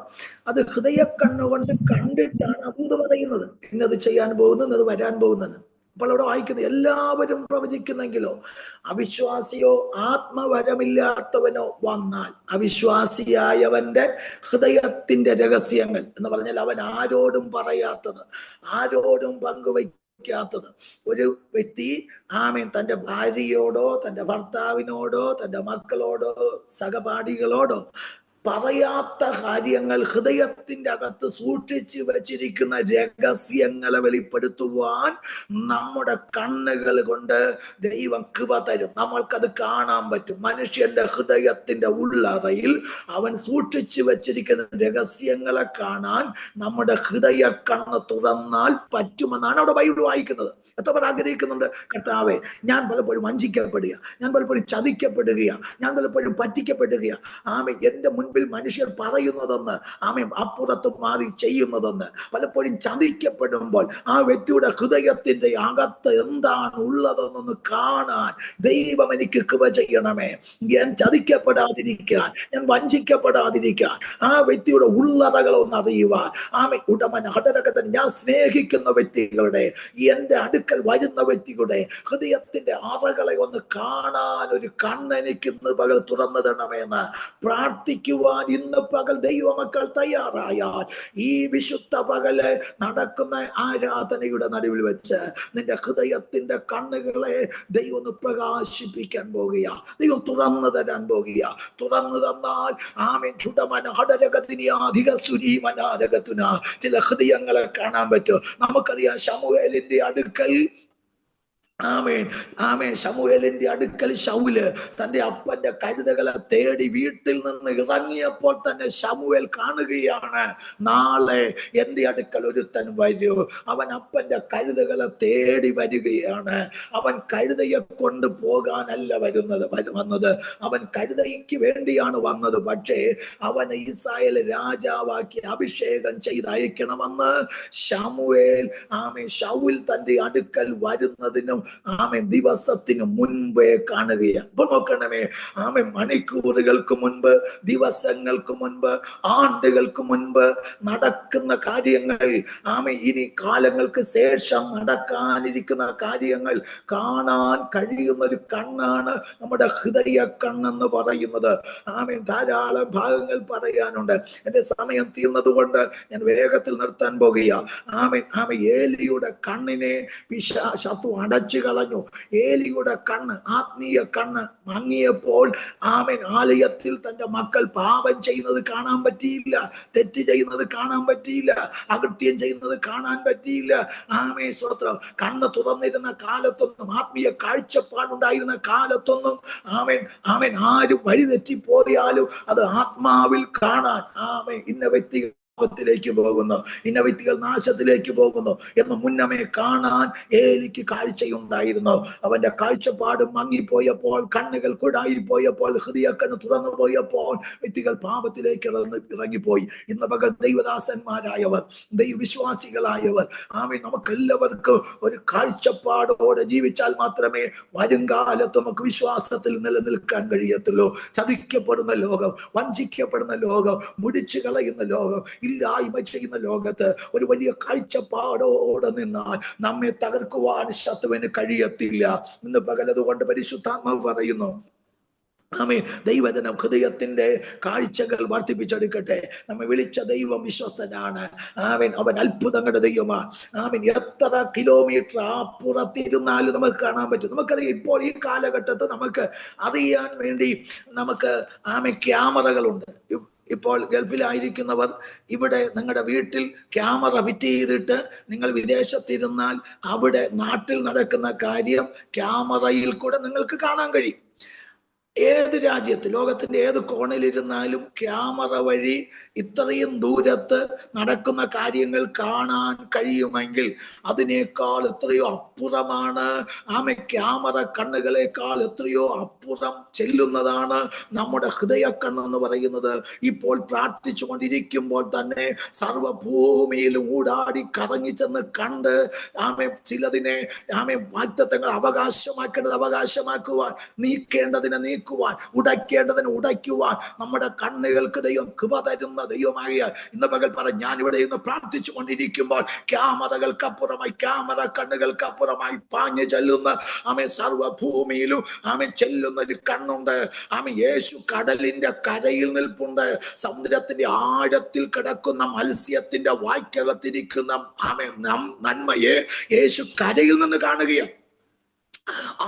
അത് ഹൃദയ കണ്ണുകൊണ്ട് കണ്ടിട്ടാണ് ആ ദൂത് പറയുന്നത്. ഇന്നത് ചെയ്യാൻ പോകുന്നത്, അത് വരാൻ പോകുന്നത്. അപ്പോൾ അവിടെ വായിക്കുന്നത് എല്ലാവരും പ്രവചിക്കുന്നെങ്കിലോ അവിശ്വാസിയോ ആത്മവരമില്ലാത്തവനോ വന്നാൽ, അവിശ്വാസിയായവന്റെ ഹൃദയത്തിന്റെ രഹസ്യങ്ങൾ എന്ന് പറഞ്ഞാൽ അവൻ ആരോടും പറയാത്തത്, ആരോടും പങ്കുവയ്ക്കാത്തത്, സംഭവിക്കാത്തത്? ഒരു വ്യക്തി തന്റെ ഭാര്യയോടോ തന്റെ ഭർത്താവിനോടോ തന്റെ മക്കളോടോ സഹപാഠികളോടോ പറയാത്ത കാര്യങ്ങൾ, ഹൃദയത്തിന്റെ അകത്ത് സൂക്ഷിച്ചു വച്ചിരിക്കുന്ന രഹസ്യങ്ങളെ വെളിപ്പെടുത്തുവാൻ നമ്മുടെ കണ്ണുകൾ കൊണ്ട് ദൈവം കൃപ തരും. നമ്മൾക്കത് കാണാൻ പറ്റും. മനുഷ്യന്റെ ഹൃദയത്തിന്റെ ഉള്ളറയിൽ അവൻ സൂക്ഷിച്ചു വച്ചിരിക്കുന്ന രഹസ്യങ്ങളെ കാണാൻ നമ്മുടെ ഹൃദയ കണ്ണ് തുറന്നാൽ പറ്റുമെന്നാണ് അവിടെ ബൈബിൾ വായിക്കുന്നത്. എത്ര പേർ ആഗ്രഹിക്കുന്നുണ്ട്, കർത്താവേ, ഞാൻ പലപ്പോഴും വഞ്ചിക്കപ്പെടുക, ഞാൻ പലപ്പോഴും ചതിക്കപ്പെടുകയാണ്, ഞാൻ പലപ്പോഴും പറ്റിക്കപ്പെടുകയാണ്. എന്റെ മുൻപിൽ മനുഷ്യർ പറയുന്നതെന്ന് അപ്പുറത്ത് മാറി ചെയ്യുന്നതെന്ന്. പലപ്പോഴും ചതിക്കപ്പെടുമ്പോൾ ആ വ്യക്തിയുടെ ഹൃദയത്തിന്റെ അകത്ത് എന്താണ് ഉള്ളതെന്നൊന്ന് കാണാൻ ദൈവം എനിക്ക് കൃപ ചെയ്യണമേ. ഞാൻ ചതിക്കപ്പെടാതിരിക്കാൻ, ഞാൻ വഞ്ചിക്കപ്പെടാതിരിക്കാൻ, ആ വ്യക്തിയുടെ ഉള്ളറകളെ ഒന്ന് അറിയുവാൻ. ഉടമൻ ഹടരകഥൻ, ഞാൻ സ്നേഹിക്കുന്ന വ്യക്തികളുടെ, എന്റെ അടുക്കൽ വരുന്ന വ്യക്തികളുടെ ഹൃദയത്തിന്റെ അറകളെ ഒന്ന് കാണാൻ ഒരു കണ്ണെനിക്ക് ഇന്ന് പകൽ തുറന്നു തരണമെന്ന് പ്രാർത്ഥിക്കുവാൻ ഇന്ന് പകൽ ദൈവമക്കൾ തയ്യാറായാൽ ഈ വിശുദ്ധ പകല് നടക്കുന്ന ആരാധനയുടെ നടുവിൽ വെച്ച് നിന്റെ ഹൃദയത്തിന്റെ കണ്ണുകളെ ദൈവം ഒന്ന് പ്രകാശിപ്പിക്കാൻ പോകുക, ദൈവം തുറന്നു തരാൻ പോകുക. തുറന്നു തന്നാൽ ചില ഹൃദയങ്ങളെ കാണാൻ പറ്റും. നമുക്കറിയാം, ശമൂവേലിന്റെ അടുക്കൽ ശമൂവേലിന്റെ അടുക്കൽ ശൗല് തന്റെ അപ്പന്റെ കഴുതകളെ തേടി വീട്ടിൽ നിന്ന് ഇറങ്ങിയപ്പോൾ തന്നെ ശമൂവേൽ കാണുകയാണ്, നാളെ എന്റെ അടുക്കൽ ഒരുത്തൻ വരൂ. അവൻ അപ്പന്റെ കഴുതകളെ തേടി വരികയാണ്. അവൻ കഴുതയെ കൊണ്ട് പോകാനല്ല വന്നത്, അവൻ കഴുതയ്ക്ക് വേണ്ടിയാണ് വന്നത്. പക്ഷേ അവനെ ഇസ്രായേൽ രാജാവാക്കി അഭിഷേകം ചെയ്തയക്കണമെന്ന് ശമൂവേൽ ശൗൽ തന്റെ അടുക്കൽ വരുന്നതിനും ദിവസത്തിന് മുൻപേ കാണുകയാണ്. ഇപ്പൊ നോക്കണമേ, മണിക്കൂറുകൾക്ക് മുൻപ്, ദിവസങ്ങൾക്ക് മുൻപ്, ആണ്ടുകൾക്ക് മുൻപ് നടക്കുന്ന കാര്യങ്ങൾ, ഇനി കാലങ്ങൾക്ക് ശേഷം നടക്കാനിരിക്കുന്ന കാര്യങ്ങൾ കാണാൻ കഴിയുന്ന ഒരു കണ്ണാണ് നമ്മുടെ ഹൃദയ കണ്ണെന്ന് പറയുന്നത്. ധാരാളം ഭാഗങ്ങൾ പറയാനുണ്ട്. എന്റെ സമയം തീർന്നത് കൊണ്ട് ഞാൻ വേഗത്തിൽ നിർത്താൻ പോകുക. ഏലിയുടെ കണ്ണിനെ ശത്രു അടച്ചു കളഞ്ഞു. ഏലിയുടെ കണ്ണ്, ആത്മീയ കണ്ണ് മങ്ങിയപ്പോൾ ആലയത്തിൽ തന്റെ മക്കൾ പാപം ചെയ്യുന്നത് കാണാൻ പറ്റിയില്ല, തെറ്റ് ചെയ്യുന്നത് കാണാൻ പറ്റിയില്ല, അകൃത്യം ചെയ്യുന്നത് കാണാൻ പറ്റിയില്ല. സ്തോത്രം. കണ്ണ് തുറന്നിരുന്ന കാലത്തൊന്നും, ആത്മീയ കാഴ്ചപ്പാടുണ്ടായിരുന്ന കാലത്തൊന്നും ആരും വഴി തെറ്റിപ്പോയാലും അത് ആത്മാവിൽ കാണാൻ ഇന്ന വ്യക്തികൾ ത്തിലേക്ക് പോകുന്നു, ഇന്ന വ്യക്തികൾ നാശത്തിലേക്ക് പോകുന്നു എന്ന് മുന്നമേ കാണാൻ ഏലിക്ക് കാഴ്ചയുണ്ടായിരുന്നു. അവന്റെ കാഴ്ചപ്പാട് മങ്ങിപ്പോയപ്പോൾ, കണ്ണുകൾ കുടായിപ്പോയപ്പോൾ, ഹൃദയക്കണ്ണ് തുറന്നു പോയപ്പോൾ വ്യക്തികൾ പാപത്തിലേക്ക് ഇറങ്ങിപ്പോയി. ഇന്ന് പകൽ ദൈവദാസന്മാരായവർ, ദൈവവിശ്വാസികളായവർ, നമുക്കെല്ലാവർക്കും ഒരു കാഴ്ചപ്പാടോടെ ജീവിച്ചാൽ മാത്രമേ വരുംകാലത്ത് നമുക്ക് വിശ്വാസത്തിൽ നിലനിൽക്കാൻ കഴിയത്തുള്ളൂ. ചതിക്കപ്പെടുന്ന ലോകം, വഞ്ചിക്കപ്പെടുന്ന ലോകം, മുടിച്ചു കളയുന്ന ലോകം, ഇല്ലായ്മ ചെയ്യുന്ന ലോകത്ത് ഒരു വലിയ കാഴ്ചപ്പാടോടെ നിന്നാൽ നമ്മെ തകർക്കുവാൻ ശത്രുവിന് കഴിയത്തില്ല. ഇന്ന് പകലതുകൊണ്ട് പരിശുദ്ധാത്മാവ് പറയുന്നു, ദൈവജനം ഹൃദയത്തിന്റെ കാഴ്ചകൾ വർദ്ധിപ്പിച്ചെടുക്കട്ടെ. നമ്മെ വിളിച്ച ദൈവം വിശ്വസ്തനാണ്. അവൻ അത്ഭുതങ്ങളുടെ ദൈവമാണ്. എത്ര കിലോമീറ്റർ അപ്പുറത്തിരുന്നാലും നമുക്ക് കാണാൻ പറ്റും. നമുക്കറിയാം, ഇപ്പോൾ ഈ കാലഘട്ടത്ത് നമുക്ക് അറിയാൻ വേണ്ടി നമുക്ക് ക്യാമറകളുണ്ട്. ഇപ്പോൾ ഗൾഫിലായിരിക്കുന്നവർ ഇവിടെ നിങ്ങളുടെ വീട്ടിൽ ക്യാമറ ഫിറ്റ് ചെയ്തിട്ട് നിങ്ങൾ വിദേശത്തിരുന്നാൽ അവിടെ നാട്ടിൽ നടക്കുന്ന കാര്യം ക്യാമറയിൽ കൂടെ നിങ്ങൾക്ക് കാണാൻ കഴിയും. ഏത് രാജ്യത്ത്, ലോകത്തിന്റെ ഏത് കോണിലിരുന്നാലും ക്യാമറ വഴി ഇത്രയും ദൂരത്ത് നടക്കുന്ന കാര്യങ്ങൾ കാണാൻ കഴിയുമെങ്കിൽ അതിനേക്കാൾ എത്രയോ അപ്പുറമാണ്, ക്യാമറ കണ്ണുകളെക്കാൾ എത്രയോ അപ്പുറം ചെല്ലുന്നതാണ് നമ്മുടെ ഹൃദയ കണ്ണെന്ന് പറയുന്നത്. ഇപ്പോൾ പ്രാർത്ഥിച്ചു കൊണ്ടിരിക്കുമ്പോൾ തന്നെ സർവഭൂമിയിലും ഊടാടി കറങ്ങി ചെന്ന് കണ്ട് ചിലതിനെ വാഗ്ദത്തങ്ങൾ അവകാശമാക്കേണ്ടത് അവകാശമാക്കുവാൻ, നീക്കേണ്ടതിനെ ഉടയ്ക്കുവാൻ, ഉടയ്ക്കേണ്ടതിന് ഉടയ്ക്കുവാൻ നമ്മുടെ കണ്ണുകൾക്ക് ദൈവം കൃപ തരുന്ന ദൈവമാകിയാൽ ഇന്ന് പകൽ പറഞ്ഞ് ഞാൻ ഇവിടെ ഇന്ന് പ്രാർത്ഥിച്ചു കൊണ്ടിരിക്കുമ്പോൾ ക്യാമറകൾക്കപ്പുറമായി, ക്യാമറ കണ്ണുകൾക്കപ്പുറമായി പാഞ്ഞു ചെല്ലുന്ന സർവഭൂമിയിലും ചെല്ലുന്ന ഒരു കണ്ണുണ്ട്. യേശു കടലിന്റെ കരയിൽ നിൽപ്പുണ്ട്. സമുദ്രത്തിന്റെ ആഴത്തിൽ കിടക്കുന്ന മത്സ്യത്തിന്റെ വായ്ക്കകത്തിരിക്കുന്ന നന്മയെ യേശു കരയിൽ നിന്ന് കാണുകയാണ്.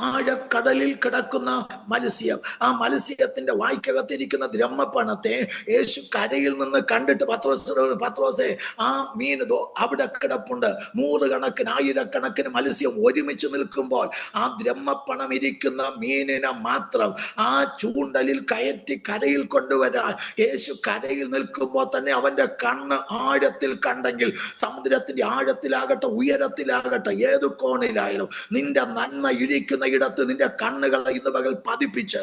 ആഴക്കടലിൽ കിടക്കുന്ന മത്സ്യം, ആ മത്സ്യത്തിന്റെ വായ്ക്കകത്തിരിക്കുന്ന ദ്രഹ്മപ്പണത്തെ യേശു കരയിൽ നിന്ന് കണ്ടിട്ട് പത്രോസേ ആ മീൻ അവിടെ കിടപ്പുണ്ട്. 100 കണക്കിന് 1000 മത്സ്യം ഒരുമിച്ച് നിൽക്കുമ്പോൾ ആ ദ്രഹ്മപ്പണം ഇരിക്കുന്ന മീനിനെ മാത്രം ആ ചൂണ്ടലിൽ കയറ്റി കരയിൽ കൊണ്ടുവരാൻ യേശു കരയിൽ നിൽക്കുമ്പോൾ തന്നെ അവന്റെ കണ്ണ് ആഴത്തിൽ കണ്ടെങ്കിൽ, സമുദ്രത്തിന്റെ ആഴത്തിലാകട്ടെ ഉയരത്തിലാകട്ടെ ഏതു കോണിലായാലും നിന്റെ നന്മ ഇരിക്കുന്ന ഇടത്ത് നിന്റെ കണ്ണുകളെ ഇന്ന് പകൽ പതിപ്പിച്ച്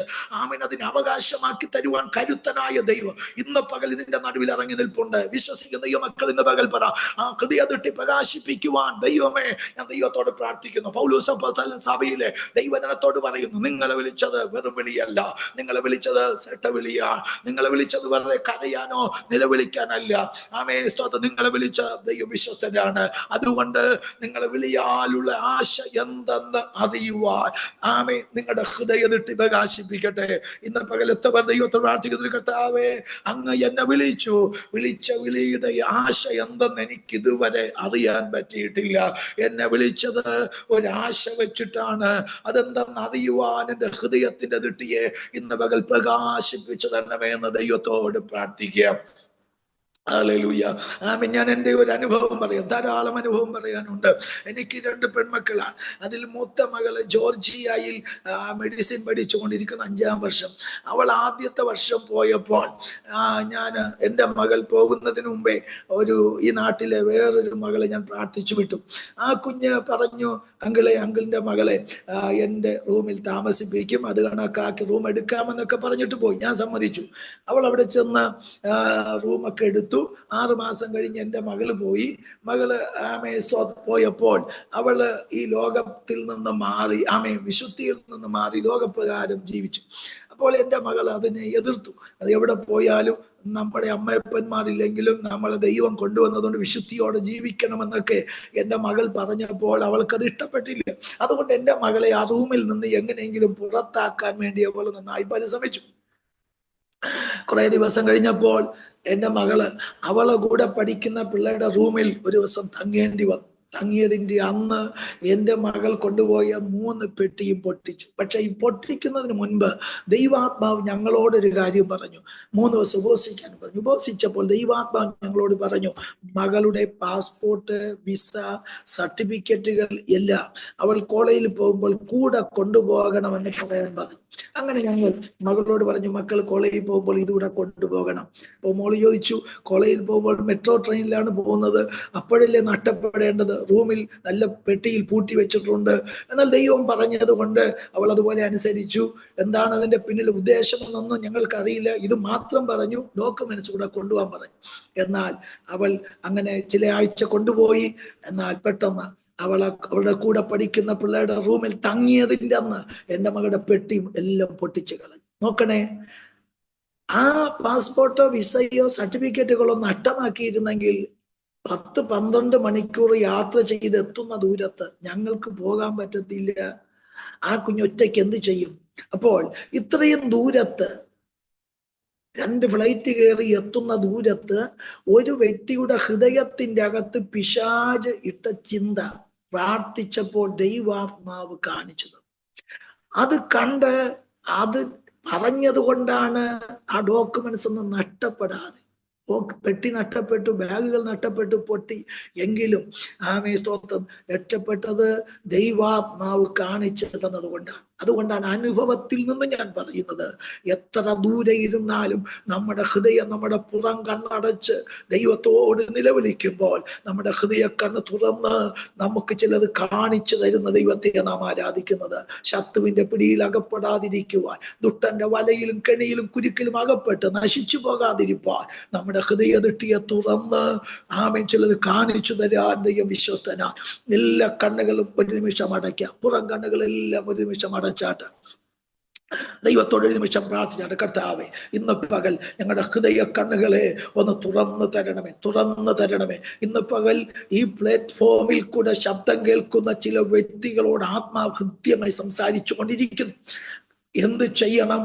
അതിനെ അവകാശമാക്കി തരുവാൻ കരുത്തനായ ദൈവം ഇന്ന് പകൽ ഇതിന്റെ നടുവിൽ ഇറങ്ങി നിൽപ്പുണ്ട്. വിശ്വസിക്കുന്ന ദൈവമക്കൾ ഇന്ന് പകൽ പറ, ആ ഹൃദയ തട്ടി പ്രകാശിപ്പിക്കുവാൻ ദൈവമേ ഞാൻ ദൈവത്തോട് പ്രാർത്ഥിക്കുന്നു. പൗലോസ് അപ്പോസ്തലൻ സഭയിലെ ദൈവജനത്തോട് പറയുന്നു, നിങ്ങളെ വിളിച്ചത് വെറും വിളിയല്ല, നിങ്ങളെ വിളിച്ചത് സെട്ടവിളിയാണ്. നിങ്ങളെ വിളിച്ചത് വെറുതെ കരയാനോ നിലവിളിക്കാനല്ല. സ്തോത്രം, നിങ്ങളെ വിളിച്ച ദൈവം വിശ്വസ്തനാണ്. അതുകൊണ്ട് നിങ്ങളെ വിളിയാലുള്ള ആശ എന്തെന്ന് അറിയുവാൻ നിങ്ങളുടെ ഹൃദയ തട്ടി പ്രകാശിപ്പിക്കട്ടെ. ഇന്ന് പകലത്തെ ദൈവത്തോട് പ്രാർത്ഥിക്കുന്ന കർത്താവേ, അങ്ങ് എന്നെ വിളിച്ച വിളിയുടെ ആശ എന്തെന്ന് എനിക്ക് ഇതുവരെ അറിയാൻ പറ്റിയിട്ടില്ല. എന്നെ വിളിച്ചത് ഒരാശ വെച്ചിട്ടാണ്. അതെന്തെന്ന് അറിയുവാൻ എന്റെ ഹൃദയത്തിന്റെ തട്ടിയെ ഇന്ന് പകൽ പ്രകാശിപ്പിച്ചു തരണമേ എന്ന് ദൈവത്തോട് പ്രാർത്ഥിക്കാം. ഹല്ലേലൂയ. ഞാൻ എൻ്റെ ഒരു അനുഭവം പറയാം. ധാരാളം അനുഭവം പറയാനുണ്ട്. എനിക്ക് 2 പെൺമക്കളാണ്. അതിൽ മൂത്ത മകള് ജോർജിയയിൽ മെഡിസിൻ പഠിച്ചുകൊണ്ടിരിക്കുന്ന 5ാം വർഷം. അവൾ ആദ്യത്തെ വർഷം പോയപ്പോൾ ഞാൻ എൻ്റെ മകൾ പോകുന്നതിന് മുമ്പേ ഈ നാട്ടിലെ വേറൊരു മകളെ ഞാൻ പ്രാർത്ഥിച്ചു വിട്ടു. ആ കുഞ്ഞ് പറഞ്ഞു, അങ്കിളിന്റെ മകളെ എൻ്റെ റൂമിൽ താമസിപ്പിക്കും, അത് കണക്കാക്കി റൂം എടുക്കാമെന്നൊക്കെ പറഞ്ഞിട്ട് പോയി. ഞാൻ സമ്മതിച്ചു. അവൾ അവിടെ ചെന്ന് റൂമൊക്കെ എടുത്തു. 6 മാസം കഴിഞ്ഞ് എൻ്റെ മകള് പോയി. മകള് പോയപ്പോൾ അവള് ഈ ലോകത്തിൽ നിന്ന് മാറി, വിശുദ്ധിയിൽ നിന്ന് മാറി ലോകപ്രകാരം ജീവിച്ചു. അപ്പോൾ എൻ്റെ മകൾ അതിനെ എതിർത്തു. അത് എവിടെ പോയാലും നമ്മുടെ അമ്മയപ്പന്മാരില്ലെങ്കിലും നമ്മളെ ദൈവം കൊണ്ടുവന്നതുകൊണ്ട് വിശുദ്ധിയോടെ ജീവിക്കണമെന്നൊക്കെ എൻ്റെ മകൾ പറഞ്ഞപ്പോൾ അവൾക്കത് ഇഷ്ടപ്പെട്ടില്ല. അതുകൊണ്ട് എൻ്റെ മകളെ ആ റൂമിൽ നിന്ന് എങ്ങനെയെങ്കിലും പുറത്താക്കാൻ വേണ്ടി അവൾ നന്നായി പരിശ്രമിച്ചു. കുറെ ദിവസം കഴിഞ്ഞപ്പോൾ എൻ്റെ മകള് അവളെ കൂടെ പഠിക്കുന്ന പിള്ളേരുടെ റൂമിൽ ഒരു ദിവസം തങ്ങേണ്ടി വന്നു. തങ്ങിയതിൻ്റെ അന്ന് എൻ്റെ മകൾ കൊണ്ടുപോയ 3 പെട്ടിയും പൊട്ടിച്ചു. പക്ഷെ ഈ പൊട്ടിക്കുന്നതിന് മുൻപ് ദൈവാത്മാവ് ഞങ്ങളോടൊരു കാര്യം പറഞ്ഞു. 3 ദിവസം ഉപവസിക്കാൻ പറഞ്ഞു. ഉപവസിച്ചപ്പോൾ ദൈവാത്മാവ് ഞങ്ങളോട് പറഞ്ഞു, മകളുടെ പാസ്പോർട്ട്, വിസ, സർട്ടിഫിക്കറ്റുകൾ എല്ലാം അവൾ കോളേജിൽ പോകുമ്പോൾ കൂടെ കൊണ്ടുപോകണമെന്ന് പറയാൻ പറഞ്ഞു. അങ്ങനെ ഞങ്ങൾ മകളോട് പറഞ്ഞു, മക്കൾ കോളേജിൽ പോകുമ്പോൾ ഇതുകൂടെ കൊണ്ടുപോകണം. അപ്പോൾ മോള് ചോദിച്ചു, കോളേജിൽ പോകുമ്പോൾ മെട്രോ ട്രെയിനിലാണ് പോകുന്നത്, അപ്പോഴല്ലേ നഷ്ടപ്പെടേണ്ടത്, റൂമിൽ നല്ല പെട്ടിയിൽ പൂട്ടി വെച്ചിട്ടുണ്ട്. എന്നാൽ ദൈവം പറഞ്ഞത് കൊണ്ട് അവൾ അതുപോലെ അനുസരിച്ചു. എന്താണ് അതിന്റെ പിന്നിൽ ഉദ്ദേശമെന്നൊന്നും ഞങ്ങൾക്കറിയില്ല. ഇത് മാത്രം പറഞ്ഞു, ഡോക്യുമെന്റ്സ് കൂടെ കൊണ്ടുപോകാൻ പറഞ്ഞു. എന്നാൽ അവൾ അങ്ങനെ ചില ആഴ്ച കൊണ്ടുപോയി. എന്നാൽ പെട്ടെന്ന് അവളുടെ കൂടെ പഠിക്കുന്ന പിള്ളേരുടെ റൂമിൽ തങ്ങിയതിൻ്റെ അന്ന് എൻ്റെ മകളുടെ പെട്ടിയും എല്ലാം പൊട്ടിച്ചു കളഞ്ഞു. നോക്കണേ, ആ പാസ്പോർട്ടോ വിസയോ സർട്ടിഫിക്കറ്റുകളോ നഷ്ടമാക്കിയിരുന്നെങ്കിൽ 10-12 മണിക്കൂർ യാത്ര ചെയ്ത് എത്തുന്ന ദൂരത്ത് ഞങ്ങൾക്ക് പോകാൻ പറ്റത്തില്ല. ആ കുഞ്ഞൊറ്റയ്ക്ക് എന്ത് ചെയ്യും? അപ്പോൾ ഇത്രയും ദൂരത്ത് 2 ഫ്ലൈറ്റ് കയറി എത്തുന്ന ദൂരത്ത് ഒരു വ്യക്തിയുടെ ഹൃദയത്തിന്റെ അകത്ത് പിശാച് ഇട്ട ചിന്ത പ്രാർത്ഥിച്ചപ്പോൾ ദൈവാത്മാവ് കാണിച്ചത്. അത് കണ്ട് അത് പറഞ്ഞത് കൊണ്ടാണ് ആ ഡോക്യുമെന്റ്സ് ഒന്നും നഷ്ടപ്പെടാതെ. പെട്ടി നഷ്ടപ്പെട്ടു, ബാഗുകൾ നഷ്ടപ്പെട്ടു, പൊട്ടി. എങ്കിലും സ്തോത്രം, രക്ഷപ്പെട്ടത് ദൈവാത്മാവ് കാണിച്ചു തന്നത് കൊണ്ടാണ്. അതുകൊണ്ടാണ് അനുഭവത്തിൽ നിന്ന് ഞാൻ പറയുന്നത്, എത്ര ദൂരെ ഇരുന്നാലും നമ്മുടെ ഹൃദയം, നമ്മുടെ പുറം കണ്ണടച്ച് ദൈവത്തോട് നിലവിളിക്കുമ്പോൾ നമ്മുടെ ഹൃദയ കണ്ണ് തുറന്ന് നമുക്ക് ചിലത് കാണിച്ചു തരുന്ന ദൈവത്തെ നാം ആരാധിക്കുന്നത്. ശത്രുവിന്റെ പിടിയിൽ അകപ്പെടാതിരിക്കുവാൻ, ദുഷ്ടന്റെ വലയിലും കെണിയിലും കുരുക്കിലും അകപ്പെട്ട് നശിച്ചു പോകാതിരിപ്പാൻ നമ്മുടെ ഹൃദയ ദൃഷ്ടിയെ തുറന്ന് ചിലത് കാണിച്ചു തരാൻ ദൈവം വിശ്വസ്തനാ. എല്ലാ കണ്ണുകളും ഒരു നിമിഷം അടയ്ക്കാം. പുറം കണ്ണുകളെല്ലാം ഒരു നിമിഷം അടച്ചാട്ട് ദൈവത്തോട് ഒരു നിമിഷം പ്രാർത്ഥിച്ചാണ്, കർത്താവേ ഇന്ന് പകൽ ഞങ്ങളുടെ ഹൃദയ കണ്ണുകളെ ഒന്ന് തുറന്നു തരണമേ, തുറന്നു തരണമേ. ഇന്ന് പകൽ ഈ പ്ലാറ്റ്ഫോമിൽ കൂടെ ശബ്ദം കേൾക്കുന്ന ചില വ്യക്തികളോട് ആത്മാവ് ഹൃദ്യമായി സംസാരിച്ചു കൊണ്ടിരിക്കുന്നു. എന്ത് ചെയ്യണം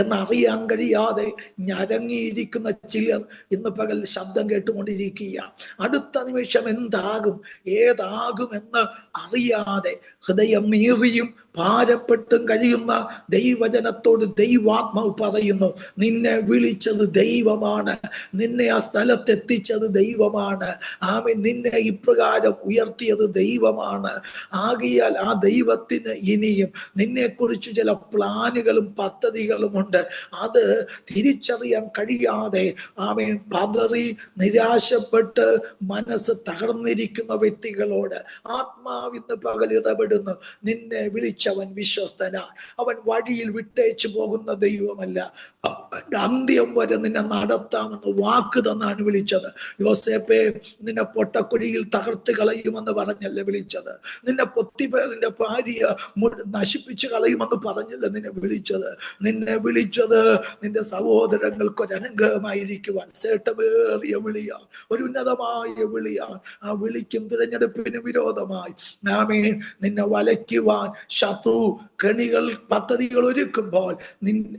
എന്നറിയാൻ കഴിയാതെ ഞരങ്ങിയിരിക്കുന്ന ചിലർ ഇന്ന് പകൽ ശബ്ദം കേട്ടുകൊണ്ടിരിക്കുക. അടുത്ത നിമിഷം എന്താകും, ഏതാകും എന്ന് അറിയാതെ ഹൃദയം നീറിയും ഭാരപ്പെട്ടും കഴിയുന്ന ദൈവജനത്തോട് ദൈവാത്മാവ് പറയുന്നു, നിന്നെ വിളിച്ചത് ദൈവമാണ്, നിന്നെ ആ സ്ഥലത്തെത്തിച്ചത് ദൈവമാണ്, ആമേൻ, നിന്നെ ഇപ്രകാരം ഉയർത്തിയത് ദൈവമാണ്. ആകയാൽ ആ ദൈവത്തിന് ഇനിയും നിന്നെക്കുറിച്ച് ചില പ്ലാനുകളും പദ്ധതികളും ഉണ്ട്. അത് തിരിച്ചറിയാൻ കഴിയാതെ ആമേൻ പതറി നിരാശപ്പെട്ട് മനസ്സ് തകർന്നിരിക്കുന്ന വ്യക്തികളോട് ആത്മാവിന്ന് പകൽ ഇടപെടുന്നു. നിന്നെ വിളിച്ചവൻ വിശ്വസ്തനാണ്, അവൻ വഴിയിൽ വിട്ടേച്ചു പോകുന്ന ദൈവമല്ല, അന്ത്യം വരെ നിന്നെ നടത്താമെന്ന് വാക്ക് തന്നാണ് വിളിച്ചത്. യോസേപ്പേ, നിന്നെ പൊട്ടക്കുഴിയിൽ തകർത്ത് കളയുമെന്ന് പറഞ്ഞല്ലേ വിളിച്ചത്? നിന്നെ പൊത്തിപ്പേറിന്റെ ഭാര്യ നശിപ്പിച്ചു കളയുമെന്ന് പറഞ്ഞല്ലേ നിന്നെ വിളിച്ചത്? നിന്നെ വിളിച്ചത് നിന്റെ സഹോദരങ്ങൾക്ക് ഒരു അനുഗ്രഹമായിരിക്കുവാൻ, സേട്ടമേറിയ വിളിയാണ്, ഒരു ഉന്നതമായ വിളിയാണ്. ആ വിളിക്കും തിരഞ്ഞെടുപ്പിന് വിരോധമായി ആമേൻ നിന്നെ വലയ്ക്കുവാൻ ശത്രു കെണികൾ പദ്ധതികൾ ഒരുക്കുമ്പോൾ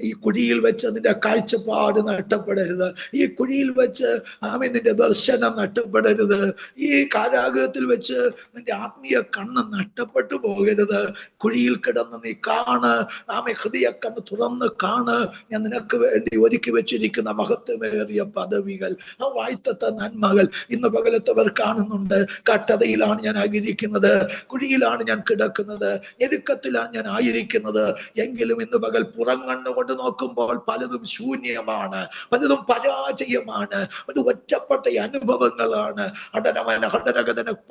ഈ കുഴിയിൽ വെച്ച് നിന്റെ കാഴ്ചപ്പാട് നഷ്ടപ്പെടരുത്, ഈ കുഴിയിൽ വെച്ച് ആമേൻ നിന്റെ ദർശനം നഷ്ടപ്പെടരുത്, ഈ കാരാഗൃഹത്തിൽ വെച്ച് നിന്റെ ആത്മീയ കണ്ണ് നഷ്ടപ്പെട്ടു പോകരുത്. കുഴിയിൽ കിടന്ന് നീ കാണ്, ആമേ ഹൃദയ കണ്ണ് തുറന്ന് കാണ്, ഞാൻ നിനക്ക് വേണ്ടി ഒരുക്കി വെച്ചിരിക്കുന്ന മഹത്വമേറിയ പദവികൾ, ആ വായ്ത്തത്തെ നന്മകൾ ഇന്ന് പകലത്തവർ കാണുന്നുണ്ട്. കട്ടതയിലാണ് ഞാൻ ആയിരിക്കുന്നത്, കുഴിയിലാണ് ഞാൻ കിടക്കുന്നത്, ഞെരുക്കത്തിലാണ് ഞാൻ ആയിരിക്കുന്നത്. എങ്കിലും ഇന്ന് പകൽ പുറംകണ്ണ് കൊണ്ട് നോക്കുമ്പോൾ പലതും ശൂന്യമാണ്, പലതും പരാജയമാണ്, ഒരു ഒറ്റപ്പെട്ട അനുഭവങ്ങളാണ്,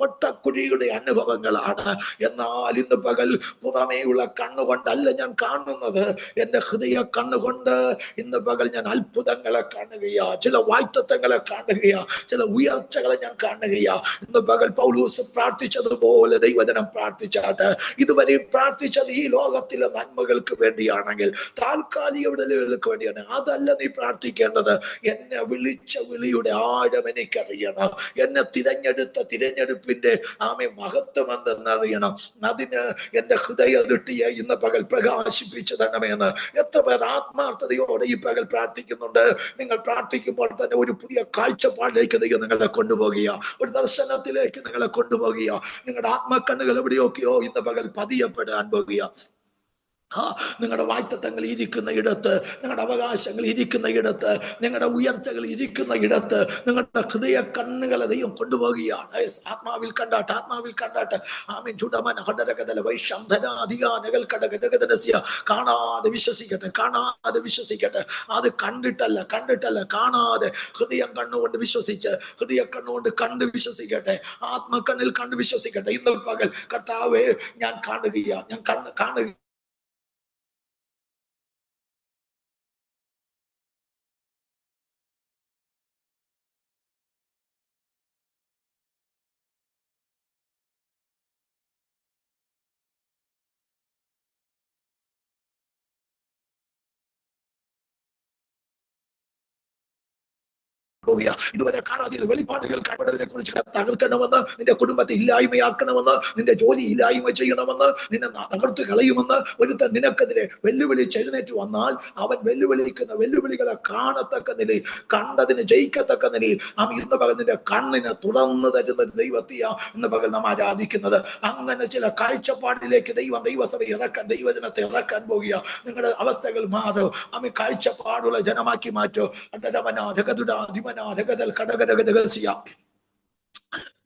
പൊട്ടക്കുഴിയുടെ അനുഭവങ്ങളാണ്. എന്നാൽ ഇന്ന് പകൽ പുറമേയുള്ള കണ്ണുകൊണ്ടല്ല ഞാൻ കാണുന്നത്, എന്റെ ഹൃദയ കണ്ണുകൊണ്ട് ഇന്ന് പകൽ ഞാൻ അത്ഭുതങ്ങളെ കാണുകയാ, ചില വായ്ത്തത്വങ്ങളെ കാണുകയാ, ചില ഉയർച്ചകളെ ഞാൻ കാണുകയാ. ഇന്ന് പകൽ പൗലോസ് പ്രാർത്ഥിച്ചതുപോലെ ദൈവജനം പ്രാർത്ഥിച്ചാട്ട്, ഇതുവരെ പ്രാർത്ഥിച്ചത് ഈ ലോകത്തിലെ നന്മകൾക്ക് വേണ്ടിയാണെങ്കിൽ, താൽക്കാലിക വിടുതലുകൾക്ക് വേണ്ടിയാണ്. അതല്ല നീ പ്രാർത്ഥിക്കേണ്ടത്. എന്നെ വിളിച്ച വിളിയുടെ ആഴം എനിക്കറിയണം, എന്നെ തിരഞ്ഞെടുത്ത തിരഞ്ഞെടുപ്പിന്റെ ആമേ മഹത്വം എന്തെന്നറിയണം. അതിന് എന്റെ ഹൃദയ ദൃഷ്ടിയെ ഇന്ന് പകൽ പ്രകാശിപ്പിച്ചു തരണമെന്ന് എത്ര പേർ ആത്മാർത്ഥതയോടെ ഈ പകൽ പ്രാർത്ഥിക്കുന്നുണ്ട്. നിങ്ങൾ പ്രാർത്ഥിക്കുമ്പോൾ തന്നെ ഒരു പുതിയ കാഴ്ചപ്പാടിലേക്ക് ദൈവം നിങ്ങളെ കൊണ്ടുപോകുക, ഒരു ദർശനത്തിലേക്ക് നിങ്ങളെ കൊണ്ടുപോകുക. നിങ്ങളുടെ ആത്മക്കണ്ണുകൾ എവിടെയൊക്കെയോ ഇന്ന് പകൽ പതിയപ്പെടാൻ പോകുക. നിങ്ങളുടെ വായ്ത്തങ്ങൾ ഇരിക്കുന്ന ഇടത്ത്, നിങ്ങളുടെ അവകാശങ്ങൾ ഇരിക്കുന്ന ഇടത്ത്, നിങ്ങളുടെ ഉയർച്ചകൾ ഇരിക്കുന്ന ഇടത്ത് നിങ്ങളുടെ ഹൃദയ കണ്ണുകളെ ദൈവം കൊണ്ടുപോകുകയാണ്. ആത്മാവിൽ കണ്ടാട്ട്, ആത്മാവിൽ കണ്ടാട്ട്. ആമീൻ. ചുടമൻ ഹടരകതല വൈഷംധനാധികാനകൾ കടകടകദനസ്യ. കാണാതെ വിശ്വസിക്കട്ടെ, കാണാതെ വിശ്വസിക്കട്ടെ. അത് കണ്ടിട്ടല്ല കാണാതെ ഹൃദയം കണ്ണുകൊണ്ട് വിശ്വസിച്ച്, ഹൃദയ കണ്ണുകൊണ്ട് കണ്ട് വിശ്വസിക്കട്ടെ, ആത്മക്കണ്ണിൽ കണ്ട് വിശ്വസിക്കട്ടെ. ഇന്ന് പകൽ കർത്താവേ ഞാൻ കാണുകയാ, ഞാൻ കാണുക ഇതുവരെ കാണാതെ വെളിപ്പാടുകൾ കണ്ടതിനെ കുറിച്ച് തകർക്കണമെന്ന്, നിന്റെ കുടുംബത്തെ ഇല്ലായ്മയാക്കണമെന്ന്, നിന്റെ ജോലി ഇല്ലായ്മ ചെയ്യണമെന്ന്, നിന്നെ തകർത്ത് കളയുമെന്ന് ഒരുത്തൻ നിനക്കെതിരെ വെല്ലുവിളിച്ച് എഴുന്നേറ്റ് വന്നാൽ അവൻ വെല്ലുവിളിക്കുന്ന വെല്ലുവിളികളെ കാണത്തക്ക നിലയിൽ, കണ്ടതിന് ജയിക്കത്തക്ക നിലയിൽ ഇന്ന് പകൽ നിന്റെ കണ്ണിനെ തുറന്നു തരുന്ന ദൈവത്തെയ ഇന്ന് പകൽ നാം ആരാധിക്കുന്നത്. അങ്ങനെ ചില കാഴ്ചപ്പാടിലേക്ക് ദൈവസഭ ഇറക്കാൻ, ദൈവജനത്തെ ഇറക്കാൻ പോകുക. നിങ്ങളുടെ അവസ്ഥകൾ മാറും, കാഴ്ചപ്പാടുള്ള ജനമാക്കി മാറ്റോ.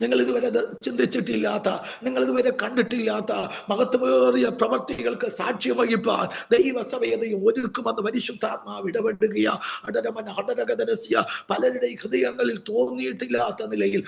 നിങ്ങൾ ഇതുവരെ ചിന്തിച്ചിട്ടില്ലാത്ത, നിങ്ങൾ ഇതുവരെ കണ്ടിട്ടില്ലാത്ത മഹത്വമേറിയ പ്രവർത്തികൾക്ക് സാക്ഷ്യം വഹിപ്പാൻ ദൈവസഭയെ ഒരുക്കുമെന്ന് പരിശുദ്ധാത്മാവ് ഇടപെടുകയാ. പലരുടെയും ഹൃദയങ്ങളിൽ തോന്നിയിട്ടില്ലാത്ത നിലയിൽ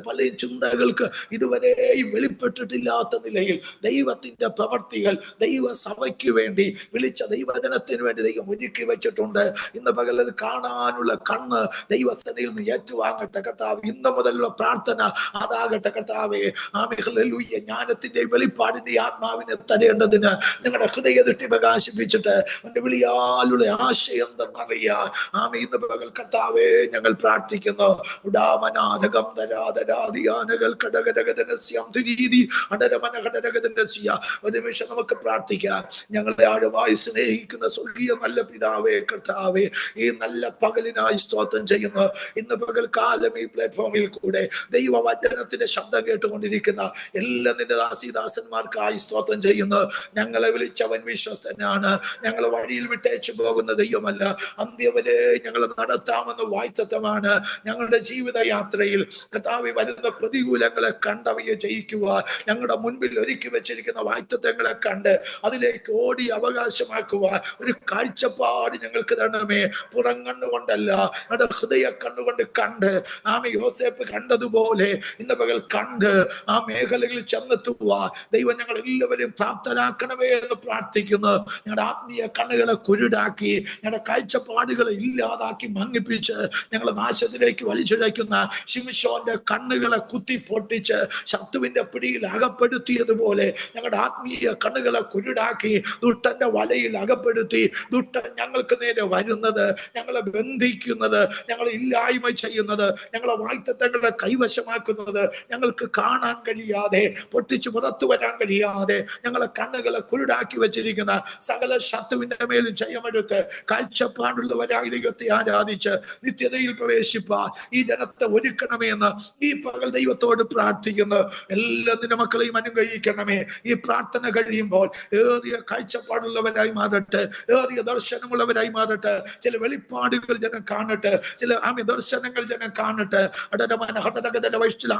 പല ചിന്തകൾക്ക് ഇതുവരെയും വെളിപ്പെട്ടിട്ടില്ലാത്ത നിലയിൽ ദൈവത്തിന്റെ പ്രവർത്തികൾ ദൈവസഭയ്ക്ക് വേണ്ടി, വിളിച്ച ദൈവജനത്തിന് വേണ്ടി ദൈവം ഒരുക്കി വെച്ചിട്ടുണ്ട്. ഇന്ന് പകൽ അത് കാണാനുള്ള കണ്ണ് ദൈവസഭയിൽ നിന്ന് ഏറ്റുവാങ്ങട്ടെ. കർത്താവ് ഇന്ന് മുതലുള്ള പ്രാർത്ഥന അതാകട്ടെ കർത്താവേ. Amen hallelujah. ജ്ഞാനത്തിന്റെ വെളിപ്പാടിന്റെ ആത്മാവിനെ തരേണ്ടതിന് നിങ്ങളുടെ ഹൃദയദൃഷ്ടി പ്രകാശിപ്പിച്ചിട്ട് എന്റെ വിളിയാലുള്ള ആശയം എന്തെന്നറിയാം. ആമേൻ ഇന്ന് പകൽ കർത്താവേ ഞങ്ങൾ പ്രാർത്ഥിക്കുന്നു. ഉടാമനാരകം തരാതരാദിയാനകൾ കടകരകതനസ്യം തുരീതി അടരമന കടരകതനസ്യ. ഒരു നിമിഷം നമുക്ക് പ്രാർത്ഥിക്കാം. ഞങ്ങളെ ആഴമായി സ്നേഹിക്കുന്ന സ്വർഗീയ നല്ല പിതാവേ കർത്താവേ, ഈ നല്ല പകലിനായി സ്തോത്രം ചെയ്യുന്നു. ഇന്ന് പകൽ കാലം ഈ പ്ലാറ്റ്ഫോമിൽ കൂടെ ദൈവവചനത്തിന്റെ ശബ്ദം കേട്ടുകൊണ്ടിരിക്കുന്ന എല്ലാ നിന്റെ ദാസിദാസന്മാർക്കായി സ്തോത്രം ചെയ്യുന്നു. ഞങ്ങളെ വിളിച്ചവൻ വിശ്വസ്തനാണ്. ഞങ്ങൾ വഴിയിൽ വിട്ടേച്ചു പോകുന്ന ദൈവമല്ല, അന്ത്യവരെ ഞങ്ങൾ നടത്താമെന്ന് വായ്ത്തത്വമാണ്. ഞങ്ങളുടെ ജീവിതയാത്രയിൽ കർത്താവേ വരുന്ന പ്രതികൂലങ്ങളെ കണ്ടവയെ ജയിക്കുക, ഞങ്ങളുടെ മുൻപിൽ ഒരുക്കി വെച്ചിരിക്കുന്ന വായ്ത്തത്വങ്ങളെ കണ്ട് അതിലേക്ക് ഓടി അവകാശമാക്കുക ഒരു കാഴ്ചപ്പാട് ഞങ്ങൾക്ക് തരണമേ. പുറം കണ്ണുകൊണ്ടല്ല, ഞങ്ങളുടെ ഹൃദയ കണ്ണുകൊണ്ട് കണ്ട് ആമേ യോസേപ്പ് കണ്ടതുപോലെ ഇന്ന് പകൽ കണ്ട് ആ മേഖലകളിൽ ചെന്നെത്തുക ദൈവം ഞങ്ങൾ എല്ലാവരെയും പ്രാപ്തരാക്കണമേ എന്ന് പ്രാർത്ഥിക്കുന്നു. ഞങ്ങളുടെ ആത്മീയ കണ്ണുകളെ കുരുടാക്കി, ഞങ്ങളുടെ കാഴ്ചപ്പാടുകളെ ഇല്ലാതാക്കി മങ്ങിപ്പിച്ച് ഞങ്ങളെ നാശത്തിലേക്ക് വലിച്ചിഴയ്ക്കുന്ന ശിംശോന്റെ കണ്ണുകളെ കുത്തി പൊട്ടിച്ച് ശത്രുവിന്റെ പിടിയിൽ അകപ്പെടുത്തിയതുപോലെ ഞങ്ങളുടെ ആത്മീയ കണ്ണുകളെ കുരുടാക്കി ദുഷ്ടന്റെ വലയിൽ അകപ്പെടുത്തി ദുഷ്ടൻ ഞങ്ങൾക്ക് നേരെ വരുന്നത്, ഞങ്ങളെ ബന്ധിക്കുന്നത്, ഞങ്ങളെ ഇല്ലായ്മ ചെയ്യുന്നത്, ഞങ്ങളെ വായ്ത്തങ്ങളെ കൈവശമാക്കുന്നത് ഞങ്ങൾക്ക് കാണാൻ കഴിയാതെ, പൊട്ടിച്ചു പുറത്തു വരാൻ കഴിയാതെ ഞങ്ങളെ കണ്ണുകളെ കുരുടാക്കി വെച്ചിരിക്കുന്ന സകല ശത്രുവിന്റെ മേലും ജയമെടുത്ത് കാഴ്ചപ്പാടുള്ളവരായി ദൈവത്തെ ആരാധിച്ച് നിത്യതയിൽ പ്രവേശിപ്പാൻ ഈ ജനത്തെ ഒരുക്കണമേ എന്ന് ഈ പകൽ ദൈവത്തോട് പ്രാർത്ഥിക്കുന്നു. എല്ലാ നിന്റെ മക്കളെയും അനുഗ്രഹിക്കണമേ. ഈ പ്രാർത്ഥന കഴിയുമ്പോൾ ഏറിയ കാഴ്ചപ്പാടുള്ളവരായി മാറട്ടെ, ഏറിയ ദർശനമുള്ളവരായി മാറട്ടെ. ചില വെളിപ്പാടുകൾ ജനം കാണട്ടെ, ചില ആമി ദർശനങ്ങൾ ജനം കാണട്ടെ,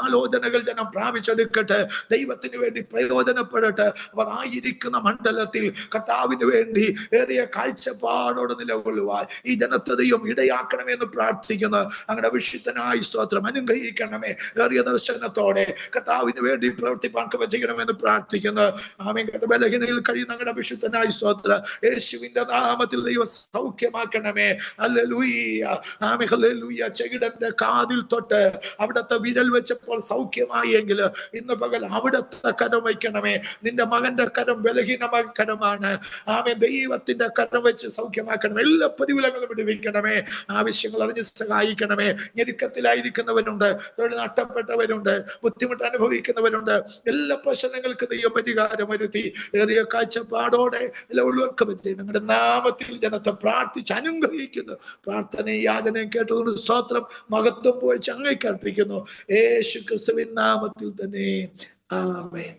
ആലോചനകൾ ജനം പ്രാപിച്ചെടുക്കട്ടെ, ദൈവത്തിന് വേണ്ടി പ്രയോജനപ്പെടട്ടെ. അവർ ആയിരിക്കുന്ന മണ്ഡലത്തിൽ കർത്താവിന് വേണ്ടി ഏറിയ കാഴ്ചപ്പാടോട് നിലകൊള്ളുവാൻ ഈ ജനത്തെയും ഇടയാക്കണമെന്ന് പ്രാർത്ഥിക്കുന്നു. അങ്ങനെ വിശുദ്ധനായി സ്തോത്രം അനുഗ്രഹിക്കണമേ. ഏറിയ ദർശനത്തോടെ കർത്താവിന് വേണ്ടി പ്രവർത്തിപ്പാൻ ചെയ്യണമെന്ന് പ്രാർത്ഥിക്കുന്നു. ആമേൻ. ബലഹീനയിൽ കഴിയുന്ന ഞങ്ങളുടെ വിശുദ്ധനായി സ്തോത്രം യേശുവിന്റെ നാമത്തിൽ ദൈവം സൗഖ്യമാക്കണമേ. ഹല്ലേലൂയ. ആമേൻ. ഹല്ലേലൂയ. ചെകിടന്റെ കാതിൽ തൊട്ട് അവിടത്തെ വിരൽ വെച്ചപ്പോൾ സൗഖ്യമായി എങ്കിൽ ഇന്ന് പകൽ അവിടത്തെ കരം വയ്ക്കണമേ. നിന്റെ മകന്റെ കരം ബലഹീനമായ കരമാണ്. ആമേൻ. ദൈവത്തിന്റെ കരം വെച്ച് സൗഖ്യമാക്കണമേ. എല്ലാ പ്രതികൂലങ്ങളും വിടുവിക്കണമേ. ആവശ്യങ്ങൾ അറിഞ്ഞ് സഹായിക്കണമേ. ഞെരുക്കത്തിലായിരിക്കുന്നവരുണ്ട്, തൊഴിൽ നഷ്ടപ്പെട്ടവരുണ്ട്, ബുദ്ധിമുട്ട് അനുഭവിക്കുന്നവരുണ്ട്. എല്ലാ പ്രശ്നങ്ങൾക്ക് ദൈവം പരിഹാരം വരുത്തി ഏറിയ കാഴ്ചപ്പാടോടെ നിലകൊള്ളുവർക്ക് പറ്റി ഞങ്ങളുടെ നാമത്തിൽ ജനത്തെ പ്രാർത്ഥിച്ച് അനുഗ്രഹിക്കുന്നു. പ്രാർത്ഥനയും യാചനയും കേട്ടതുകൊണ്ട് സ്തോത്രം, മഹത്വം പോയി അങ്ങേക്ക് അർപ്പിക്കുന്നു. യേശു ക്രിസ്തുവിൻ നാമത്തിൽ തന്നെ ആമേൻ.